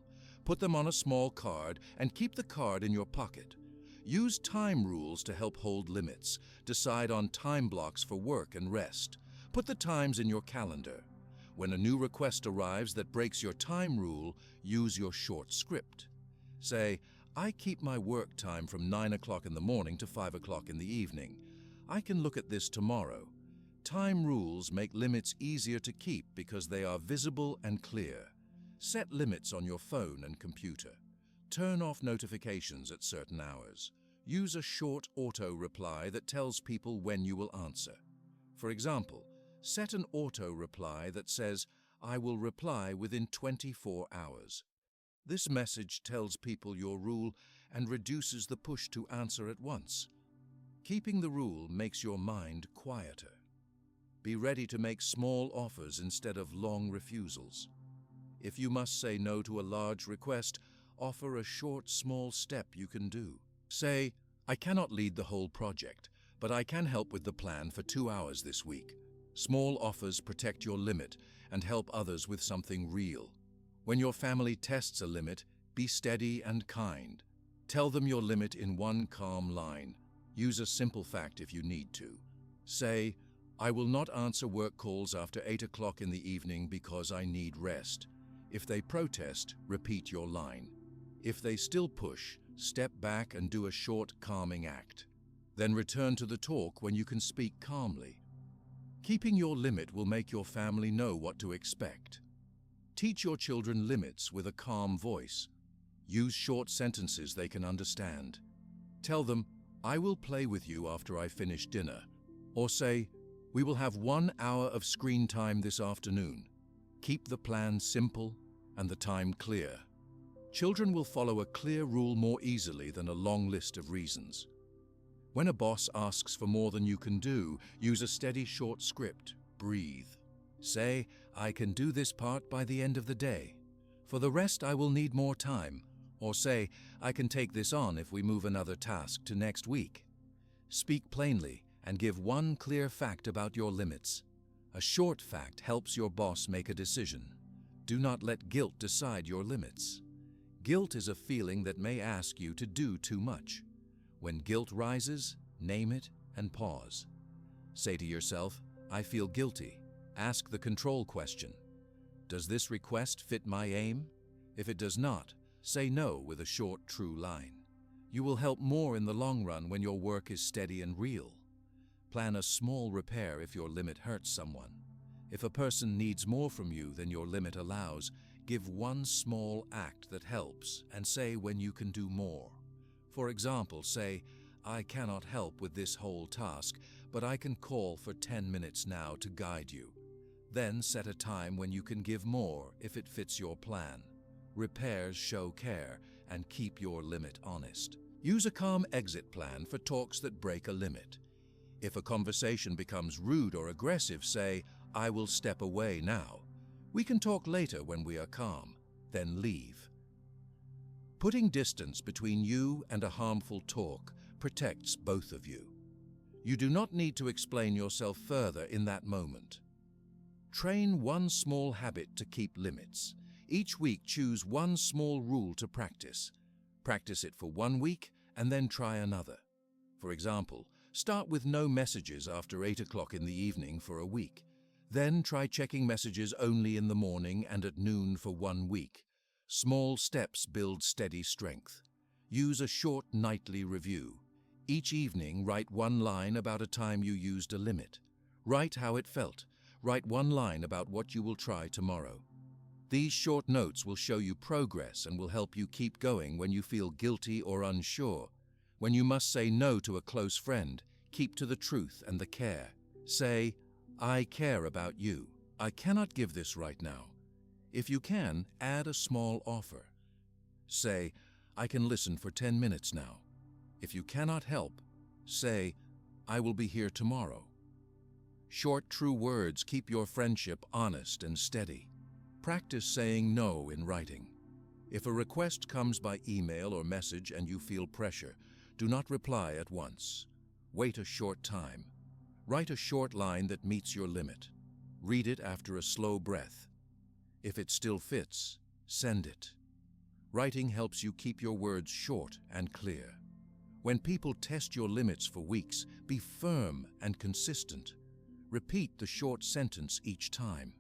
Put them on a small card and keep the card in your pocket. Use time rules to help hold limits. Decide on time blocks for work and rest. Put the times in your calendar. When a new request arrives that breaks your time rule, use your short script. Say, I keep my work time from 9 o'clock in the morning to 5 o'clock in the evening. I can look at this tomorrow. Time rules make limits easier to keep because they are visible and clear. Set limits on your phone and computer. Turn off notifications at certain hours. Use a short auto reply that tells people when you will answer. For example, set an auto reply that says, I will reply within 24 hours. This message tells people your rule and reduces the push to answer at once. Keeping the rule makes your mind quieter. Be ready to make small offers instead of long refusals. If you must say no to a large request, offer a short, small step you can do. Say, I cannot lead the whole project, but I can help with the plan for 2 hours this week. Small offers protect your limit and help others with something real. When your family tests a limit, be steady and kind. Tell them your limit in one calm line. Use a simple fact if you need to. Say, I will not answer work calls after 8 o'clock in the evening because I need rest. If they protest, repeat your line. If they still push, step back and do a short, calming act. Then return to the talk when you can speak calmly. Keeping your limit will make your family know what to expect. Teach your children limits with a calm voice. Use short sentences they can understand. Tell them, I will play with you after I finish dinner. Or say, we will have 1 hour of screen time this afternoon. Keep the plan simple and the time clear. Children will follow a clear rule more easily than a long list of reasons. When a boss asks for more than you can do, use a steady short script. Breathe. Say, I can do this part by the end of the day. For the rest, I will need more time. Or say, I can take this on if we move another task to next week. Speak plainly and give one clear fact about your limits. A short fact helps your boss make a decision. Do not let guilt decide your limits. Guilt is a feeling that may ask you to do too much. When guilt rises, name it and pause. Say to yourself, I feel guilty. Ask the control question. Does this request fit my aim? If it does not, say no with a short, true line. You will help more in the long run when your work is steady and real. Plan a small repair if your limit hurts someone. If a person needs more from you than your limit allows, give one small act that helps and say when you can do more. For example, say, I cannot help with this whole task, but I can call for 10 minutes now to guide you. Then set a time when you can give more if it fits your plan. Repairs show care and keep your limit honest. Use a calm exit plan for talks that break a limit. If a conversation becomes rude or aggressive, say, I will step away now. We can talk later when we are calm. Then leave. Putting distance between you and a harmful talk protects both of you. You do not need to explain yourself further in that moment. Train one small habit to keep limits. Each week choose one small rule to practice. Practice it for 1 week and then try another. For example, start with no messages after 8 o'clock in the evening for a week. Then try checking messages only in the morning and at noon for 1 week. Small steps build steady strength. Use a short nightly review. Each evening, write 1 line about a time you used a limit. Write how it felt. Write 1 line about what you will try tomorrow. These short notes will show you progress and will help you keep going when you feel guilty or unsure. When you must say no to a close friend, keep to the truth and the care. Say, I care about you. I cannot give this right now. If you can, add a small offer. Say, I can listen for 10 minutes now. If you cannot help, say, I will be here tomorrow. Short, true words keep your friendship honest and steady. Practice saying no in writing. If a request comes by email or message and you feel pressure, do not reply at once. Wait a short time. Write a short line that meets your limit. Read it after a slow breath. If it still fits, send it. Writing helps you keep your words short and clear. When people test your limits for weeks, be firm and consistent. Repeat the short sentence each time.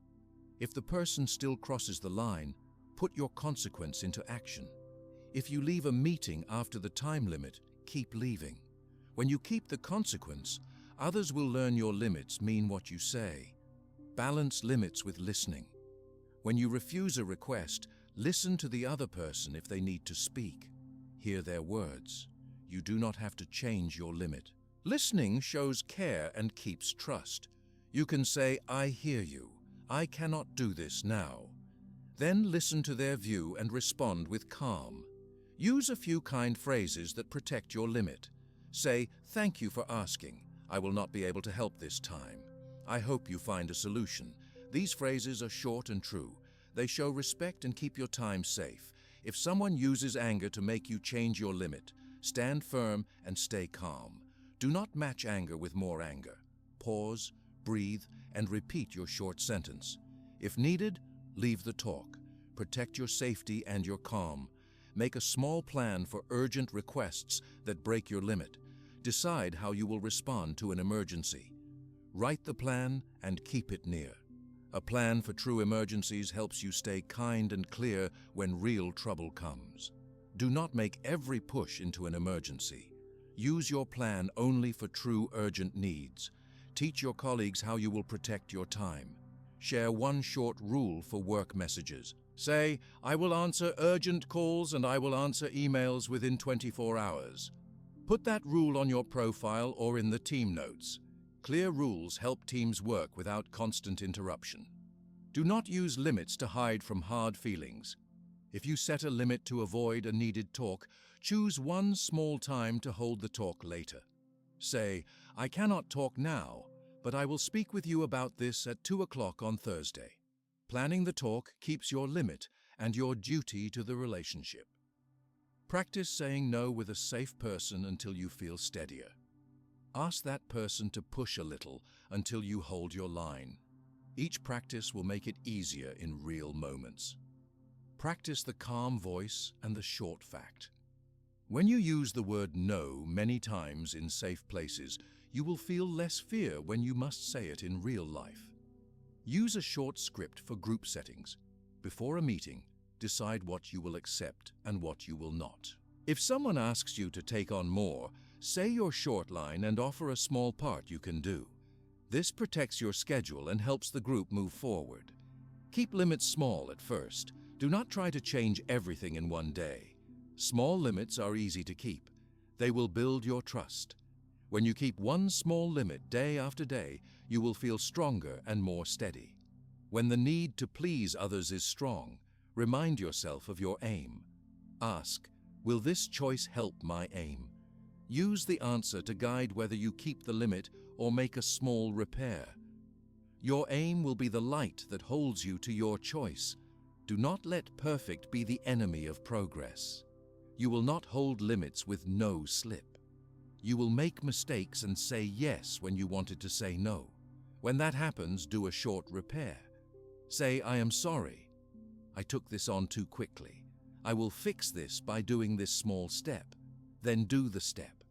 If the person still crosses the line, put your consequence into action. If you leave a meeting after the time limit, keep leaving. When you keep the consequence, others will learn your limits mean what you say. Balance limits with listening. When you refuse a request, listen to the other person if they need to speak. Hear their words. You do not have to change your limit. Listening shows care and keeps trust. You can say, I hear you. I cannot do this now. Then listen to their view and respond with calm. Use a few kind phrases that protect your limit. Say, "Thank you for asking. I will not be able to help this time. I hope you find a solution." These phrases are short and true. They show respect and keep your time safe. If someone uses anger to make you change your limit, stand firm and stay calm. Do not match anger with more anger. Pause, breathe, and repeat your short sentence. If needed, leave the talk. Protect your safety and your calm. Make a small plan for urgent requests that break your limit. Decide how you will respond to an emergency. Write the plan and keep it near. A plan for true emergencies helps you stay kind and clear when real trouble comes. Do not make every push into an emergency. Use your plan only for true urgent needs. Teach your colleagues how you will protect your time. Share one short rule for work messages. Say, "I will answer urgent calls and I will answer emails within 24 hours." Put that rule on your profile or in the team notes. Clear rules help teams work without constant interruption. Do not use limits to hide from hard feelings. If you set a limit to avoid a needed talk, choose one small time to hold the talk later. Say, "I cannot talk now, but I will speak with you about this at 2 o'clock on Thursday." Planning the talk keeps your limit and your duty to the relationship. Practice saying no with a safe person until you feel steadier. Ask that person to push a little until you hold your line. Each practice will make it easier in real moments. Practice the calm voice and the short fact. When you use the word no many times in safe places, you will feel less fear when you must say it in real life. Use a short script for group settings. Before a meeting, decide what you will accept and what you will not. If someone asks you to take on more, say your short line and offer a small part you can do. This protects your schedule and helps the group move forward. Keep limits small at first. Do not try to change everything in one day. Small limits are easy to keep. They will build your trust. When you keep one small limit day after day, you will feel stronger and more steady. When the need to please others is strong, remind yourself of your aim. Ask, "Will this choice help my aim?" Use the answer to guide whether you keep the limit or make a small repair. Your aim will be the light that holds you to your choice. Do not let perfect be the enemy of progress. You will not hold limits with no slip. You will make mistakes and say yes when you wanted to say no. When that happens, do a short repair. Say, "I am sorry. I took this on too quickly. I will fix this by doing this small step." Then do the step.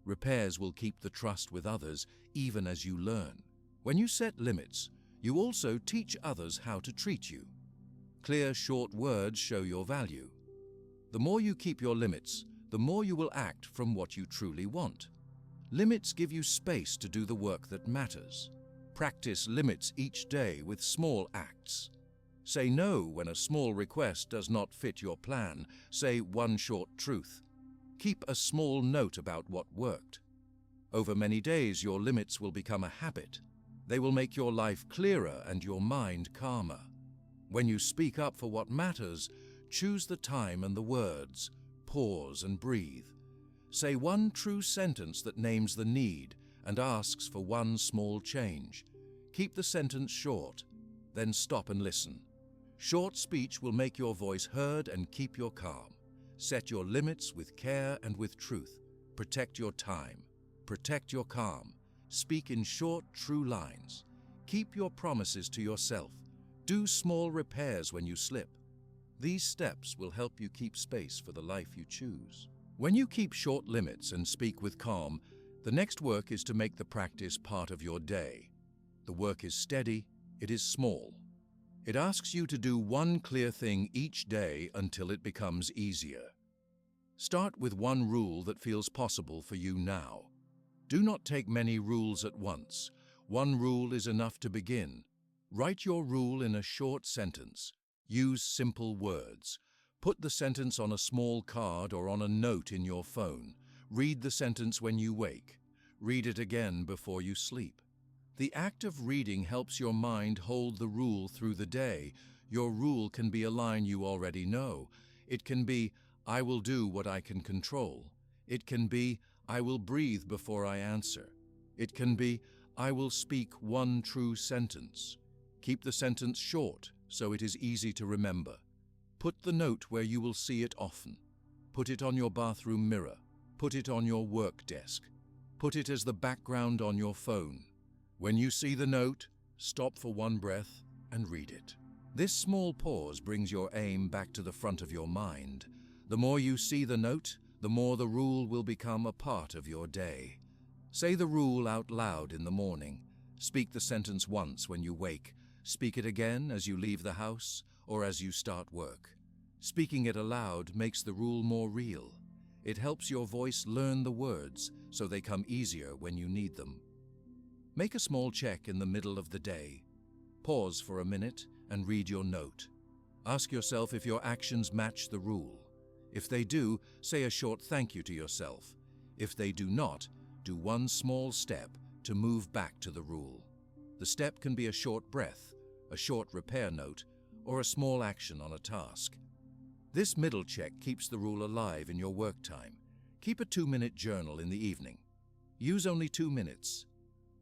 Repairs will keep the trust with others even as you learn. When you set limits, you also teach others how to treat you. Clear, short words show your value. The more you keep your limits, the more you will act from what you truly want. Limits give you space to do the work that matters. Practice limits each day with small acts. Say no when a small request does not fit your plan. Say one short truth. Keep a small note about what worked. Over many days, your limits will become a habit. They will make your life clearer and your mind calmer. When you speak up for what matters, choose the time and the words. Pause and breathe. Say one true sentence that names the need and asks for one small change. Keep the sentence short, then stop and listen. Short speech will make your voice heard and keep your calm. Set your limits with care and with truth. Protect your time. Protect your calm. Speak in short, true lines. Keep your promises to yourself. Do small repairs when you slip. These steps will help you keep space for the life you choose. When you keep short limits and speak with calm, the next work is to make the practice part of your day. The work is steady, it is small. It asks you to do one clear thing each day until it becomes easier. Start with one rule that feels possible for you now. Do not take many rules at once. One rule is enough to begin. Write your rule in a short sentence. Use simple words. Put the sentence on a small card or on a note in your phone. Read the sentence when you wake. Read it again before you sleep. The act of reading helps your mind hold the rule through the day. Your rule can be a line you already know. It can be, I will do what I can control. It can be, I will breathe before I answer. It can be, I will speak one true sentence. Keep the sentence short so it is easy to remember. Put the note where you will see it often. Put it on your bathroom mirror. Put it on your work desk. Put it as the background on your phone. When you see the note, stop for one breath and read it. This small pause brings your aim back to the front of your mind. The more you see the note, the more the rule will become a part of your day. Say the rule out loud in the morning. Speak the sentence once when you wake. Speak it again as you leave the house or as you start work. Speaking it aloud makes the rule more real. It helps your voice learn the words so they come easier when you need them. Make a small check in the middle of the day. Pause for a minute and read your note. Ask yourself if your actions match the rule. If they do, say a short thank you to yourself. If they do not, do one small step to move back to the rule. The step can be a short breath, a short repair note, or a small action on a task. This middle check keeps the rule alive in your work time. Keep a 2-minute journal in the evening. Use only 2 minutes.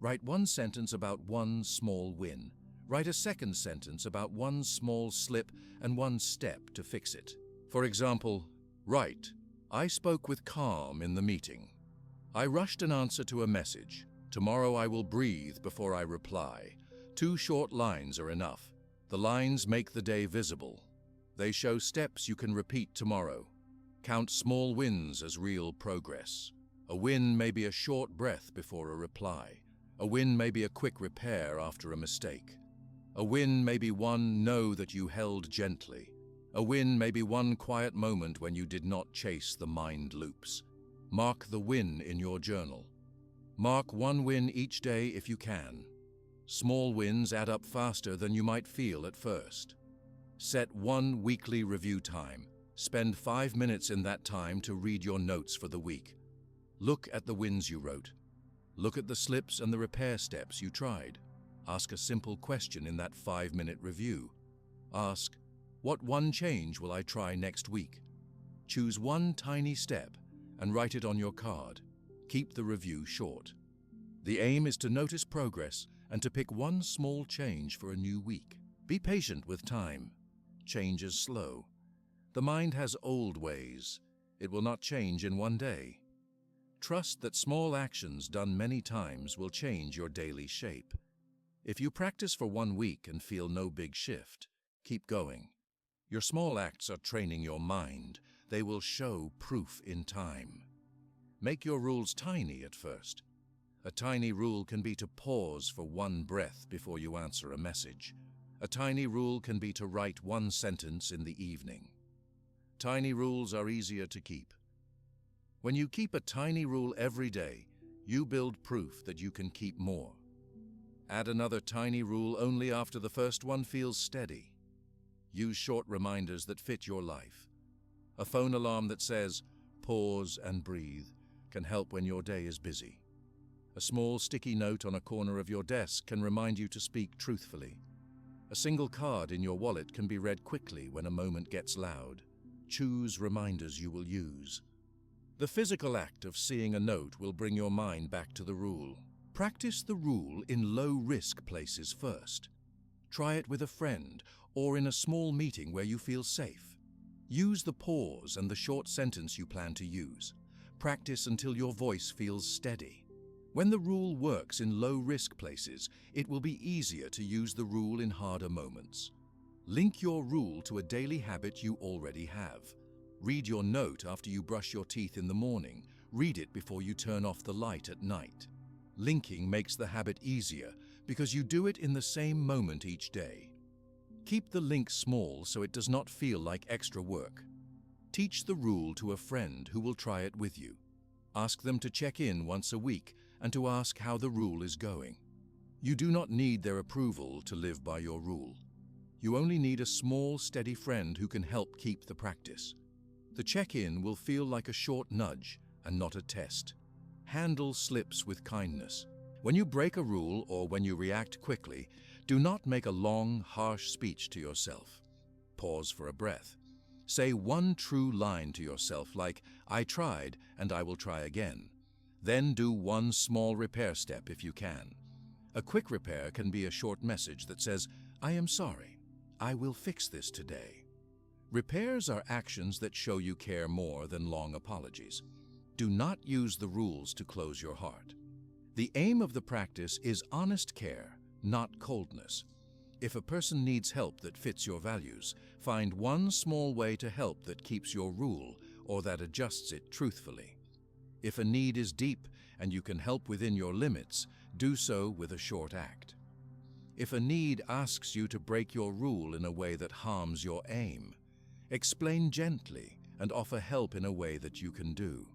Write one sentence about one small win. Write a second sentence about one small slip and one step to fix it. For example, write, I spoke with calm in the meeting. I rushed an answer to a message. Tomorrow I will breathe before I reply. 2 short lines are enough. The lines make the day visible. They show steps you can repeat tomorrow. Count small wins as real progress. A win may be a short breath before a reply. A win may be a quick repair after a mistake. A win may be one no that you held gently. A win may be one quiet moment when you did not chase the mind loops. Mark the win in your journal. Mark one win each day if you can. Small wins add up faster than you might feel at first. Set one weekly review time. Spend 5 minutes in that time to read your notes for the week. Look at the wins you wrote. Look at the slips and the repair steps you tried. Ask a simple question in that 5-minute review. Ask, what one change will I try next week? Choose one tiny step and write it on your card. Keep the review short. The aim is to notice progress and to pick one small change for a new week. Be patient with time. Change is slow. The mind has old ways. It will not change in one day. Trust that small actions done many times will change your daily shape. If you practice for 1 week and feel no big shift, keep going. Your small acts are training your mind. They will show proof in time. Make your rules tiny at first. A tiny rule can be to pause for one breath before you answer a message. A tiny rule can be to write one sentence in the evening. Tiny rules are easier to keep. When you keep a tiny rule every day, you build proof that you can keep more. Add another tiny rule only after the first one feels steady. Use short reminders that fit your life. A phone alarm that says, pause and breathe, can help when your day is busy. A small sticky note on a corner of your desk can remind you to speak truthfully. A single card in your wallet can be read quickly when a moment gets loud. Choose reminders you will use. The physical act of seeing a note will bring your mind back to the rule. Practice the rule in low-risk places first. Try it with a friend or in a small meeting where you feel safe. Use the pause and the short sentence you plan to use. Practice until your voice feels steady. When the rule works in low-risk places, it will be easier to use the rule in harder moments. Link your rule to a daily habit you already have. Read your note after you brush your teeth in the morning. Read it before you turn off the light at night. Linking makes the habit easier because you do it in the same moment each day. Keep the link small so it does not feel like extra work. Teach the rule to a friend who will try it with you. Ask them to check in once a week and to ask how the rule is going. You do not need their approval to live by your rule. You only need a small, steady friend who can help keep the practice. The check-in will feel like a short nudge and not a test. Handle slips with kindness. When you break a rule or when you react quickly, Do not make a long, harsh speech to yourself. Pause for a breath. Say one true line to yourself like, "I tried and I will try again." Then do one small repair step if you can. A quick repair can be a short message that says, "I am sorry. I will fix this today." Repairs are actions that show you care more than long apologies. Do not use the rules to close your heart. The aim of the practice is honest care, not coldness. If a person needs help that fits your values, find one small way to help that keeps your rule or that adjusts it truthfully. If a need is deep and you can help within your limits, do so with a short act. If a need asks you to break your rule in a way that harms your aim, explain gently and offer help in a way that you can do.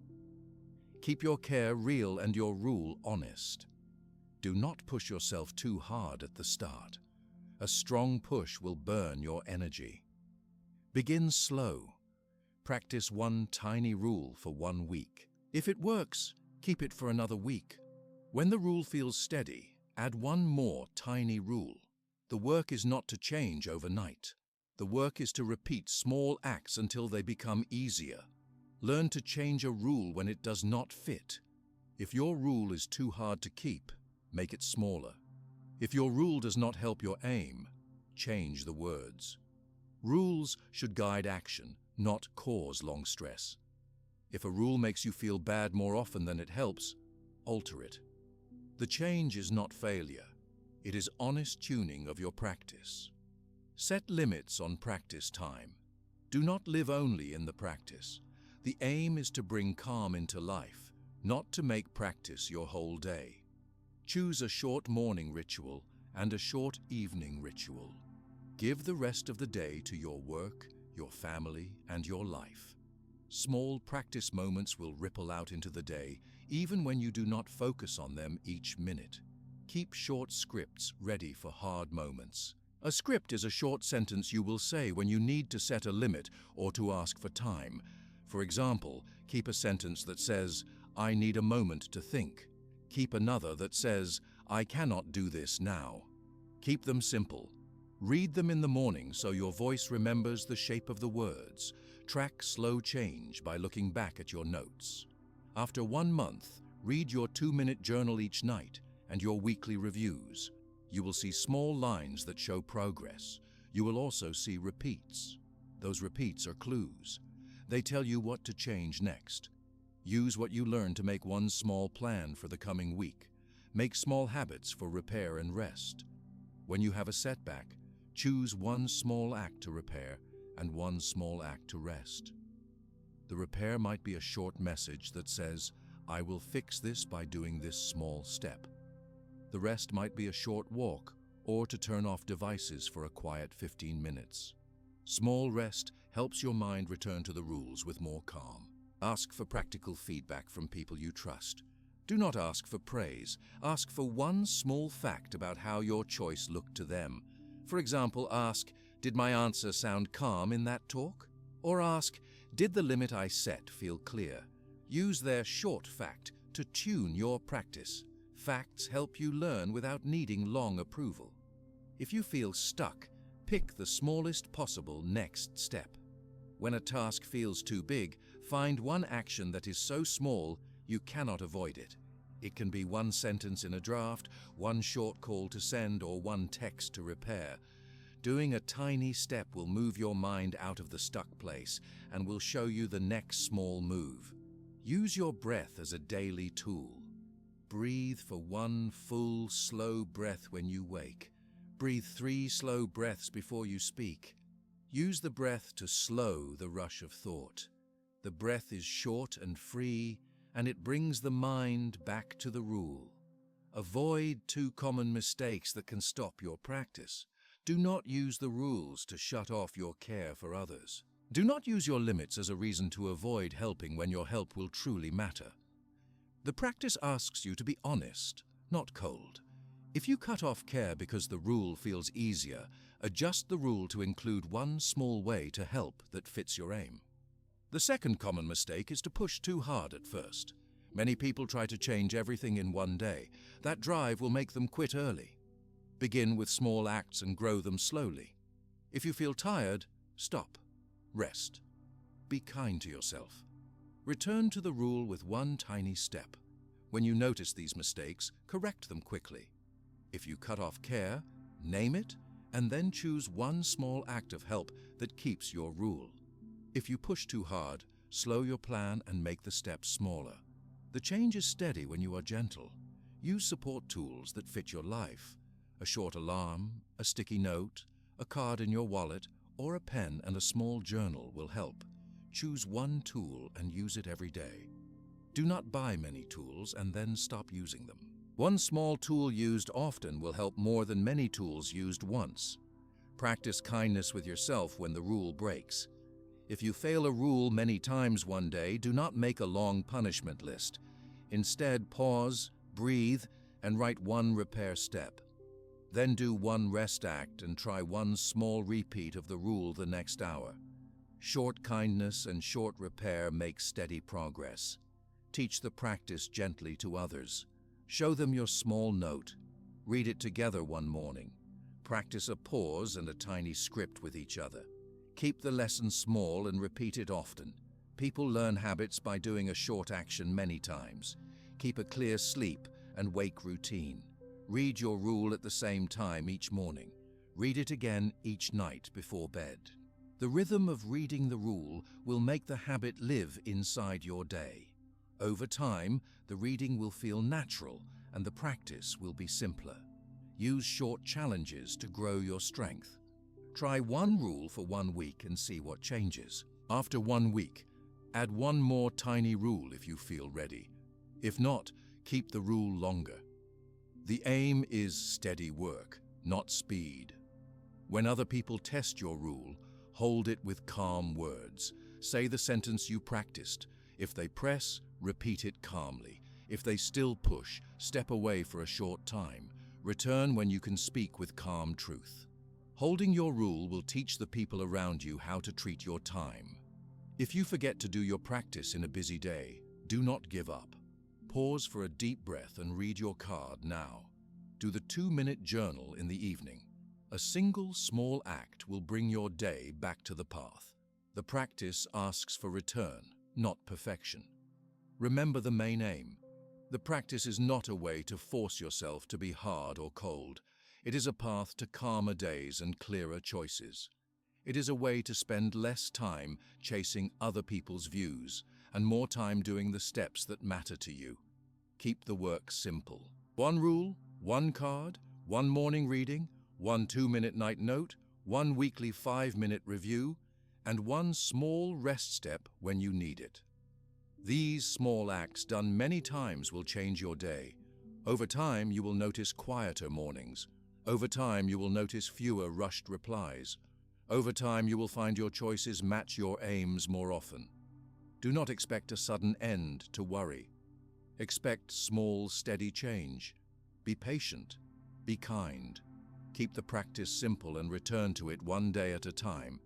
Keep your care real and your rule honest. Do not push yourself too hard at the start. A strong push will burn your energy. Begin slow. Practice one tiny rule for 1 week. If it works, keep it for another week. When the rule feels steady, add one more tiny rule. The work is not to change overnight. The work is to repeat small acts until they become easier. Learn to change a rule when it does not fit. If your rule is too hard to keep, make it smaller. If your rule does not help your aim, change the words. Rules should guide action, not cause long stress. If a rule makes you feel bad more often than it helps, alter it. The change is not failure. It is honest tuning of your practice. Set limits on practice time. Do not live only in the practice. The aim is to bring calm into life, not to make practice your whole day. Choose a short morning ritual and a short evening ritual. Give the rest of the day to your work, your family, and your life. Small practice moments will ripple out into the day, even when you do not focus on them each minute. Keep short scripts ready for hard moments. A script is a short sentence you will say when you need to set a limit or to ask for time. For example, keep a sentence that says, "I need a moment to think." Keep another that says, "I cannot do this now." Keep them simple. Read them in the morning so your voice remembers the shape of the words. Track slow change by looking back at your notes. After 1 month, read your 2-minute journal each night and your weekly reviews. You will see small lines that show progress. You will also see repeats. Those repeats are clues. They tell you what to change next. Use what you learn to make one small plan for the coming week. Make small habits for repair and rest. When you have a setback, choose one small act to repair and one small act to rest. The repair might be a short message that says, "I will fix this by doing this small step." The rest might be a short walk or to turn off devices for a quiet 15 minutes. Small rest helps your mind return to the rules with more calm. Ask for practical feedback from people you trust. Do not ask for praise. Ask for one small fact about how your choice looked to them. For example, ask, "Did my answer sound calm in that talk?" Or ask, "Did the limit I set feel clear?" Use their short fact to tune your practice. Facts help you learn without needing long approval. If you feel stuck, pick the smallest possible next step. When a task feels too big, find one action that is so small you cannot avoid it. It can be one sentence in a draft, one short call to send, or one text to repair. Doing a tiny step will move your mind out of the stuck place and will show you the next small move. Use your breath as a daily tool. Breathe for one full, slow breath when you wake. Breathe 3 slow breaths before you speak. Use the breath to slow the rush of thought. The breath is short and free, and it brings the mind back to the rule. Avoid 2 common mistakes that can stop your practice. Do not use the rules to shut off your care for others. Do not use your limits as a reason to avoid helping when your help will truly matter. The practice asks you to be honest, not cold. If you cut off care because the rule feels easier, adjust the rule to include one small way to help that fits your aim. The second common mistake is to push too hard at first. Many people try to change everything in one day. That drive will make them quit early. Begin with small acts and grow them slowly. If you feel tired, stop. Rest. Be kind to yourself. Return to the rule with one tiny step. When you notice these mistakes, correct them quickly. If you cut off care, name it, and then choose one small act of help that keeps your rule. If you push too hard, slow your plan and make the steps smaller. The change is steady when you are gentle. Use support tools that fit your life. A short alarm, a sticky note, a card in your wallet, or a pen and a small journal will help. Choose one tool and use it every day. Do not buy many tools and then stop using them. One small tool used often will help more than many tools used once. Practice kindness with yourself when the rule breaks. If you fail a rule many times one day, do not make a long punishment list. Instead, pause, breathe, and write one repair step. Then do one rest act and try one small repeat of the rule the next hour. Short kindness and short repair make steady progress. Teach the practice gently to others. Show them your small note. Read it together one morning. Practice a pause and a tiny script with each other. Keep the lesson small and repeat it often. People learn habits by doing a short action many times. Keep a clear sleep and wake routine. Read your rule at the same time each morning. Read it again each night before bed. The rhythm of reading the rule will make the habit live inside your day. Over time, the reading will feel natural and the practice will be simpler. Use short challenges to grow your strength. Try one rule for 1 week and see what changes. After 1 week, add one more tiny rule if you feel ready. If not, keep the rule longer. The aim is steady work, not speed. When other people test your rule, hold it with calm words. Say the sentence you practiced. If they press, repeat it calmly. If they still push, step away for a short time. Return when you can speak with calm truth. Holding your rule will teach the people around you how to treat your time. If you forget to do your practice in a busy day, do not give up. Pause for a deep breath and read your card now. Do the 2-minute journal in the evening. A single small act will bring your day back to the path. The practice asks for return, not perfection. Remember the main aim. The practice is not a way to force yourself to be hard or cold. It is a path to calmer days and clearer choices. It is a way to spend less time chasing other people's views and more time doing the steps that matter to you. Keep the work simple. One rule, one card, one morning reading, one 2-minute night note, one weekly 5-minute review, and one small rest step when you need it. These small acts done many times will change your day. Over time, you will notice quieter mornings. Over time, you will notice fewer rushed replies. Over time, you will find your choices match your aims more often. Do not expect a sudden end to worry. Expect small, steady change. Be patient. Be kind. Keep the practice simple and return to it one day at a time.